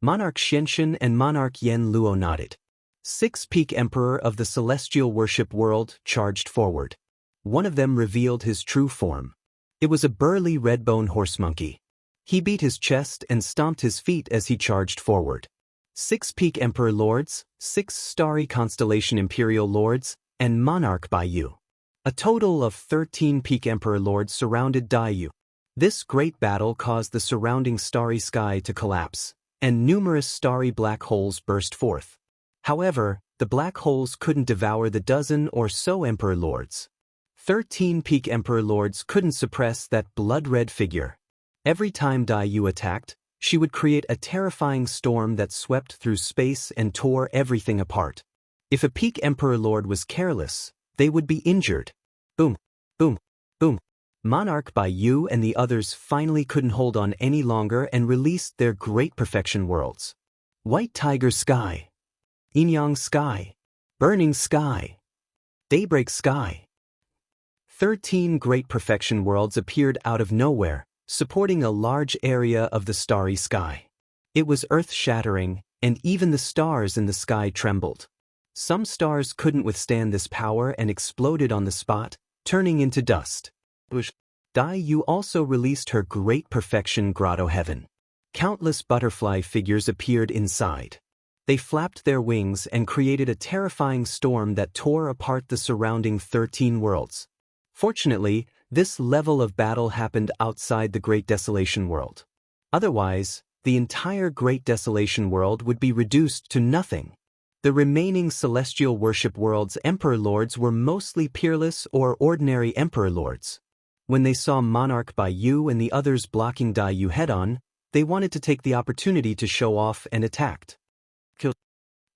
Monarch Xianxian and Monarch Yen Luo nodded. Six-Peak Emperor of the celestial worship world charged forward. One of them revealed his true form. It was a burly red-bone horse monkey. He beat his chest and stomped his feet as he charged forward. Six-Peak Emperor Lords, six starry constellation Imperial Lords, and Monarch Baiyu. A total of 13 Peak Emperor Lords surrounded Daiyu. This great battle caused the surrounding starry sky to collapse, and numerous starry black holes burst forth. However, the black holes couldn't devour the dozen or so Emperor Lords. 13 Peak Emperor Lords couldn't suppress that blood-red figure. Every time Daiyu attacked, she would create a terrifying storm that swept through space and tore everything apart. If a Peak Emperor Lord was careless, they would be injured. Boom, boom, boom. Monarch Baiyu and the others finally couldn't hold on any longer and released their Great Perfection Worlds. White Tiger Sky, Yin-Yang Sky, Burning Sky, Daybreak Sky. 13 Great Perfection Worlds appeared out of nowhere, supporting a large area of the starry sky. It was earth-shattering, and even the stars in the sky trembled. Some stars couldn't withstand this power and exploded on the spot, turning into dust. Daiyu also released her Great Perfection Grotto Heaven. Countless butterfly figures appeared inside. They flapped their wings and created a terrifying storm that tore apart the surrounding 13 worlds. Fortunately, this level of battle happened outside the Great Desolation World. Otherwise, the entire Great Desolation World would be reduced to nothing. The remaining Celestial Worship World's Emperor Lords were mostly peerless or ordinary Emperor Lords. When they saw Monarch Baiyu and the others blocking Daiyu head-on, they wanted to take the opportunity to show off and attacked.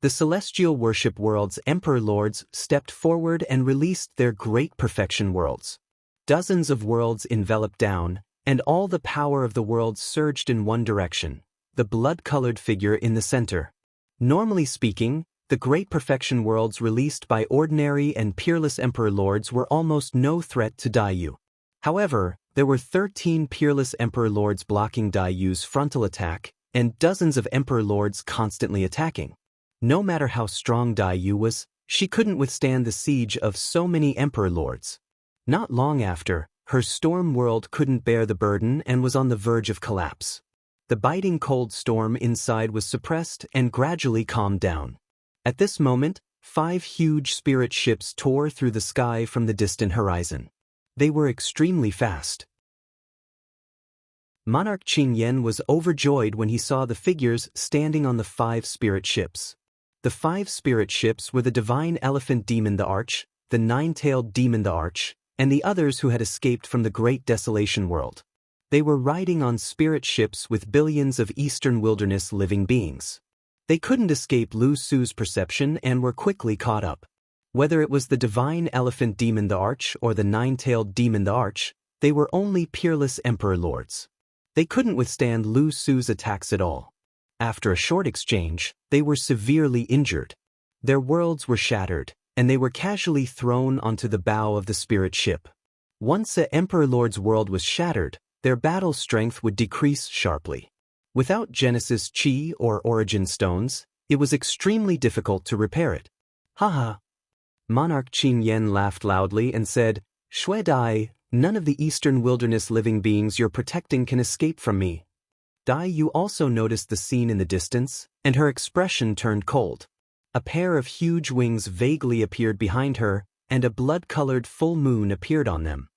The Celestial Worship World's Emperor Lords stepped forward and released their Great Perfection Worlds. Dozens of worlds enveloped down, and all the power of the world surged in one direction, the blood-colored figure in the center. Normally speaking, the Great Perfection Worlds released by ordinary and peerless Emperor Lords were almost no threat to Daiyu. However, there were 13 peerless Emperor Lords blocking Daiyu's frontal attack, and dozens of Emperor Lords constantly attacking. No matter how strong Daiyu was, she couldn't withstand the siege of so many Emperor Lords. Not long after, her storm world couldn't bear the burden and was on the verge of collapse. The biting cold storm inside was suppressed and gradually calmed down. At this moment, 5 huge spirit ships tore through the sky from the distant horizon. They were extremely fast. Monarch Qingyan was overjoyed when he saw the figures standing on the 5 spirit ships. The 5 spirit ships were the Divine Elephant Demon the Arch, the Nine-Tailed Demon the Arch, and the others who had escaped from the Great Desolation World. They were riding on spirit ships with billions of Eastern Wilderness living beings. They couldn't escape Lu Su's perception and were quickly caught up. Whether it was the Divine Elephant Demon the Arch or the Nine-Tailed Demon the Arch, they were only peerless Emperor Lords. They couldn't withstand Lu Su's attacks at all. After a short exchange, they were severely injured. Their worlds were shattered, and they were casually thrown onto the bow of the spirit ship. Once an Emperor Lord's world was shattered, their battle strength would decrease sharply. Without Genesis Chi or Origin Stones, it was extremely difficult to repair it. Haha. Monarch Qingyan laughed loudly and said, "Shui Dai, none of the Eastern Wilderness living beings you're protecting can escape from me." Daiyu also noticed the scene in the distance, and her expression turned cold. A pair of huge wings vaguely appeared behind her, and a blood-colored full moon appeared on them.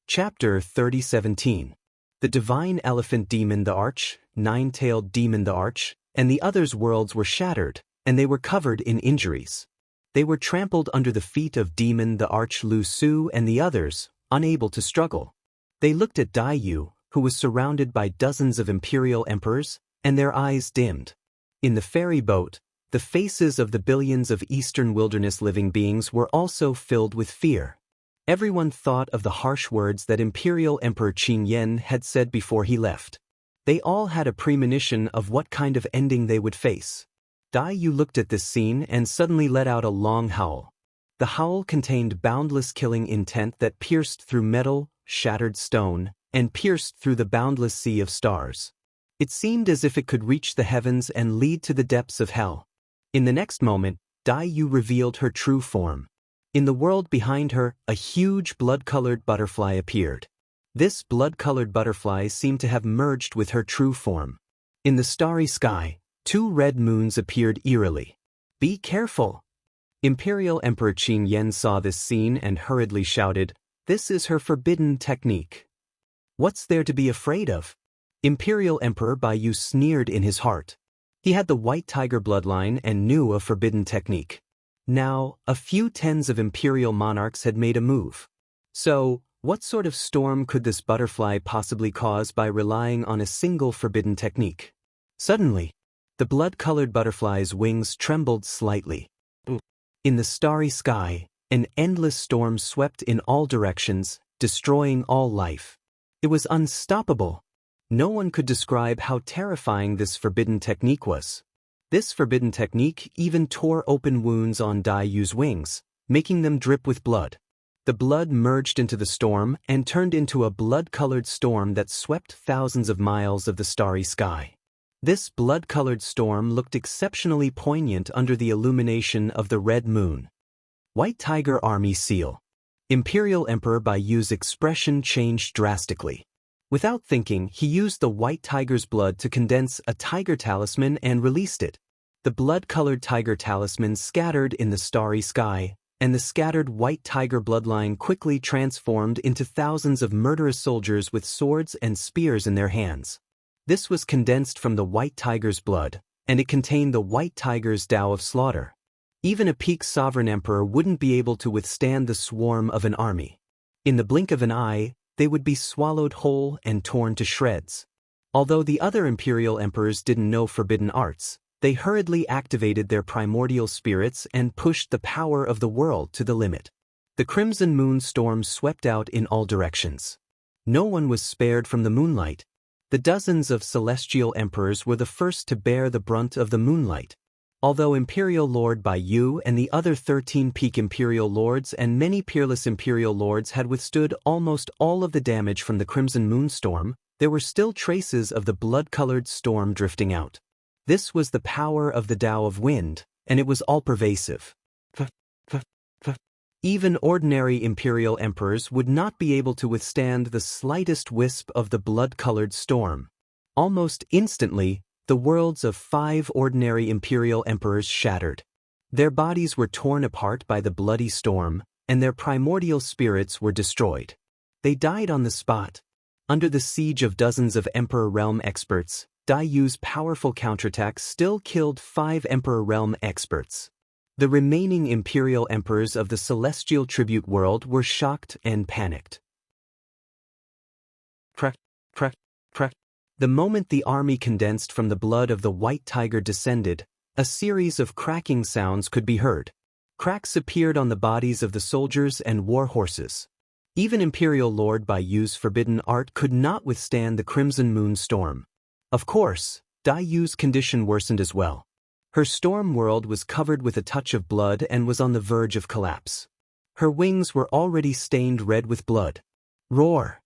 Chapter 30:17. The Divine Elephant Demon the Arch, Nine-Tailed Demon the Arch, and the others' worlds were shattered, and they were covered in injuries. They were trampled under the feet of Demon the Arch Lu Su and the others, unable to struggle. They looked at Daiyu, who was surrounded by dozens of imperial emperors, and their eyes dimmed. In the ferry boat, the faces of the billions of Eastern Wilderness living beings were also filled with fear. Everyone thought of the harsh words that Imperial Emperor Qingyan had said before he left. They all had a premonition of what kind of ending they would face. Dai Yu looked at this scene and suddenly let out a long howl. The howl contained boundless killing intent that pierced through metal, shattered stone, and pierced through the boundless sea of stars. It seemed as if it could reach the heavens and lead to the depths of hell. In the next moment, Dai Yu revealed her true form. In the world behind her, a huge blood-colored butterfly appeared. This blood-colored butterfly seemed to have merged with her true form. In the starry sky, 2 red moons appeared eerily. "Be careful!" Imperial Emperor Qin Yen saw this scene and hurriedly shouted, "This is her forbidden technique." "What's there to be afraid of?" Imperial Emperor Baiyu sneered in his heart. He had the White Tiger bloodline and knew a forbidden technique. Now, a few tens of imperial monarchs had made a move. So, what sort of storm could this butterfly possibly cause by relying on a single forbidden technique? Suddenly, the blood-colored butterfly's wings trembled slightly. In the starry sky, an endless storm swept in all directions, destroying all life. It was unstoppable. No one could describe how terrifying this forbidden technique was. This forbidden technique even tore open wounds on Dai Yu's wings, making them drip with blood. The blood merged into the storm and turned into a blood-colored storm that swept thousands of miles of the starry sky. This blood-colored storm looked exceptionally poignant under the illumination of the red moon. White Tiger Army Seal. Imperial Emperor Baiyu's expression changed drastically. Without thinking, he used the white tiger's blood to condense a tiger talisman and released it. The blood-colored tiger talisman scattered in the starry sky, and the scattered white tiger bloodline quickly transformed into thousands of murderous soldiers with swords and spears in their hands. This was condensed from the white tiger's blood, and it contained the white tiger's Tao of slaughter. Even a peak sovereign emperor wouldn't be able to withstand the swarm of an army. In the blink of an eye, they would be swallowed whole and torn to shreds. Although the other imperial emperors didn't know forbidden arts, they hurriedly activated their primordial spirits and pushed the power of the world to the limit. The crimson moon storm swept out in all directions. No one was spared from the moonlight. The dozens of celestial emperors were the first to bear the brunt of the moonlight. Although Imperial Lord Baiyu and the other 13 peak Imperial Lords and many peerless Imperial Lords had withstood almost all of the damage from the Crimson Moonstorm, there were still traces of the blood-colored storm drifting out. This was the power of the Tao of Wind, and it was all-pervasive. Even ordinary Imperial Emperors would not be able to withstand the slightest wisp of the blood-colored storm. Almost instantly, the worlds of 5 ordinary Imperial Emperors shattered. Their bodies were torn apart by the bloody storm, and their primordial spirits were destroyed. They died on the spot. Under the siege of dozens of Emperor Realm experts, Dai Yu's powerful counterattack still killed 5 Emperor Realm experts. The remaining Imperial Emperors of the Celestial Tribute world were shocked and panicked. Crack, crack, crack. The moment the army condensed from the blood of the white tiger descended, a series of cracking sounds could be heard. Cracks appeared on the bodies of the soldiers and war horses. Even Imperial Lord Baiyu's forbidden art could not withstand the Crimson Moon storm. Of course, Dai Yu's condition worsened as well. Her storm world was covered with a touch of blood and was on the verge of collapse. Her wings were already stained red with blood. Roar!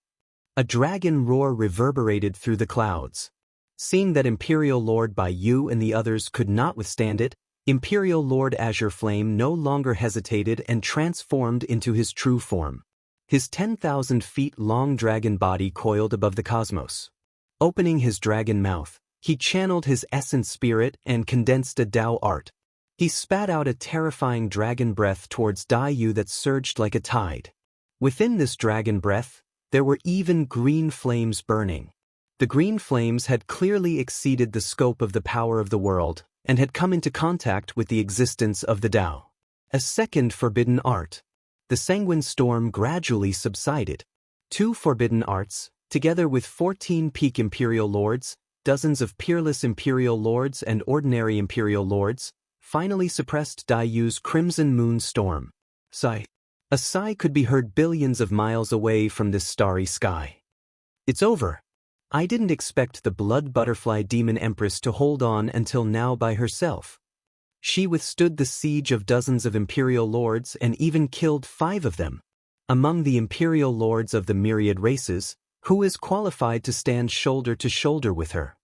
A dragon roar reverberated through the clouds. Seeing that Imperial Lord Baiyu and the others could not withstand it, Imperial Lord Azure Flame no longer hesitated and transformed into his true form. His 10,000 feet long dragon body coiled above the cosmos. Opening his dragon mouth, he channeled his essence spirit and condensed a Tao art. He spat out a terrifying dragon breath towards Dai Yu that surged like a tide. Within this dragon breath, there were even green flames burning. The green flames had clearly exceeded the scope of the power of the world and had come into contact with the existence of the Tao. A second forbidden art. The sanguine storm gradually subsided. 2 forbidden arts, together with 14 peak Imperial Lords, dozens of peerless Imperial Lords and ordinary Imperial Lords, finally suppressed Dai Yu's Crimson Moon storm. Sigh. A sigh could be heard billions of miles away from this starry sky. It's over. I didn't expect the blood butterfly demon empress to hold on until now by herself. She withstood the siege of dozens of imperial lords and even killed 5 of them. Among the imperial lords of the myriad races, who is qualified to stand shoulder to shoulder with her?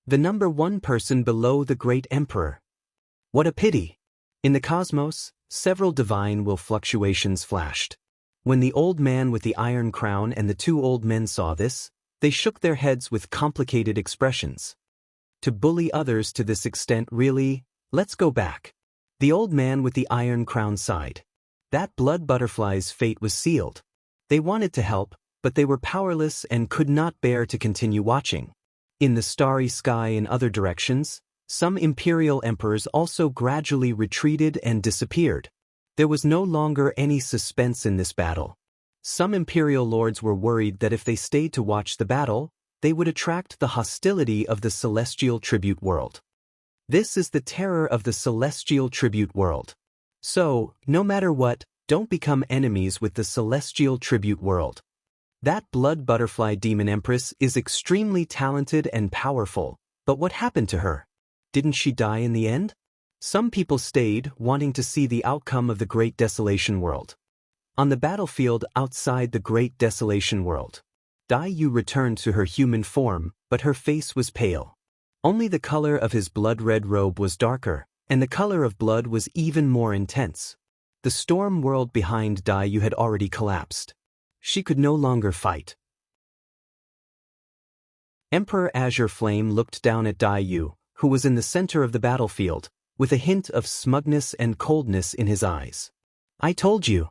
The number 1 person below the great emperor. What a pity! In the cosmos, several divine will fluctuations flashed. When the old man with the iron crown and the 2 old men saw this, they shook their heads with complicated expressions. To bully others to this extent really, let's go back. The old man with the iron crown sighed. That blood butterfly's fate was sealed. They wanted to help, but they were powerless and could not bear to continue watching. In the starry sky in other directions, some imperial emperors also gradually retreated and disappeared. There was no longer any suspense in this battle. Some imperial lords were worried that if they stayed to watch the battle, they would attract the hostility of the celestial tribute world. This is the terror of the celestial tribute world. So, no matter what, don't become enemies with the celestial tribute world. That blood butterfly demon empress is extremely talented and powerful, but what happened to her? Didn't she die in the end? Some people stayed, wanting to see the outcome of the Great Desolation World. On the battlefield outside the Great Desolation World, Dai Yu returned to her human form, but her face was pale. Only the color of his blood-red robe was darker, and the color of blood was even more intense. The storm world behind Dai Yu had already collapsed. She could no longer fight. Emperor Azure Flame looked down at Dai Yu, who was in the center of the battlefield, with a hint of smugness and coldness in his eyes. I told you.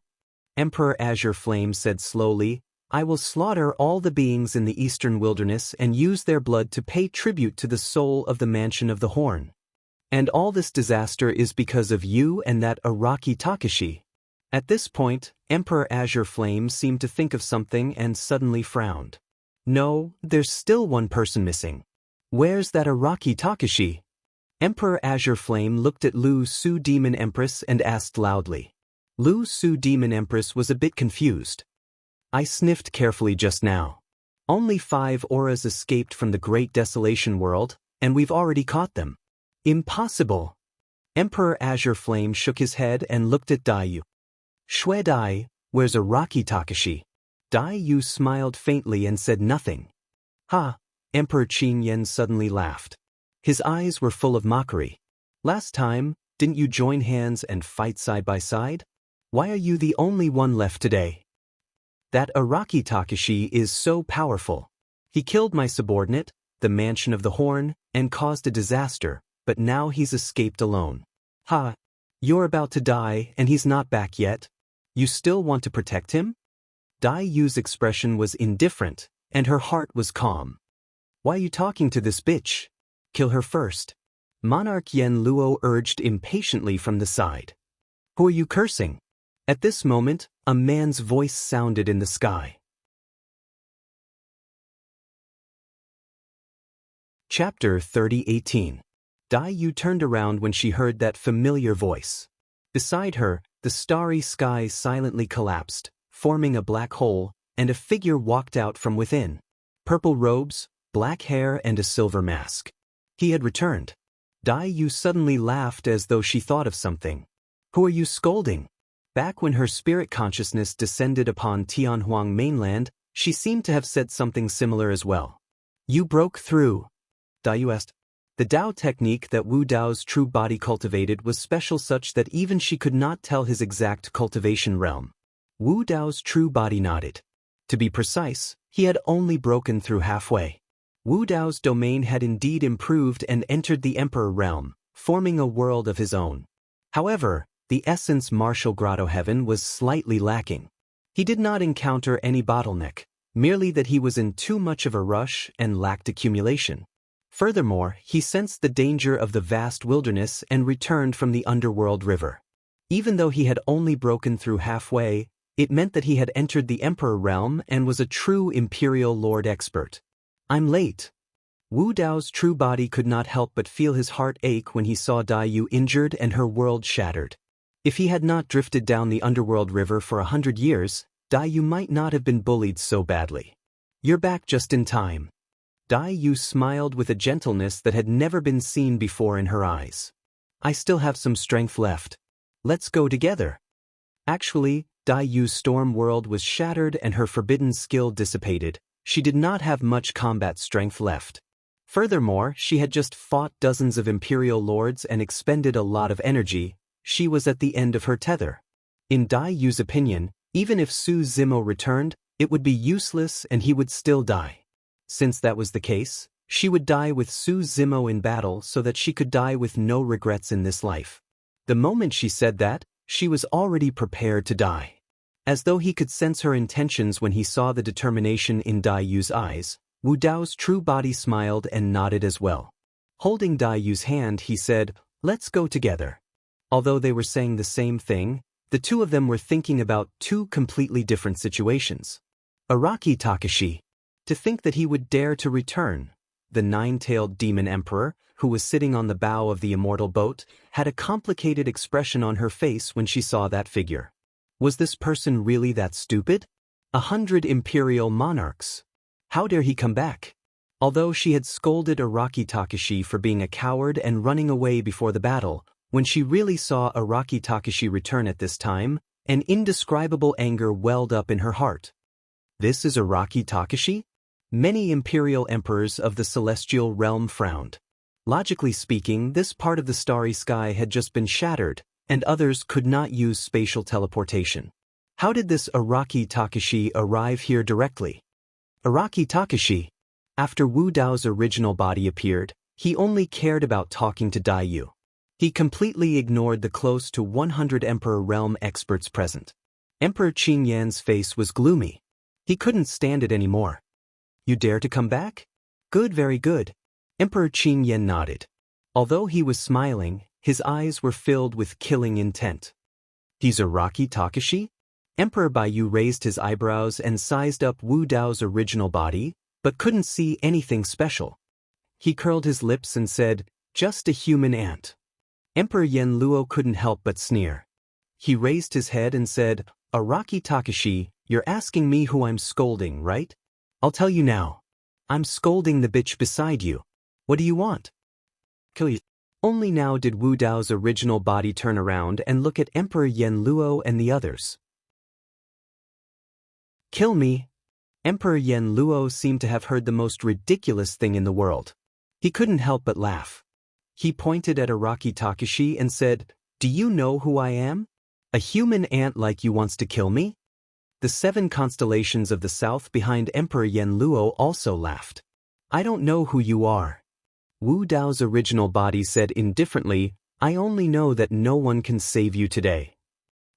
Emperor Azure Flame said slowly, I will slaughter all the beings in the eastern wilderness and use their blood to pay tribute to the soul of the Mansion of the Horn. And all this disaster is because of you and that Araki Takashi. At this point, Emperor Azure Flame seemed to think of something and suddenly frowned. No, there's still one person missing. Where's that Araki Takashi? Emperor Azure Flame looked at Lu Su Demon Empress and asked loudly. Lu Su Demon Empress was a bit confused. I sniffed carefully just now. Only 5 auras escaped from the Great Desolation World, and we've already caught them. Impossible. Emperor Azure Flame shook his head and looked at Dai Yu. Shui Dai, where's Araki Takashi? Dai Yu smiled faintly and said nothing. Ha! Emperor Qin Yen suddenly laughed. His eyes were full of mockery. Last time, didn't you join hands and fight side by side? Why are you the only one left today? That Araki Takashi is so powerful. He killed my subordinate, the Mansion of the Horn, and caused a disaster, but now he's escaped alone. Ha! You're about to die and he's not back yet. You still want to protect him? Dai Yu's expression was indifferent, and her heart was calm. Why are you talking to this bitch? Kill her first. Monarch Yen Luo urged impatiently from the side. Who are you cursing? At this moment, a man's voice sounded in the sky. Chapter 30:18. Dai Yu turned around when she heard that familiar voice. Beside her, the starry sky silently collapsed, forming a black hole, and a figure walked out from within. Purple robes, black hair and a silver mask. He had returned. Dai Yu suddenly laughed as though she thought of something. Who are you scolding? Back when her spirit consciousness descended upon Tianhuang mainland, she seemed to have said something similar as well. You broke through. Dai Yu asked. The Dao technique that Wu Dao's true body cultivated was special such that even she could not tell his exact cultivation realm. Wu Dao's true body nodded. To be precise, he had only broken through halfway. Wu Dao's domain had indeed improved and entered the Emperor realm, forming a world of his own. However, the essence martial grotto heaven was slightly lacking. He did not encounter any bottleneck, merely that he was in too much of a rush and lacked accumulation. Furthermore, he sensed the danger of the vast wilderness and returned from the underworld river. Even though he had only broken through halfway, it meant that he had entered the Emperor realm and was a true Imperial Lord expert. I'm late. Wu Dao's true body could not help but feel his heart ache when he saw Dai Yu injured and her world shattered. If he had not drifted down the underworld river for 100 years, Dai Yu might not have been bullied so badly. You're back just in time. Dai Yu smiled with a gentleness that had never been seen before in her eyes. I still have some strength left. Let's go together. Actually, Dai Yu's storm world was shattered and her forbidden skill dissipated. She did not have much combat strength left. Furthermore, she had just fought dozens of Imperial Lords and expended a lot of energy. She was at the end of her tether. In Dai Yu's opinion, even if Su Zimo returned, it would be useless and he would still die. Since that was the case, she would die with Su Zimo in battle so that she could die with no regrets in this life. The moment she said that, she was already prepared to die. As though he could sense her intentions when he saw the determination in Dai Yu's eyes, Wu Dao's true body smiled and nodded as well. Holding Dai Yu's hand, he said, "Let's go together." Although they were saying the same thing, the two of them were thinking about two completely different situations. Araki Takashi. To think that he would dare to return. The nine-tailed demon emperor, who was sitting on the bow of the immortal boat, had a complicated expression on her face when she saw that figure. Was this person really that stupid? 100 imperial monarchs. How dare he come back? Although she had scolded Araki Takashi for being a coward and running away before the battle, when she really saw Araki Takashi return at this time, an indescribable anger welled up in her heart. This is Araki Takashi? Many imperial emperors of the celestial realm frowned. Logically speaking, this part of the starry sky had just been shattered, and others could not use spatial teleportation. How did this Araki Takashi arrive here directly? Araki Takashi. After Wu Dao's original body appeared, he only cared about talking to Dai Yu. He completely ignored the close to 100 Emperor realm experts present. Emperor Qin Yan's face was gloomy. He couldn't stand it anymore. You dare to come back? Good, very good. Emperor Qin Yan nodded. Although he was smiling, his eyes were filled with killing intent. He's Araki Takashi? Emperor Baiyu raised his eyebrows and sized up Wu Dao's original body, but couldn't see anything special. He curled his lips and said, "Just a human ant." Emperor Yen Luo couldn't help but sneer. He raised his head and said, "Araki Takashi, you're asking me who I'm scolding, right? I'll tell you now. I'm scolding the bitch beside you. What do you want? Kill you." Only now did Wu Dao's original body turn around and look at Emperor Yen Luo and the others. Kill me? Emperor Yen Luo seemed to have heard the most ridiculous thing in the world. He couldn't help but laugh. He pointed at Araki Takashi and said, "Do you know who I am? A human ant like you wants to kill me?" The 7 constellations of the south behind Emperor Yen Luo also laughed. "I don't know who you are." Wu Dao's original body said indifferently, "I only know that no one can save you today."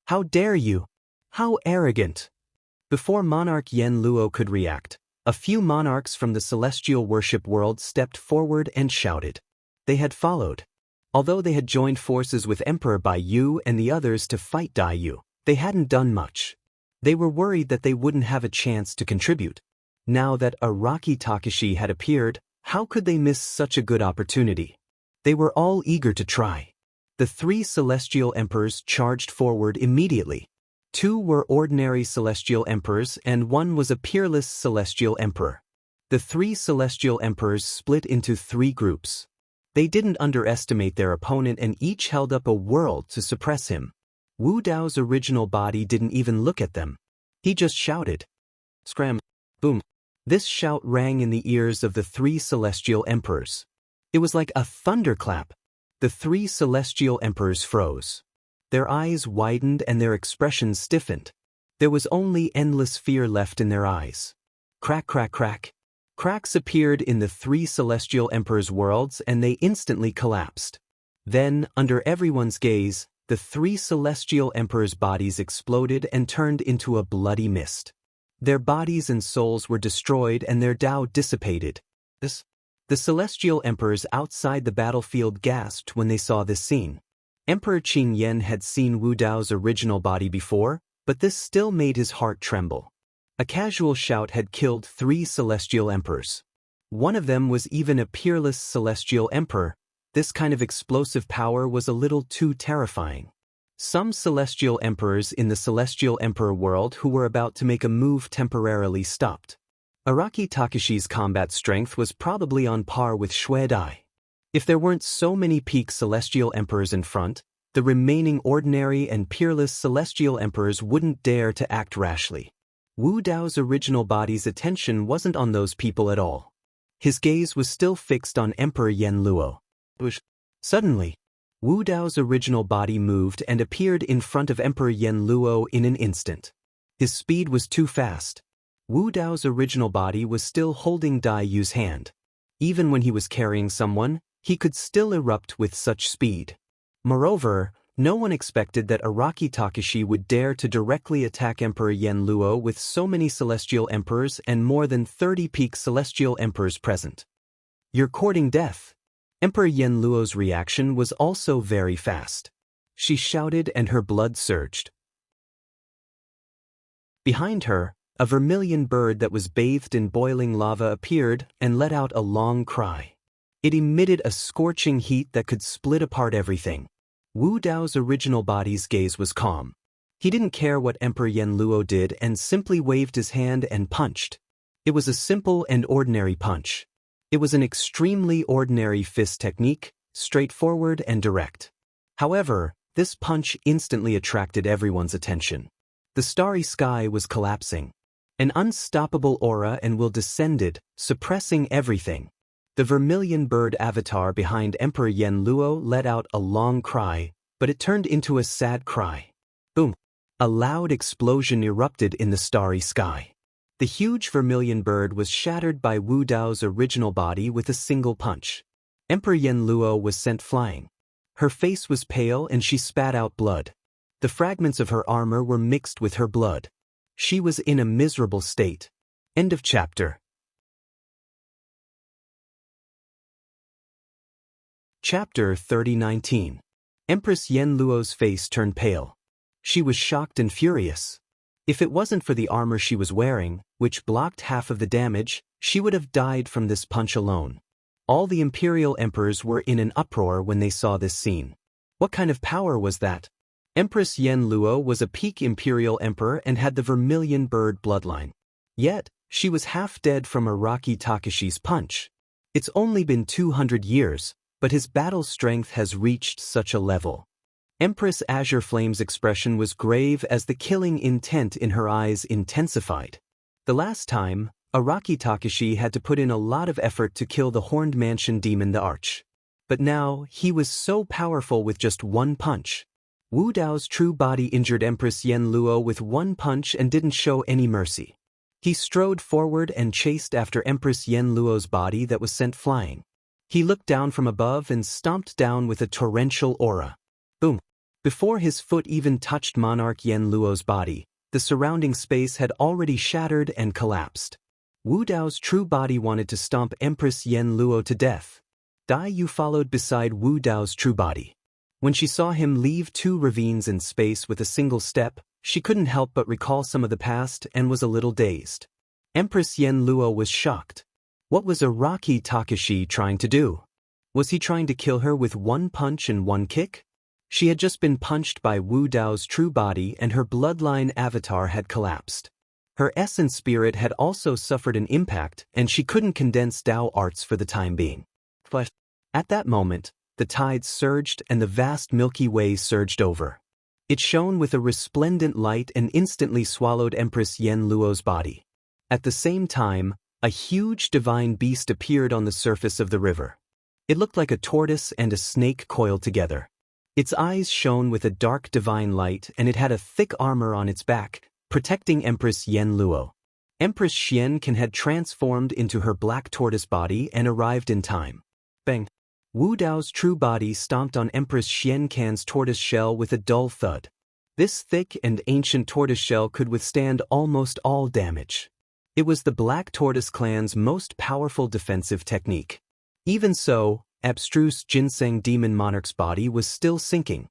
How dare you? How arrogant! Before Monarch Yen Luo could react, a few monarchs from the celestial worship world stepped forward and shouted. They had followed. Although they had joined forces with Emperor Baiyu and the others to fight Dai Yu, they hadn't done much. They were worried that they wouldn't have a chance to contribute. Now that Araki Takashi had appeared, how could they miss such a good opportunity? They were all eager to try. The 3 celestial emperors charged forward immediately. 2 were ordinary celestial emperors and 1 was a peerless celestial emperor. The 3 celestial emperors split into 3 groups. They didn't underestimate their opponent and each held up a world to suppress him. Wu Dao's original body didn't even look at them. He just shouted. Scram! Boom! This shout rang in the ears of the 3 celestial emperors. It was like a thunderclap. The 3 celestial emperors froze. Their eyes widened and their expressions stiffened. There was only endless fear left in their eyes. Crack, crack, crack. Cracks appeared in the 3 celestial emperors' worlds and they instantly collapsed. Then, under everyone's gaze, the 3 celestial emperors' bodies exploded and turned into a bloody mist. Their bodies and souls were destroyed and their Tao dissipated. The celestial emperors outside the battlefield gasped when they saw this scene. Emperor Qin Yan had seen Wu Dao's original body before, but this still made his heart tremble. A casual shout had killed 3 celestial emperors. One of them was even a peerless celestial emperor. This kind of explosive power was a little too terrifying. Some celestial emperors in the celestial emperor world who were about to make a move temporarily stopped. Araki Takashi's combat strength was probably on par with Xue Dai. If there weren't so many peak celestial emperors in front, the remaining ordinary and peerless celestial emperors wouldn't dare to act rashly. Wu Dao's original body's attention wasn't on those people at all. His gaze was still fixed on Emperor Yen Luo. Suddenly, Wu Dao's original body moved and appeared in front of Emperor Yen Luo in an instant. His speed was too fast. Wu Dao's original body was still holding Dai Yu's hand. Even when he was carrying someone, he could still erupt with such speed. Moreover, no one expected that Araki Takashi would dare to directly attack Emperor Yen Luo with so many celestial emperors and more than 30 peak celestial emperors present. "You're courting death." Emperor Yen Luo's reaction was also very fast. She shouted and her blood surged. Behind her, a vermilion bird that was bathed in boiling lava appeared and let out a long cry. It emitted a scorching heat that could split apart everything. Wu Dao's original body's gaze was calm. He didn't care what Emperor Yen Luo did and simply waved his hand and punched. It was a simple and ordinary punch. It was an extremely ordinary fist technique, straightforward and direct. However, this punch instantly attracted everyone's attention. The starry sky was collapsing. An unstoppable aura and will descended, suppressing everything. The vermilion bird avatar behind Emperor Yen Luo let out a long cry, but it turned into a sad cry. Boom! A loud explosion erupted in the starry sky. The huge vermilion bird was shattered by Wu Dao's original body with a single punch. Emperor Yen Luo was sent flying. Her face was pale and she spat out blood. The fragments of her armor were mixed with her blood. She was in a miserable state. End of chapter. Chapter 3019. Empress Yen Luo's face turned pale. She was shocked and furious. If it wasn't for the armor she was wearing, which blocked half of the damage, she would have died from this punch alone. All the imperial emperors were in an uproar when they saw this scene. What kind of power was that? Empress Yen Luo was a peak imperial emperor and had the vermilion bird bloodline. Yet, she was half dead from Araki Takashi's punch. It's only been 200 years, but his battle strength has reached such a level. Empress Azure Flame's expression was grave as the killing intent in her eyes intensified. The last time, Araki Takashi had to put in a lot of effort to kill the Horned Mansion demon the Arch. But now, he was so powerful with just one punch. Wu Dao's true body injured Empress Yen Luo with one punch and didn't show any mercy. He strode forward and chased after Empress Yen Luo's body that was sent flying. He looked down from above and stomped down with a torrential aura. Boom! Before his foot even touched Monarch Yen Luo's body, the surrounding space had already shattered and collapsed. Wu Dao's true body wanted to stomp Empress Yen Luo to death. Dai Yu followed beside Wu Dao's true body. When she saw him leave 2 ravines in space with a single step, she couldn't help but recall some of the past and was a little dazed. Empress Yen Luo was shocked. What was Araki Takashi trying to do? Was he trying to kill her with one punch and one kick? She had just been punched by Wu Dao's true body and her bloodline avatar had collapsed. Her essence spirit had also suffered an impact and she couldn't condense Dao arts for the time being. But at that moment, the tides surged and the vast Milky Way surged over. It shone with a resplendent light and instantly swallowed Empress Yen Luo's body. At the same time, a huge divine beast appeared on the surface of the river. It looked like a tortoise and a snake coiled together. Its eyes shone with a dark divine light and it had a thick armor on its back, protecting Empress Yen Luo. Empress Xiankan had transformed into her black tortoise body and arrived in time. Bang! Wu Dao's true body stomped on Empress Xiankan's tortoise shell with a dull thud. This thick and ancient tortoise shell could withstand almost all damage. It was the Black Tortoise clan's most powerful defensive technique. Even so, abstruse Ginseng Demon Monarch's body was still sinking.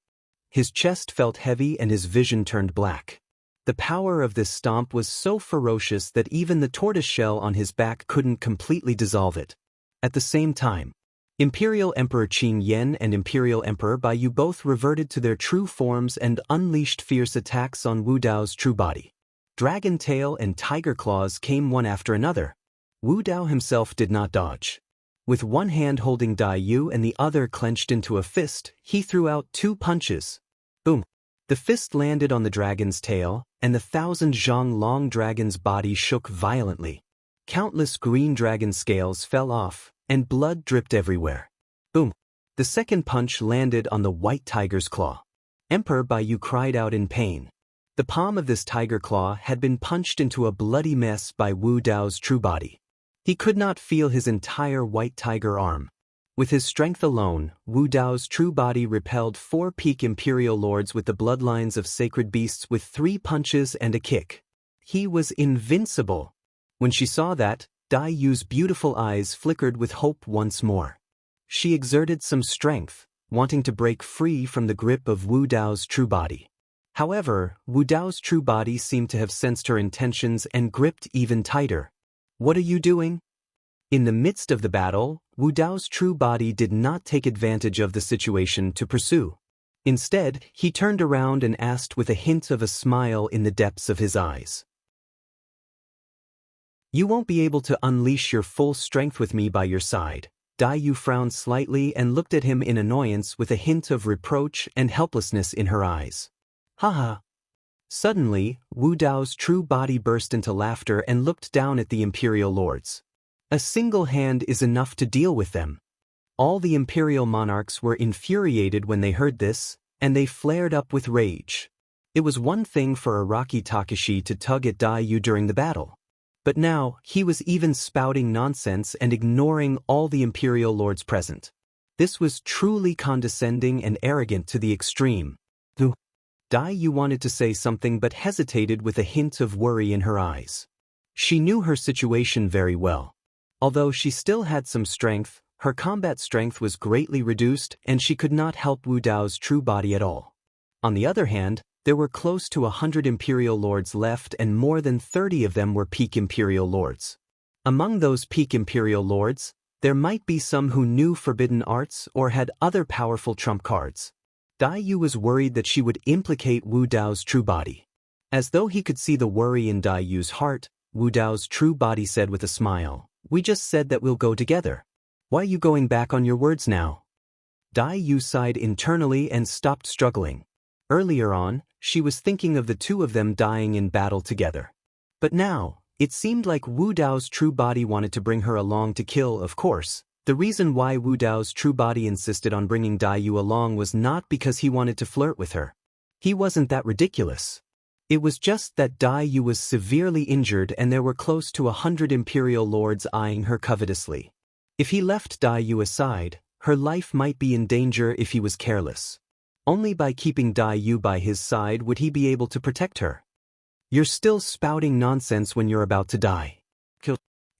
His chest felt heavy and his vision turned black. The power of this stomp was so ferocious that even the tortoise shell on his back couldn't completely dissolve it. At the same time, Imperial Emperor Qing Yen and Imperial Emperor Bai Yu both reverted to their true forms and unleashed fierce attacks on Wu Dao's true body. Dragon tail and tiger claws came one after another. Wu Dao himself did not dodge. With one hand holding Dai Yu and the other clenched into a fist, he threw out 2 punches. Boom! The fist landed on the dragon's tail, and the 1,000 zhang long dragon's body shook violently. Countless green dragon scales fell off, and blood dripped everywhere. Boom! The second punch landed on the white tiger's claw. Emperor Baiyu cried out in pain. The palm of this tiger claw had been punched into a bloody mess by Wu Dao's true body. He could not feel his entire white tiger arm. With his strength alone, Wu Dao's true body repelled 4 peak imperial lords with the bloodlines of sacred beasts with 3 punches and a kick. He was invincible. When she saw that, Dai Yu's beautiful eyes flickered with hope once more. She exerted some strength, wanting to break free from the grip of Wu Dao's true body. However, Wu Dao's true body seemed to have sensed her intentions and gripped even tighter. "What are you doing?" In the midst of the battle, Wu Dao's true body did not take advantage of the situation to pursue. Instead, he turned around and asked with a hint of a smile in the depths of his eyes. "You won't be able to unleash your full strength with me by your side." Dai Yu frowned slightly and looked at him in annoyance with a hint of reproach and helplessness in her eyes. "Haha." Suddenly, Wu Dao's true body burst into laughter and looked down at the imperial lords. A single hand is enough to deal with them. All the imperial monarchs were infuriated when they heard this, and they flared up with rage. It was one thing for Araki Takashi to tug at Dai Yu during the battle. But now, he was even spouting nonsense and ignoring all the imperial lords present. This was truly condescending and arrogant to the extreme. Dai Yu wanted to say something but hesitated with a hint of worry in her eyes. She knew her situation very well. Although she still had some strength, her combat strength was greatly reduced and she could not help Wu Dao's true body at all. On the other hand, there were close to 100 imperial lords left and more than 30 of them were peak imperial lords. Among those peak imperial lords, there might be some who knew forbidden arts or had other powerful trump cards. Dai Yu was worried that she would implicate Wu Dao's true body. As though he could see the worry in Dai Yu's heart, Wu Dao's true body said with a smile, "We just said that we'll go together. Why are you going back on your words now?" Dai Yu sighed internally and stopped struggling. Earlier on, she was thinking of the 2 of them dying in battle together. But now, it seemed like Wu Dao's true body wanted to bring her along to kill. Of course, the reason why Wu Dao's true body insisted on bringing Dai Yu along was not because he wanted to flirt with her. He wasn't that ridiculous. It was just that Dai Yu was severely injured and there were close to 100 imperial lords eyeing her covetously. If he left Dai Yu aside, her life might be in danger if he was careless. Only by keeping Dai Yu by his side would he be able to protect her. "You're still spouting nonsense when you're about to die."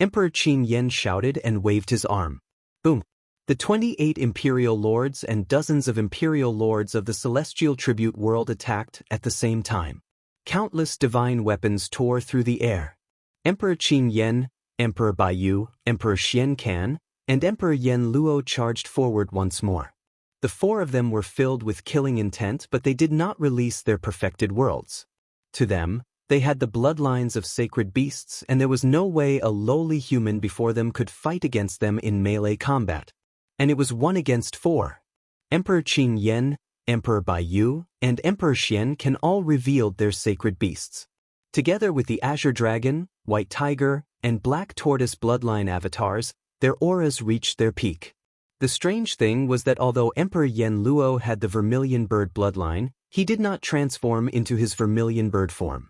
Emperor Qin Yen shouted and waved his arm. Boom! The 28 imperial lords and dozens of imperial lords of the celestial tribute world attacked at the same time. Countless divine weapons tore through the air. Emperor Qin Yen, Emperor Baiyu, Emperor Xian Kan, and Emperor Yen Luo charged forward once more. The 4 of them were filled with killing intent, but they did not release their perfected worlds. To them, they had the bloodlines of sacred beasts and there was no way a lowly human before them could fight against them in melee combat. And it was 1 against 4. Emperor Qin Yen, Emperor Baiyu, and Emperor Xian Kan all revealed their sacred beasts. Together with the Azure Dragon, White Tiger, and Black Tortoise bloodline avatars, their auras reached their peak. The strange thing was that although Emperor Yen Luo had the vermilion bird bloodline, he did not transform into his vermilion bird form.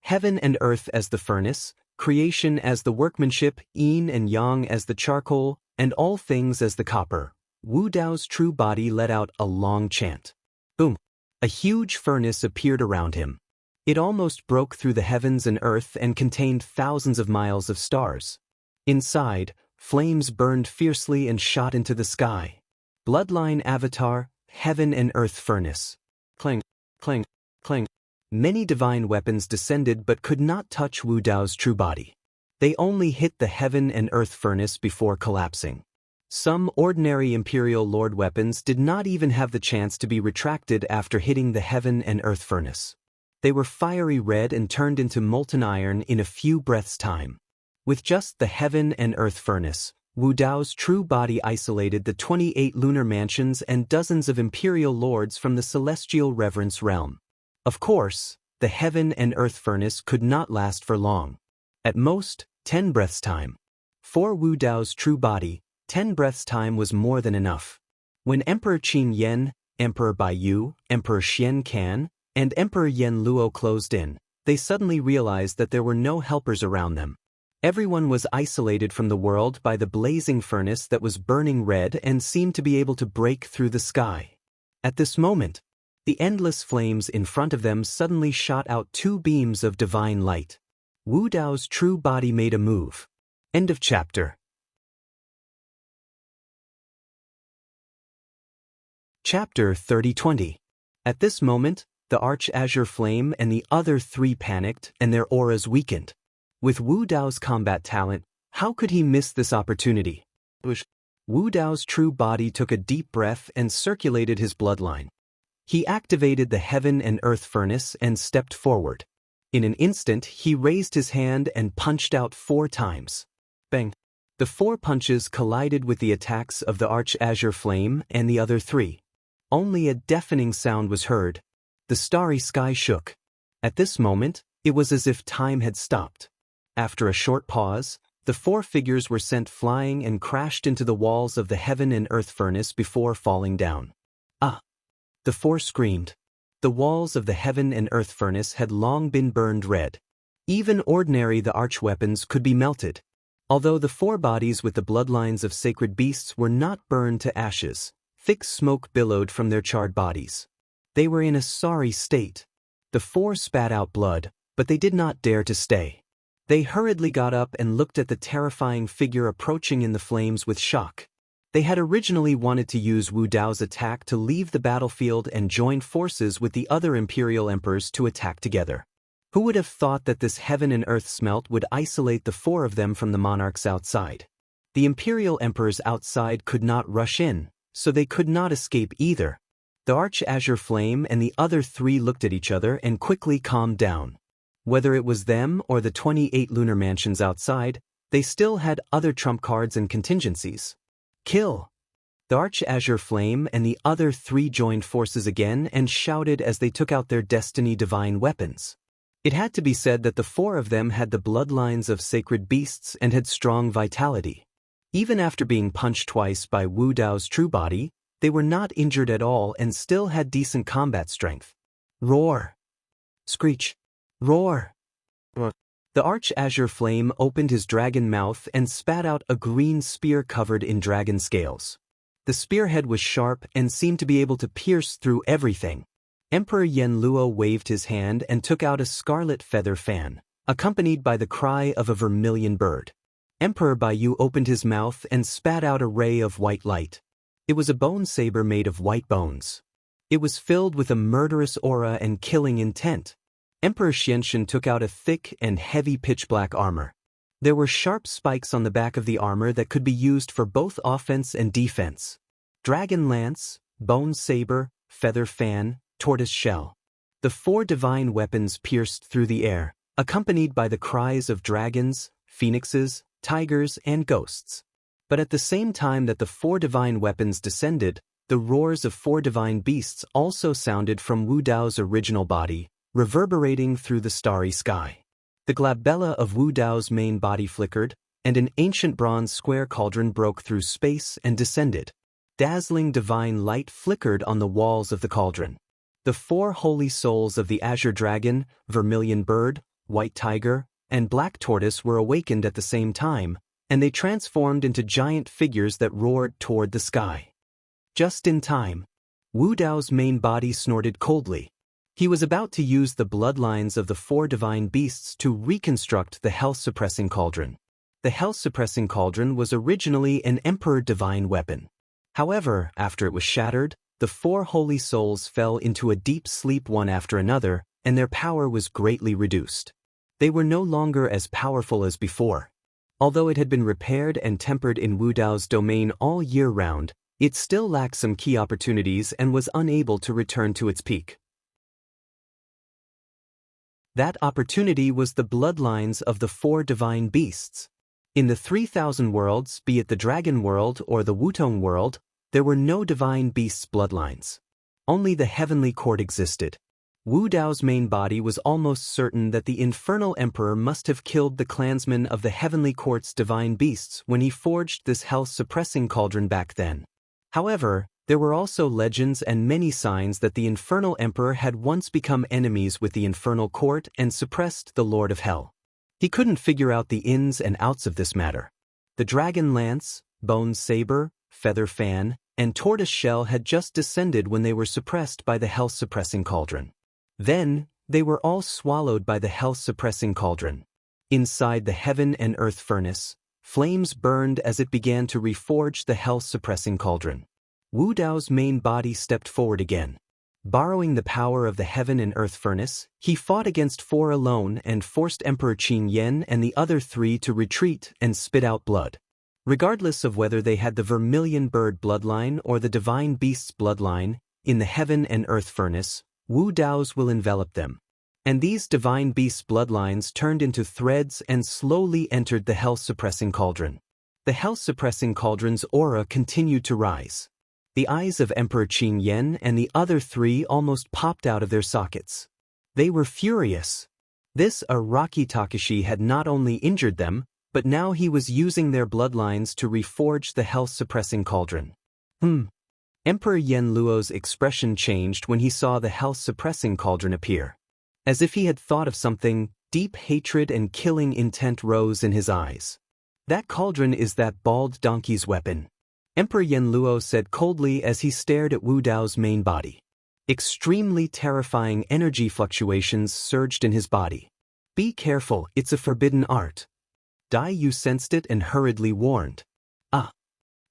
Heaven and earth as the furnace, creation as the workmanship, yin and yang as the charcoal, and all things as the copper, Wu Dao's true body let out a long chant. Boom! A huge furnace appeared around him. It almost broke through the heavens and earth and contained thousands of miles of stars. Inside, flames burned fiercely and shot into the sky. Bloodline avatar, heaven and earth furnace. Clang, clang, clang. Many divine weapons descended but could not touch Wu Dao's true body. They only hit the heaven and earth furnace before collapsing. Some ordinary Imperial Lord weapons did not even have the chance to be retracted after hitting the heaven and earth furnace. They were fiery red and turned into molten iron in a few breaths' time. With just the heaven and earth furnace, Wu Dao's true body isolated the 28 lunar mansions and dozens of imperial lords from the celestial reverence realm. Of course, the heaven and earth furnace could not last for long. At most, 10 breaths' time. For Wu Dao's true body, 10 breaths' time was more than enough. When Emperor Qin Yan, Emperor Bai Yu, Emperor Xian Can, and Emperor Yen Luo closed in, they suddenly realized that there were no helpers around them. Everyone was isolated from the world by the blazing furnace that was burning red and seemed to be able to break through the sky. At this moment, the endless flames in front of them suddenly shot out 2 beams of divine light. Wu Dao's true body made a move. End of chapter. Chapter 30-20. At this moment, the Arch-Azure Flame and the other 3 panicked and their auras weakened. With Wu Dao's combat talent, how could he miss this opportunity? Wu Dao's true body took a deep breath and circulated his bloodline. He activated the heaven and earth furnace and stepped forward. In an instant, he raised his hand and punched out 4 times. Bang! The 4 punches collided with the attacks of the Arch-Azure Flame and the other 3. Only a deafening sound was heard. The starry sky shook. At this moment, it was as if time had stopped. After a short pause, the 4 figures were sent flying and crashed into the walls of the heaven and earth furnace before falling down. Ah! The 4 screamed. The walls of the heaven and earth furnace had long been burned red. Even ordinary the archweapons could be melted. Although the 4 bodies with the bloodlines of sacred beasts were not burned to ashes, thick smoke billowed from their charred bodies. They were in a sorry state. The 4 spat out blood, but they did not dare to stay. They hurriedly got up and looked at the terrifying figure approaching in the flames with shock. They had originally wanted to use Wu Dao's attack to leave the battlefield and join forces with the other imperial emperors to attack together. Who would have thought that this heaven and earth smelt would isolate the 4 of them from the monarchs outside? The imperial emperors outside could not rush in, so they could not escape either. The Arch-Azure Flame and the other 3 looked at each other and quickly calmed down. Whether it was them or the 28 lunar mansions outside, they still had other trump cards and contingencies. Kill! The Arch-Azure Flame and the other 3 joined forces again and shouted as they took out their destiny divine weapons. It had to be said that the 4 of them had the bloodlines of sacred beasts and had strong vitality. Even after being punched twice by Wu Dao's true body, they were not injured at all and still had decent combat strength. Roar! Screech! Roar! The Arch-Azure Flame opened his dragon mouth and spat out a green spear covered in dragon scales. The spearhead was sharp and seemed to be able to pierce through everything. Emperor Yen Luo waved his hand and took out a scarlet feather fan, accompanied by the cry of a vermilion bird. Emperor Bai Yu opened his mouth and spat out a ray of white light. It was a bone saber made of white bones. It was filled with a murderous aura and killing intent. Emperor Xianxun took out a thick and heavy pitch-black armor. There were sharp spikes on the back of the armor that could be used for both offense and defense. Dragon lance, bone saber, feather fan, tortoise shell. The 4 divine weapons pierced through the air, accompanied by the cries of dragons, phoenixes, tigers, and ghosts. But at the same time that the 4 divine weapons descended, the roars of 4 divine beasts also sounded from Wu Dao's original body, reverberating through the starry sky. The glabella of Wu Dao's main body flickered, and an ancient bronze square cauldron broke through space and descended. Dazzling divine light flickered on the walls of the cauldron. The 4 holy souls of the Azure Dragon, Vermilion Bird, White Tiger, and Black Tortoise were awakened at the same time, and they transformed into giant figures that roared toward the sky. Just in time, Wu Dao's main body snorted coldly. He was about to use the bloodlines of the 4 divine beasts to reconstruct the health-suppressing cauldron. The health-suppressing cauldron was originally an emperor divine weapon. However, after it was shattered, the 4 holy souls fell into a deep sleep one after another, and their power was greatly reduced. They were no longer as powerful as before. Although it had been repaired and tempered in Wu Dao's domain all year round, it still lacked some key opportunities and was unable to return to its peak. That opportunity was the bloodlines of the 4 divine beasts. In the 3,000 worlds, be it the dragon world or the Wutong world, there were no divine beasts' bloodlines. Only the heavenly court existed. Wu Dao's main body was almost certain that the infernal emperor must have killed the clansmen of the heavenly court's divine beasts when he forged this health-suppressing cauldron back then. However, there were also legends and many signs that the infernal emperor had once become enemies with the infernal court and suppressed the Lord of Hell. He couldn't figure out the ins and outs of this matter. The dragon lance, bone saber, feather fan, and tortoise shell had just descended when they were suppressed by the health-suppressing cauldron. Then, they were all swallowed by the health-suppressing cauldron. Inside the heaven and earth furnace, flames burned as it began to reforge the health-suppressing cauldron. Wu Dao's main body stepped forward again. Borrowing the power of the heaven and earth furnace, he fought against 4 alone and forced Emperor Qin Yen and the other 3 to retreat and spit out blood. Regardless of whether they had the vermilion bird bloodline or the divine beast's bloodline, in the heaven and earth furnace, Wu Dao's will envelop them. And these divine beasts' bloodlines turned into threads and slowly entered the health-suppressing cauldron. The health-suppressing cauldron's aura continued to rise. The eyes of Emperor Qin Yen and the other 3 almost popped out of their sockets. They were furious. This Araki Takashi had not only injured them, but now he was using their bloodlines to reforge the health-suppressing cauldron. Emperor Yen Luo's expression changed when he saw the health-suppressing cauldron appear. As if he had thought of something, deep hatred and killing intent rose in his eyes. That cauldron is that bald donkey's weapon, Emperor Yen Luo said coldly as he stared at Wu Dao's main body. Extremely terrifying energy fluctuations surged in his body. Be careful, it's a forbidden art. Dai Yu sensed it and hurriedly warned.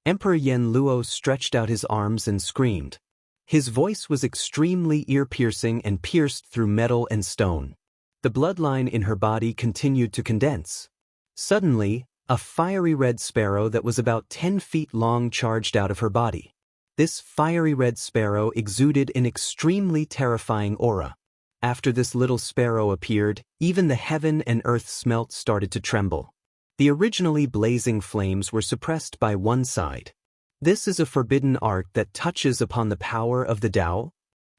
Emperor Yen Luo stretched out his arms and screamed. His voice was extremely ear-piercing and pierced through metal and stone. The bloodline in her body continued to condense. Suddenly, a fiery red sparrow that was about 10 feet long charged out of her body. This fiery red sparrow exuded an extremely terrifying aura. After this little sparrow appeared, even the heaven and earth smelt started to tremble. The originally blazing flames were suppressed by one side. This is a forbidden art that touches upon the power of the Tao.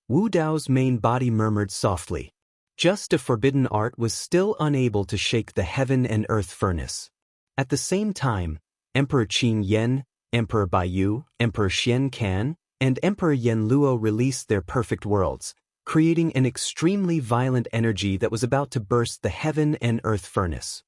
Wu Dao's main body murmured softly. Just a forbidden art was still unable to shake the heaven and earth furnace. At the same time, Emperor Qin Yen, Emperor Baiyu, Emperor Xian Kan, and Emperor Yen Luo released their perfect worlds, creating an extremely violent energy that was about to burst the heaven and earth furnace.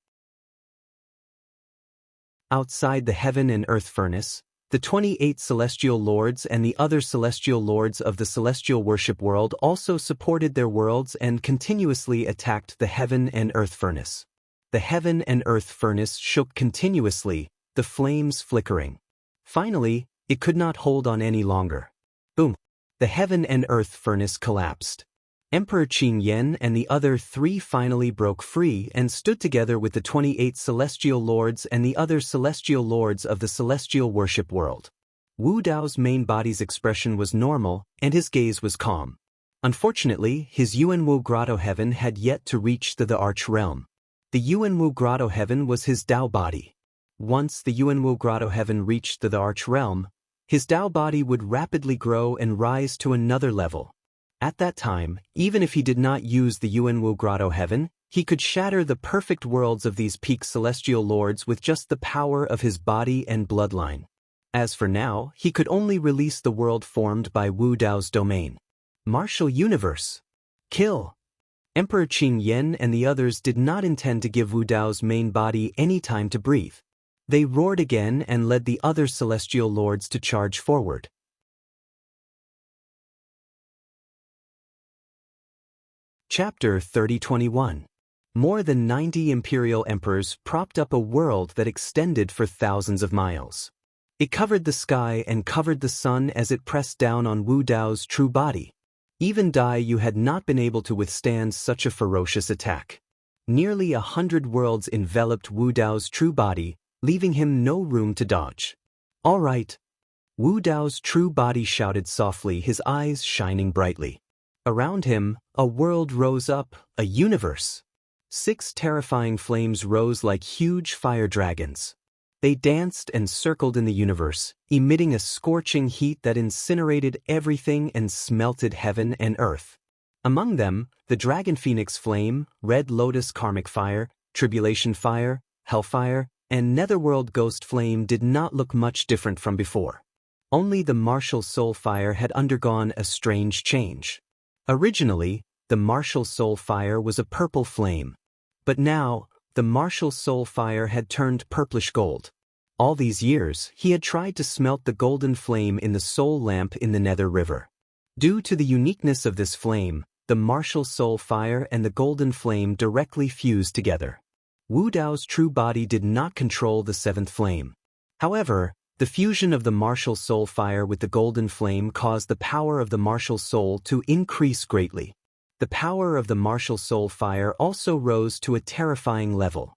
Outside the heaven and earth furnace, the 28 celestial lords and the other celestial lords of the celestial worship world also supported their worlds and continuously attacked the heaven and earth furnace. The heaven and earth furnace shook continuously, the flames flickering. Finally, it could not hold on any longer. Boom! The heaven and earth furnace collapsed. Emperor Qin Yen and the other 3 finally broke free and stood together with the 28 celestial lords and the other celestial lords of the celestial worship world. Wu Dao's main body's expression was normal, and his gaze was calm. Unfortunately, his Yuanwu Grotto Heaven had yet to reach the Arch Realm. The Yuanwu Grotto Heaven was his Tao body. Once the Yuanwu Grotto Heaven reached the Arch Realm, his Tao body would rapidly grow and rise to another level. At that time, even if he did not use the Yuanwu Grotto Heaven, he could shatter the perfect worlds of these peak celestial lords with just the power of his body and bloodline. As for now, he could only release the world formed by Wu Dao's domain. Martial universe. Kill! Emperor Qin Yen and the others did not intend to give Wu Dao's main body any time to breathe. They roared again and led the other celestial lords to charge forward. Chapter 3021. More than 90 imperial emperors propped up a world that extended for thousands of miles. It covered the sky and covered the sun as it pressed down on Wu Dao's true body. Even Dai Yu had not been able to withstand such a ferocious attack. Nearly 100 worlds enveloped Wu Dao's true body, leaving him no room to dodge. All right. Wu Dao's true body shouted softly, his eyes shining brightly. Around him, a world rose up, a universe. 6 terrifying flames rose like huge fire dragons. They danced and circled in the universe, emitting a scorching heat that incinerated everything and smelted heaven and earth. Among them, the Dragon Phoenix Flame, Red Lotus Karmic Fire, Tribulation Fire, Hellfire, and Netherworld Ghost Flame did not look much different from before. Only the Martial Soul Fire had undergone a strange change. Originally, the Martial Soul Fire was a purple flame. But now, the Martial Soul Fire had turned purplish gold. All these years, he had tried to smelt the golden flame in the soul lamp in the Nether River. Due to the uniqueness of this flame, the Martial Soul Fire and the golden flame directly fused together. Wu Dao's true body did not control the 7th flame. However, the fusion of the Martial Soul Fire with the golden flame caused the power of the Martial Soul to increase greatly. The power of the Martial Soul Fire also rose to a terrifying level.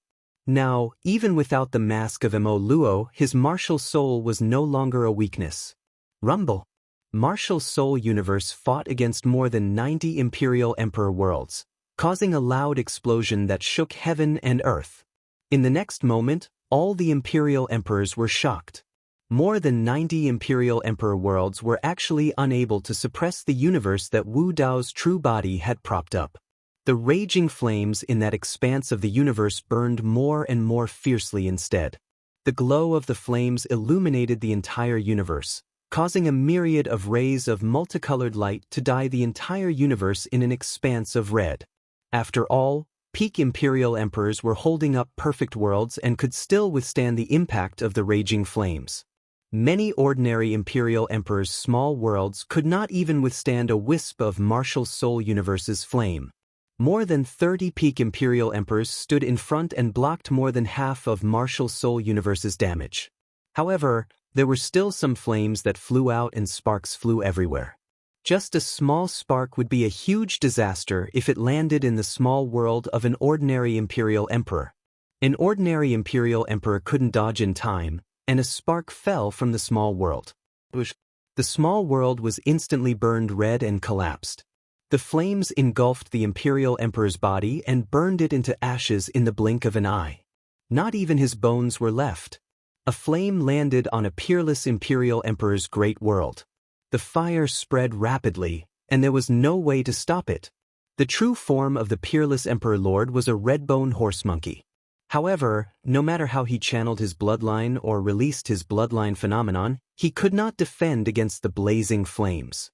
Now, even without the mask of Mo Luo, his Martial Soul was no longer a weakness. Rumble. Martial Soul Universe fought against more than 90 Imperial Emperor worlds, causing a loud explosion that shook heaven and earth. In the next moment, all the Imperial Emperors were shocked. More than 90 Imperial Emperor worlds were actually unable to suppress the universe that Wu Dao's true body had propped up. The raging flames in that expanse of the universe burned more and more fiercely instead. The glow of the flames illuminated the entire universe, causing a myriad of rays of multicolored light to dye the entire universe in an expanse of red. After all, peak Imperial Emperors were holding up perfect worlds and could still withstand the impact of the raging flames. Many ordinary Imperial Emperors' small worlds could not even withstand a wisp of Martial Soul Universe's flame. More than 30 peak Imperial Emperors stood in front and blocked more than half of Martial Soul Universe's damage. However, there were still some flames that flew out and sparks flew everywhere. Just a small spark would be a huge disaster if it landed in the small world of an ordinary Imperial Emperor. An ordinary Imperial Emperor couldn't dodge in time, and a spark fell from the small world. The small world was instantly burned red and collapsed. The flames engulfed the Imperial Emperor's body and burned it into ashes in the blink of an eye. Not even his bones were left. A flame landed on a peerless Imperial Emperor's great world. The fire spread rapidly, and there was no way to stop it. The true form of the peerless Emperor Lord was a red-bone horse monkey. However, no matter how he channeled his bloodline or released his bloodline phenomenon, he could not defend against the blazing flames.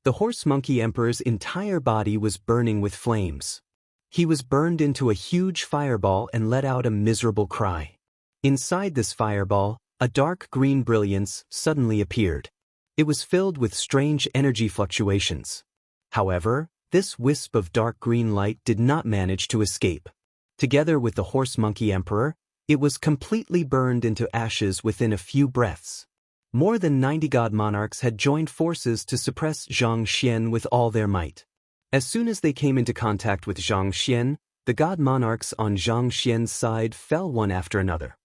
The horse monkey emperor's entire body was burning with flames. He was burned into a huge fireball and let out a miserable cry. Inside this fireball, a dark green brilliance suddenly appeared. It was filled with strange energy fluctuations. However, this wisp of dark green light did not manage to escape. Together with the horse monkey emperor, it was completely burned into ashes within a few breaths. More than 90 god monarchs had joined forces to suppress Zhang Xian with all their might. As soon as they came into contact with Zhang Xian, the god monarchs on Zhang Xian's side fell one after another.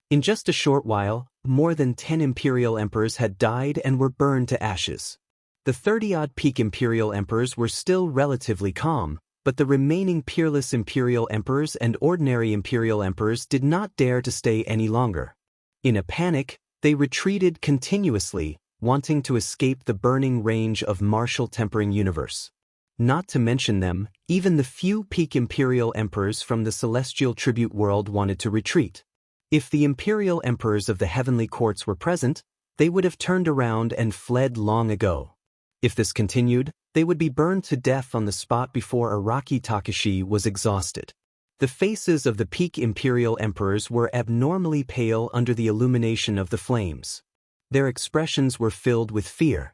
In just a short while, more than 10 imperial emperors had died and were burned to ashes. The 30-odd peak imperial emperors were still relatively calm, but the remaining peerless imperial emperors and ordinary imperial emperors did not dare to stay any longer. In a panic, they retreated continuously, wanting to escape the burning range of martial tempering universe. Not to mention them, even the few peak imperial emperors from the celestial tribute world wanted to retreat. If the imperial emperors of the heavenly courts were present, they would have turned around and fled long ago. If this continued, they would be burned to death on the spot before Araki Takashi was exhausted. The faces of the peak imperial emperors were abnormally pale under the illumination of the flames. Their expressions were filled with fear.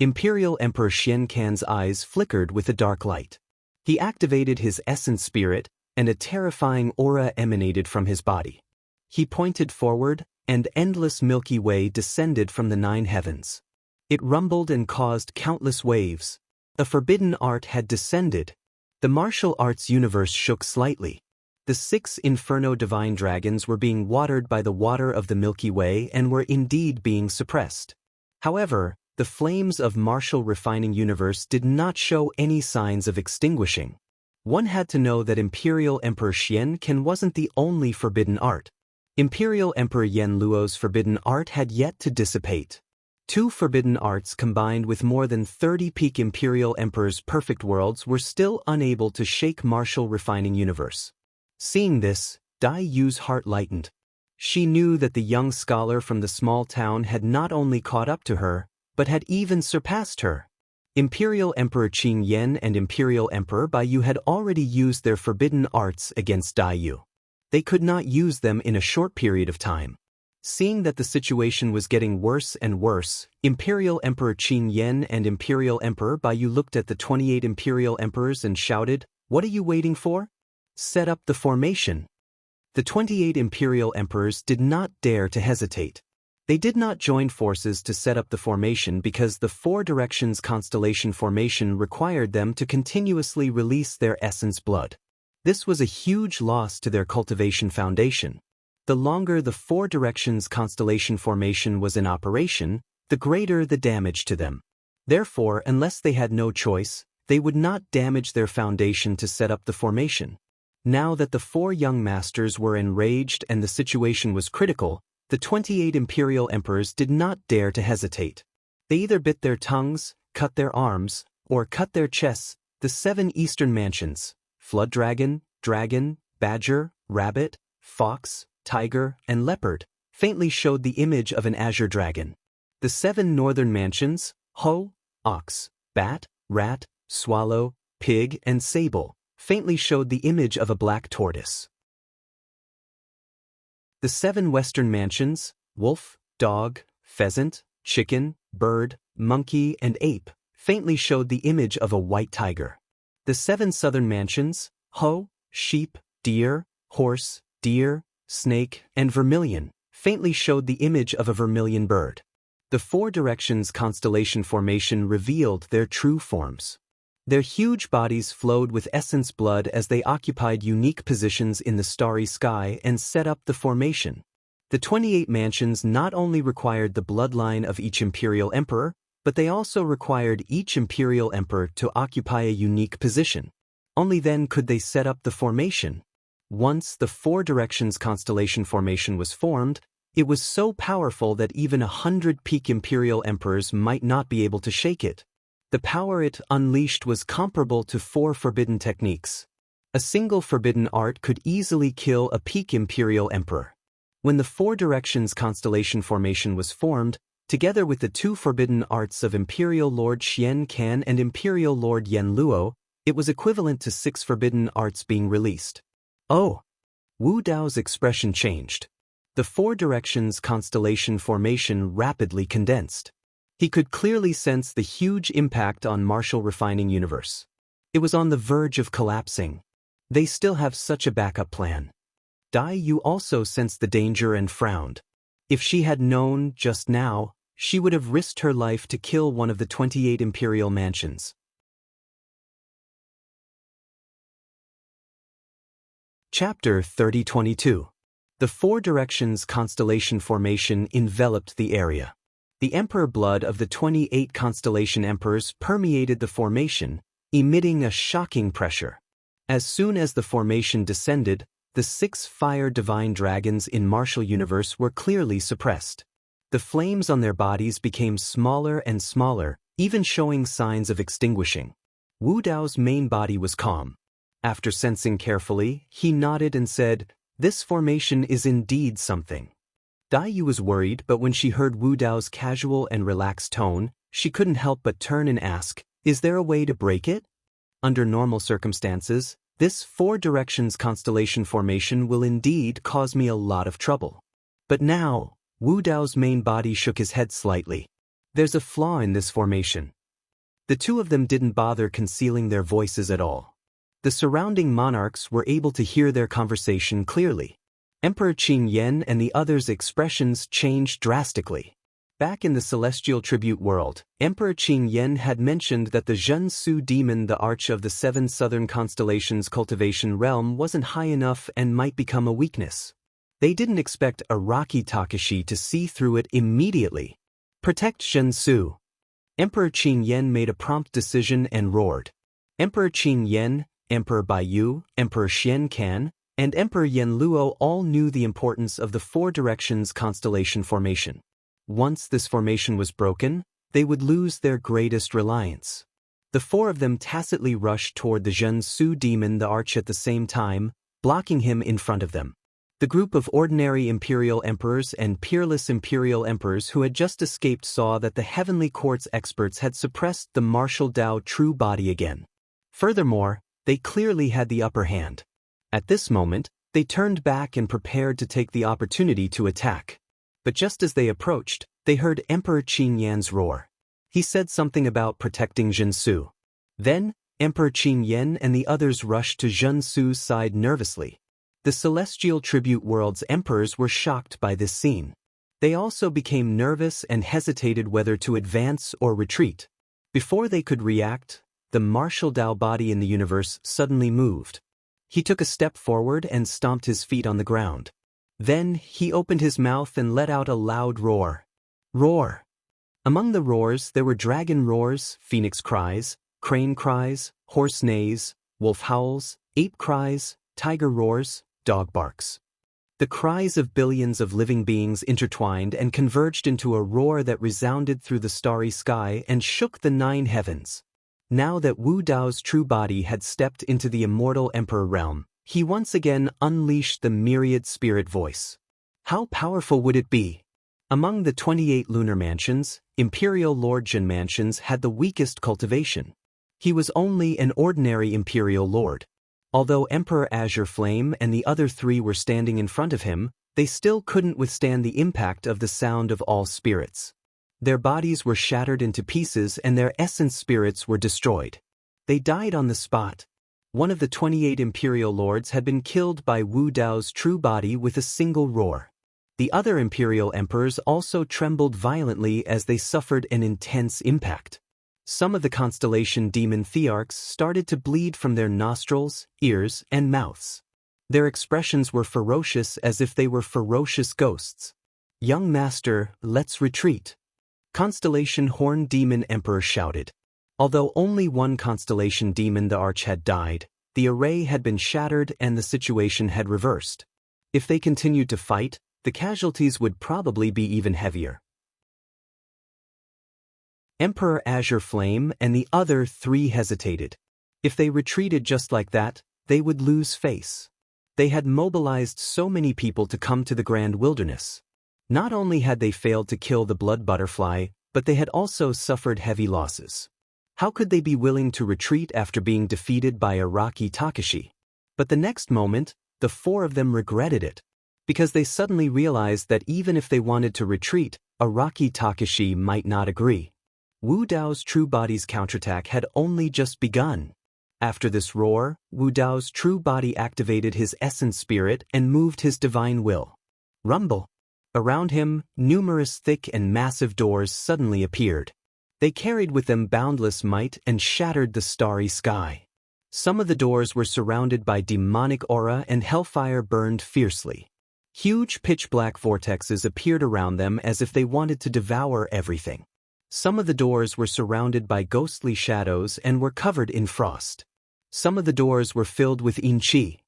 Imperial Emperor Xiancan's eyes flickered with a dark light. He activated his essence spirit, and a terrifying aura emanated from his body. He pointed forward, and endless Milky Way descended from the 9 heavens. It rumbled and caused countless waves. A forbidden art had descended. The martial arts universe shook slightly. The 6 Inferno divine dragons were being watered by the water of the Milky Way and were indeed being suppressed. However, The flames of martial refining universe did not show any signs of extinguishing. One had to know that Imperial Emperor Xian Can wasn't the only forbidden art. Imperial Emperor Yen Luo's forbidden art had yet to dissipate. 2 forbidden arts combined with more than 30 peak Imperial Emperor's perfect worlds were still unable to shake martial refining universe. Seeing this, Dai Yu's heart lightened. She knew that the young scholar from the small town had not only caught up to her, but had even surpassed her. Imperial Emperor Qing Yan and Imperial Emperor Bai Yu had already used their forbidden arts against Dai Yu. They could not use them in a short period of time. Seeing that the situation was getting worse and worse, Imperial Emperor Qin Yan and Imperial Emperor Bai Yu looked at the 28 Imperial Emperors and shouted, "What are you waiting for? Set up the formation." The 28 Imperial Emperors did not dare to hesitate. They did not join forces to set up the formation because the 4 Directions Constellation formation required them to continuously release their essence blood. This was a huge loss to their cultivation foundation. The longer the 4 Directions Constellation formation was in operation, the greater the damage to them. Therefore, unless they had no choice, they would not damage their foundation to set up the formation. Now that the 4 young masters were enraged and the situation was critical, the 28 Imperial Emperors did not dare to hesitate. They either bit their tongues, cut their arms, or cut their chests. The 7 Eastern Mansions, Flood Dragon, Dragon, Badger, Rabbit, Fox, Tiger, and Leopard, faintly showed the image of an azure dragon. The 7 Northern Mansions, Ho, Ox, Bat, Rat, Swallow, Pig, and Sable, faintly showed the image of a black tortoise. The 7 Western Mansions, Wolf, Dog, Pheasant, Chicken, Bird, Monkey, and Ape, faintly showed the image of a white tiger. The 7 Southern Mansions, Ho, Sheep, Deer, Horse, Deer, Snake, and Vermilion, faintly showed the image of a vermilion bird. The 4 Directions Constellation formation revealed their true forms. Their huge bodies flowed with essence blood as they occupied unique positions in the starry sky and set up the formation. The 28 mansions not only required the bloodline of each Imperial Emperor, but they also required each Imperial Emperor to occupy a unique position. Only then could they set up the formation. Once the 4 Directions Constellation formation was formed, it was so powerful that even 100 peak Imperial Emperors might not be able to shake it. The power it unleashed was comparable to 4 forbidden techniques. A single forbidden art could easily kill a peak Imperial Emperor. When the 4 Directions Constellation formation was formed, together with the 2 forbidden arts of Imperial Lord Xian Can and Imperial Lord Yen Luo, it was equivalent to 6 forbidden arts being released. Oh! Wu Dao's expression changed. The 4 Directions Constellation formation rapidly condensed. He could clearly sense the huge impact on martial refining universe. It was on the verge of collapsing. They still have such a backup plan. Dai Yu also sensed the danger and frowned. If she had known just now, she would have risked her life to kill one of the 28 Imperial Mansions. Chapter 3022. The 4 Directions Constellation formation enveloped the area. The emperor blood of the 28 constellation emperors permeated the formation, emitting a shocking pressure. As soon as the formation descended, the 6 fire divine dragons in martial universe were clearly suppressed. The flames on their bodies became smaller and smaller, even showing signs of extinguishing. Wu Dao's main body was calm. After sensing carefully, he nodded and said, "This formation is indeed something." Dai Yu was worried, but when she heard Wu Dao's casual and relaxed tone, she couldn't help but turn and ask, "Is there a way to break it?" Under normal circumstances, this 4 Directions Constellation formation will indeed cause me a lot of trouble. But now, Wu Dao's main body shook his head slightly. There's a flaw in this formation. The 2 of them didn't bother concealing their voices at all. The surrounding monarchs were able to hear their conversation clearly. Emperor Qin Yan and the others' expressions changed drastically. Back in the celestial tribute world, Emperor Qin Yan had mentioned that the Zhen Su demon, the arch of the 7 southern constellations cultivation realm, wasn't high enough and might become a weakness. They didn't expect Araki Takashi to see through it immediately. "Protect Zhen Su," Emperor Qin Yen made a prompt decision and roared. Emperor Qin Yen, Emperor Baiyu, Emperor Xian Kan, and Emperor Yen Luo all knew the importance of the four directions constellation formation. Once this formation was broken, they would lose their greatest reliance. The four of them tacitly rushed toward the Zhen Su demon the Arch at the same time, blocking him in front of them. The group of ordinary imperial emperors and peerless imperial emperors who had just escaped saw that the heavenly court's experts had suppressed the martial Dao true body again. Furthermore, they clearly had the upper hand. At this moment, they turned back and prepared to take the opportunity to attack. But just as they approached, they heard Emperor Qin Yan's roar. He said something about protecting Zhen Su. Then, Emperor Qin Yen and the others rushed to Zhen Su's side nervously. The celestial tribute world's emperors were shocked by this scene. They also became nervous and hesitated whether to advance or retreat. Before they could react, the martial Dao body in the universe suddenly moved. He took a step forward and stomped his feet on the ground. Then, he opened his mouth and let out a loud roar. Roar! Among the roars there were dragon roars, phoenix cries, crane cries, horse neighs, wolf howls, ape cries, tiger roars, dog barks. The cries of billions of living beings intertwined and converged into a roar that resounded through the starry sky and shook the 9 heavens. Now that Wu Dao's true body had stepped into the immortal emperor realm, he once again unleashed the myriad spirit voice. How powerful would it be? Among the 28 lunar mansions, Imperial Lord Jin mansions had the weakest cultivation. He was only an ordinary Imperial Lord. Although Emperor Azure Flame and the other 3 were standing in front of him, they still couldn't withstand the impact of the sound of all spirits. Their bodies were shattered into pieces and their essence spirits were destroyed. They died on the spot. One of the 28 Imperial Lords had been killed by Wu Dao's true body with a single roar. The other Imperial Emperors also trembled violently as they suffered an intense impact. Some of the constellation demon thearchs started to bleed from their nostrils, ears, and mouths. Their expressions were ferocious as if they were ferocious ghosts. "Young master, let's retreat," Constellation Horn Demon Emperor shouted. Although only one constellation demon the Arch had died, the array had been shattered and the situation had reversed. If they continued to fight, the casualties would probably be even heavier. Emperor Azure Flame and the other 3 hesitated. If they retreated just like that, they would lose face. They had mobilized so many people to come to the Grand Wilderness. Not only had they failed to kill the blood butterfly, but they had also suffered heavy losses. How could they be willing to retreat after being defeated by Araki Takashi? But the next moment, the 4 of them regretted it. Because they suddenly realized that even if they wanted to retreat, Araki Takashi might not agree. Wu Dao's true body's counterattack had only just begun. After this roar, Wu Dao's true body activated his essence spirit and moved his divine will. Rumble! Around him, numerous thick and massive doors suddenly appeared. They carried with them boundless might and shattered the starry sky. Some of the doors were surrounded by demonic aura and hellfire burned fiercely. Huge pitch-black vortexes appeared around them as if they wanted to devour everything. Some of the doors were surrounded by ghostly shadows and were covered in frost. Some of the doors were filled with yin qi.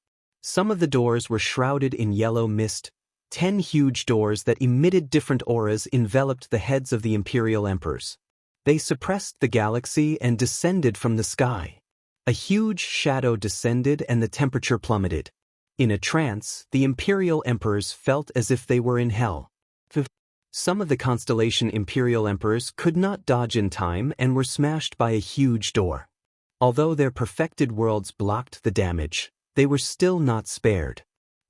Some of the doors were shrouded in yellow mist. 10 huge doors that emitted different auras enveloped the heads of the Imperial Emperors. They suppressed the galaxy and descended from the sky. A huge shadow descended and the temperature plummeted. In a trance, the Imperial Emperors felt as if they were in hell. Some of the constellation Imperial Emperors could not dodge in time and were smashed by a huge door. Although their perfected worlds blocked the damage, they were still not spared.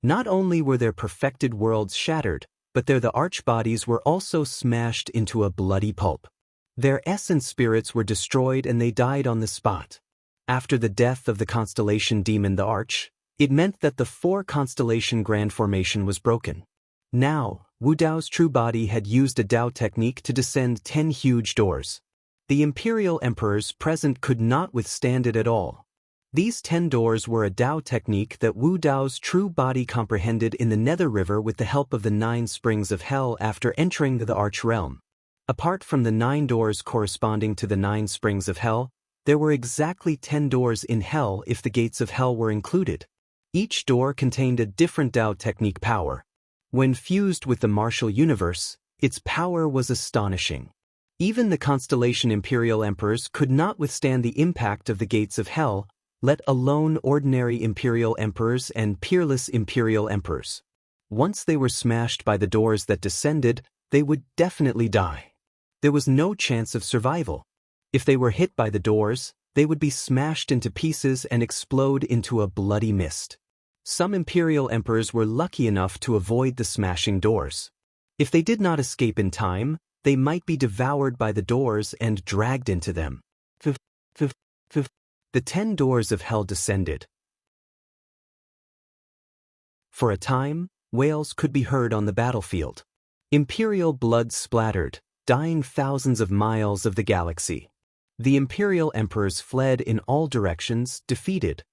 Not only were their perfected worlds shattered, but the arch bodies were also smashed into a bloody pulp. Their essence spirits were destroyed and they died on the spot. After the death of the constellation demon the Arch, it meant that the 4 constellation grand formation was broken. Now, Wu Dao's true body had used a Dao technique to descend 10 huge doors. The Imperial Emperors present could not withstand it at all. These 10 doors were a Dao technique that Wu Dao's true body comprehended in the Nether River with the help of the 9 springs of hell after entering the Arch realm. Apart from the 9 doors corresponding to the 9 springs of hell, there were exactly 10 doors in hell if the gates of hell were included. Each door contained a different Tao technique power. When fused with the martial universe, its power was astonishing. Even the constellation Imperial Emperors could not withstand the impact of the gates of hell, let alone ordinary Imperial Emperors and peerless Imperial Emperors. Once they were smashed by the doors that descended, they would definitely die. There was no chance of survival. If they were hit by the doors, they would be smashed into pieces and explode into a bloody mist. Some Imperial Emperors were lucky enough to avoid the smashing doors. If they did not escape in time, they might be devoured by the doors and dragged into them. The 10 doors of hell descended. For a time, wails could be heard on the battlefield. Imperial blood splattered, dying thousands of miles of the galaxy. The Imperial Emperors fled in all directions, defeated.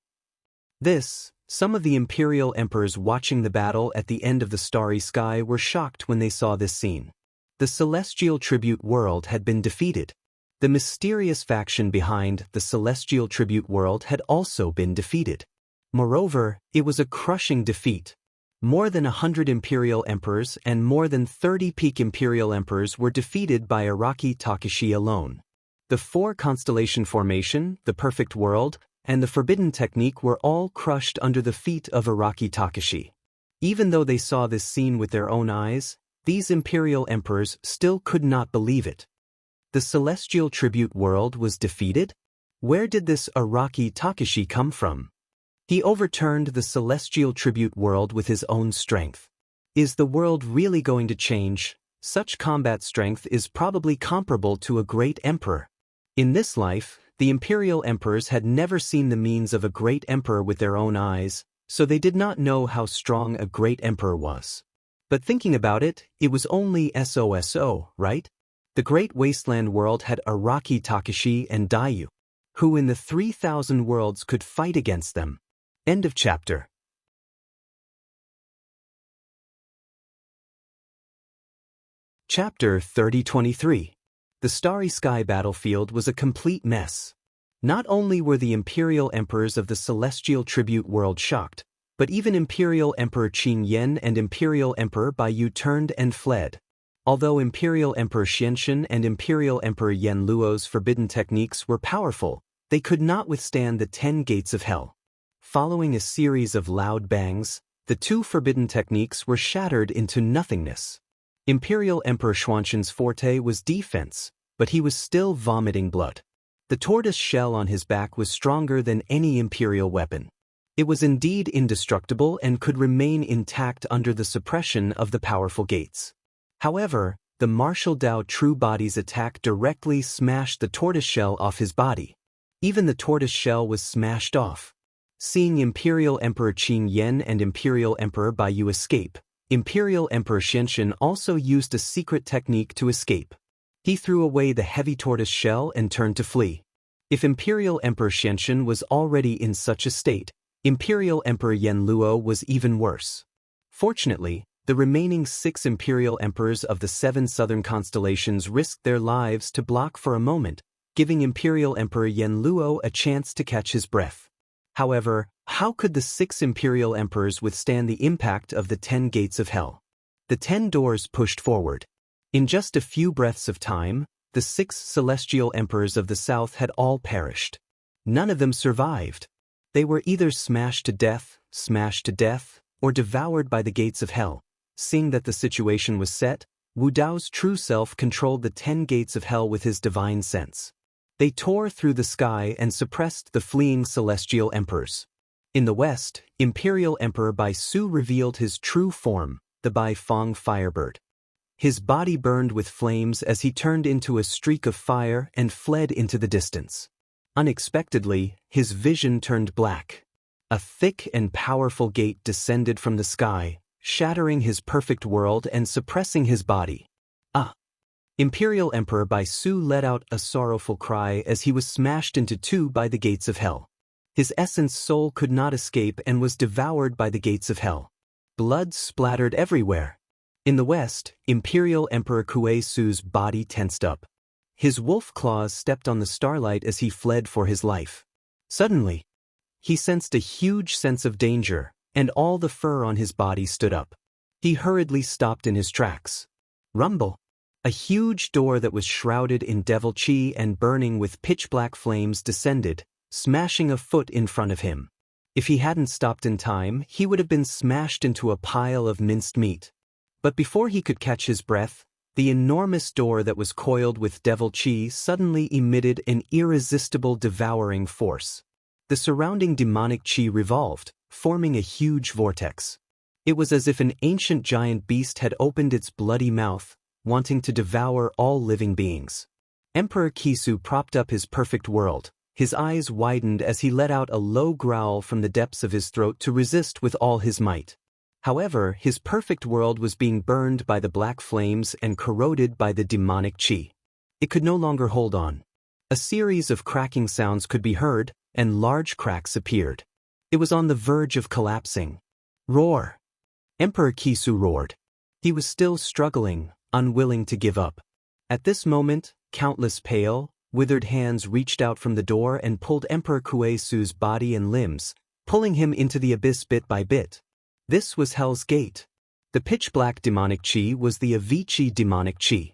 Some of the Imperial Emperors watching the battle at the end of the starry sky were shocked when they saw this scene. The celestial tribute world had been defeated. The mysterious faction behind the celestial tribute world had also been defeated. Moreover, it was a crushing defeat. More than 100 Imperial Emperors and more than 30 peak Imperial Emperors were defeated by Araki Takashi alone. The 4 constellation formation, the perfect world, and the forbidden technique were all crushed under the feet of Araki Takashi. Even though they saw this scene with their own eyes, these Imperial Emperors still could not believe it. The celestial tribute world was defeated? Where did this Araki Takashi come from? He overturned the celestial tribute world with his own strength. Is the world really going to change? Such combat strength is probably comparable to a great emperor. In this life, the Imperial Emperors had never seen the means of a great emperor with their own eyes, so they did not know how strong a great emperor was. But thinking about it, it was only SOSO, right? The Great Wasteland world had Araki Takashi and Dayu, who in the 3,000 worlds could fight against them. End of chapter. Chapter 3023. The Starry Sky battlefield was a complete mess. Not only were the Imperial Emperors of the Celestial Tribute world shocked, but even Imperial Emperor Qin Yen and Imperial Emperor Baiyu turned and fled. Although Imperial Emperor Xianxun and Imperial Emperor Yen Luo's forbidden techniques were powerful, they could not withstand the 10 gates of hell. Following a series of loud bangs, the 2 forbidden techniques were shattered into nothingness. Imperial Emperor Xuanxun's forte was defense, but he was still vomiting blood. The tortoise shell on his back was stronger than any Imperial weapon. It was indeed indestructible and could remain intact under the suppression of the powerful gates. However, the martial Dao True Body's attack directly smashed the tortoise shell off his body. Even the tortoise shell was smashed off. Seeing Imperial Emperor Qin Yen and Imperial Emperor Baiyu escape, Imperial Emperor Xianxun also used a secret technique to escape. He threw away the heavy tortoise shell and turned to flee. If Imperial Emperor Xianxun was already in such a state, Imperial Emperor Yen Luo was even worse. Fortunately, the remaining 6 Imperial Emperors of the 7 southern constellations risked their lives to block for a moment, giving Imperial Emperor Yen Luo a chance to catch his breath. However, how could the 6 Imperial Emperors withstand the impact of the 10 gates of hell? The 10 doors pushed forward. In just a few breaths of time, the 6 celestial emperors of the south had all perished. None of them survived. They were either smashed to death, or devoured by the gates of hell. Seeing that the situation was set, Wu Dao's true self controlled the 10 gates of hell with his divine sense. They tore through the sky and suppressed the fleeing celestial emperors. In the west, Imperial Emperor Bai Su revealed his true form, the Bai Fong Firebird. His body burned with flames as he turned into a streak of fire and fled into the distance. Unexpectedly, his vision turned black. A thick and powerful gate descended from the sky, shattering his perfect world and suppressing his body. Imperial Emperor Bai Su let out a sorrowful cry as he was smashed into 2 by the gates of hell. His essence soul could not escape and was devoured by the gates of hell. Blood splattered everywhere. In the west, Imperial Emperor Kuei-su's body tensed up. His wolf claws stepped on the starlight as he fled for his life. Suddenly, he sensed a huge sense of danger, and all the fur on his body stood up. He hurriedly stopped in his tracks. Rumble! A huge door that was shrouded in devil chi and burning with pitch-black flames descended, smashing a foot in front of him. If he hadn't stopped in time, he would have been smashed into a pile of minced meat. But before he could catch his breath, the enormous door that was coiled with devil chi suddenly emitted an irresistible devouring force. The surrounding demonic chi revolved, forming a huge vortex. It was as if an ancient giant beast had opened its bloody mouth, wanting to devour all living beings. Emperor Kisu propped up his perfect world. His eyes widened as he let out a low growl from the depths of his throat to resist with all his might. However, his perfect world was being burned by the black flames and corroded by the demonic chi. It could no longer hold on. A series of cracking sounds could be heard, and large cracks appeared. It was on the verge of collapsing. Roar! Emperor Kisu roared. He was still struggling, unwilling to give up. At this moment, countless pale, withered hands reached out from the door and pulled Emperor Kuei-su's body and limbs, pulling him into the abyss bit by bit. This was Hell's Gate. The pitch-black demonic chi was the Avicii demonic chi.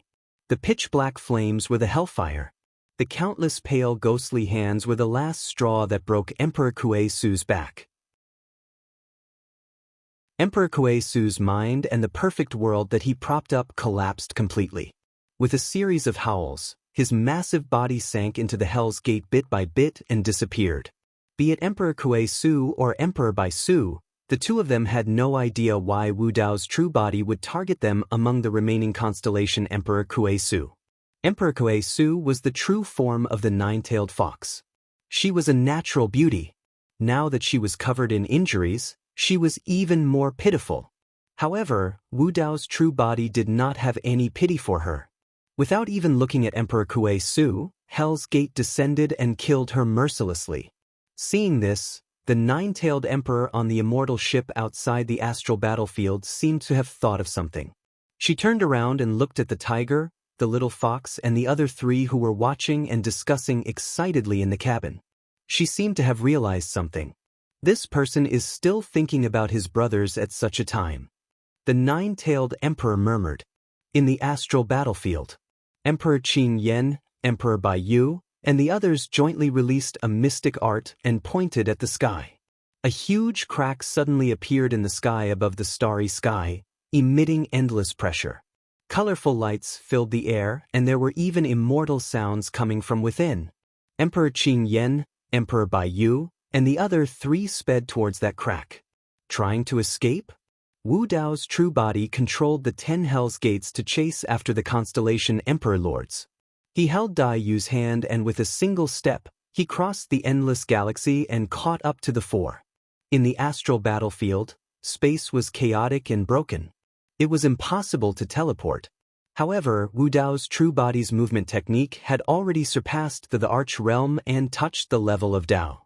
The pitch-black flames were the hellfire. The countless pale ghostly hands were the last straw that broke Emperor Kuei-su's back. Emperor Kuei-su's mind and the perfect world that he propped up collapsed completely. With a series of howls, his massive body sank into the Hell's Gate bit by bit and disappeared. Be it Emperor Kuei-su or Emperor Bai-su, the two of them had no idea why Wu Dao's true body would target them among the remaining constellation Emperor Kuei-su. Emperor Kuei-su was the true form of the nine-tailed fox. She was a natural beauty. Now that she was covered in injuries, she was even more pitiful. However, Wu Dao's true body did not have any pity for her. Without even looking at Emperor Kuei-su, Hell's Gate descended and killed her mercilessly. Seeing this, the nine-tailed emperor on the immortal ship outside the astral battlefield seemed to have thought of something. She turned around and looked at the tiger, the little fox, and the other three who were watching and discussing excitedly in the cabin. She seemed to have realized something. This person is still thinking about his brothers at such a time. The nine-tailed emperor murmured. In the astral battlefield, Emperor Qin Yen, Emperor Bai Yu, and the others jointly released a mystic art and pointed at the sky. A huge crack suddenly appeared in the sky above the starry sky, emitting endless pressure. Colorful lights filled the air, and there were even immortal sounds coming from within. Emperor Qin Yen, Emperor Bai Yu, and the other three sped towards that crack. Trying to escape? Wu Dao's true body controlled the 10 Hell's Gates to chase after the constellation Emperor Lords. He held Dai Yu's hand and with a single step, he crossed the endless galaxy and caught up to the 4. In the astral battlefield, space was chaotic and broken. It was impossible to teleport. However, Wu Dao's true body's movement technique had already surpassed the arch realm and touched the level of Dao.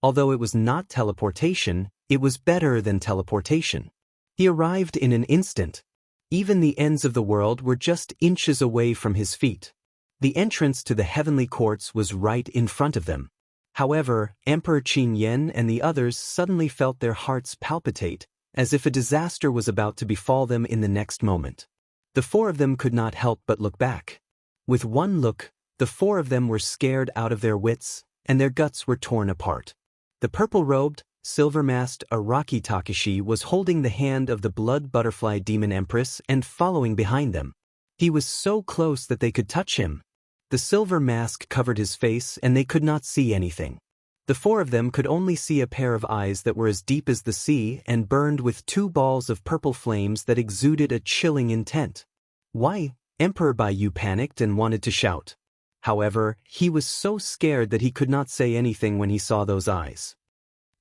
Although it was not teleportation, it was better than teleportation. He arrived in an instant. Even the ends of the world were just inches away from his feet. The entrance to the heavenly courts was right in front of them. However, Emperor Qin Yen and the others suddenly felt their hearts palpitate, as if a disaster was about to befall them in the next moment. The 4 of them could not help but look back. With one look, the 4 of them were scared out of their wits, and their guts were torn apart. The purple-robed, silver-masked Araki Takashi was holding the hand of the blood butterfly demon empress and following behind them. He was so close that they could touch him. The silver mask covered his face and they could not see anything. The 4 of them could only see a pair of eyes that were as deep as the sea and burned with 2 balls of purple flames that exuded a chilling intent. Why? Emperor Bai Yu panicked and wanted to shout. However, he was so scared that he could not say anything when he saw those eyes.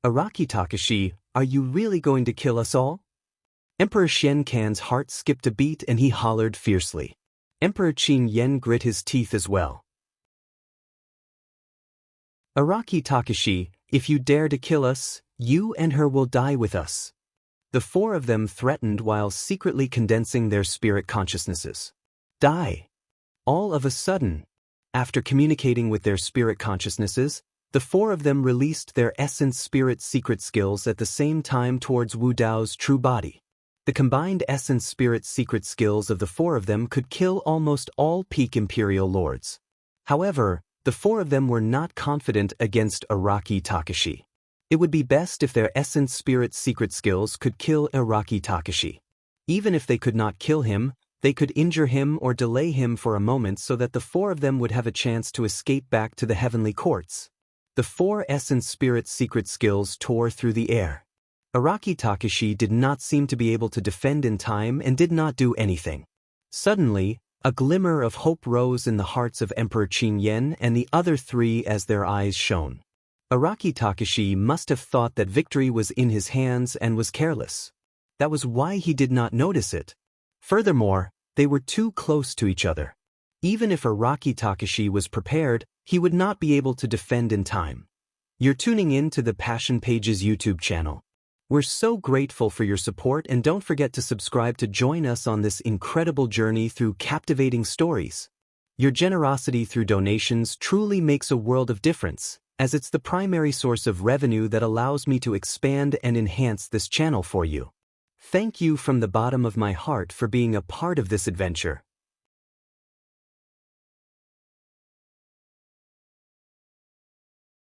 Araki Takashi, are you really going to kill us all? Emperor Shen Kan's heart skipped a beat and he hollered fiercely. Emperor Qin Yen grit his teeth as well. Araki Takashi, if you dare to kill us, you and her will die with us. The four of them threatened while secretly condensing their spirit consciousnesses. Die. All of a sudden, after communicating with their spirit consciousnesses, the four of them released their essence spirit secret skills at the same time towards Wu Dao's true body. The combined essence spirit secret skills of the four of them could kill almost all peak Imperial Lords. However, the four of them were not confident against Araki Takashi. It would be best if their essence spirit secret skills could kill Araki Takashi. Even if they could not kill him, they could injure him or delay him for a moment so that the four of them would have a chance to escape back to the heavenly courts. The four essence spirit secret skills tore through the air. Araki Takashi did not seem to be able to defend in time and did not do anything. Suddenly, a glimmer of hope rose in the hearts of Emperor Qin Yen and the other three as their eyes shone. Araki Takashi must have thought that victory was in his hands and was careless. That was why he did not notice it. Furthermore, they were too close to each other. Even if Araki Takashi was prepared, he would not be able to defend in time. You're tuning in to the Passion Pages YouTube channel. We're so grateful for your support, and don't forget to subscribe to join us on this incredible journey through captivating stories. Your generosity through donations truly makes a world of difference, as it's the primary source of revenue that allows me to expand and enhance this channel for you. Thank you from the bottom of my heart for being a part of this adventure.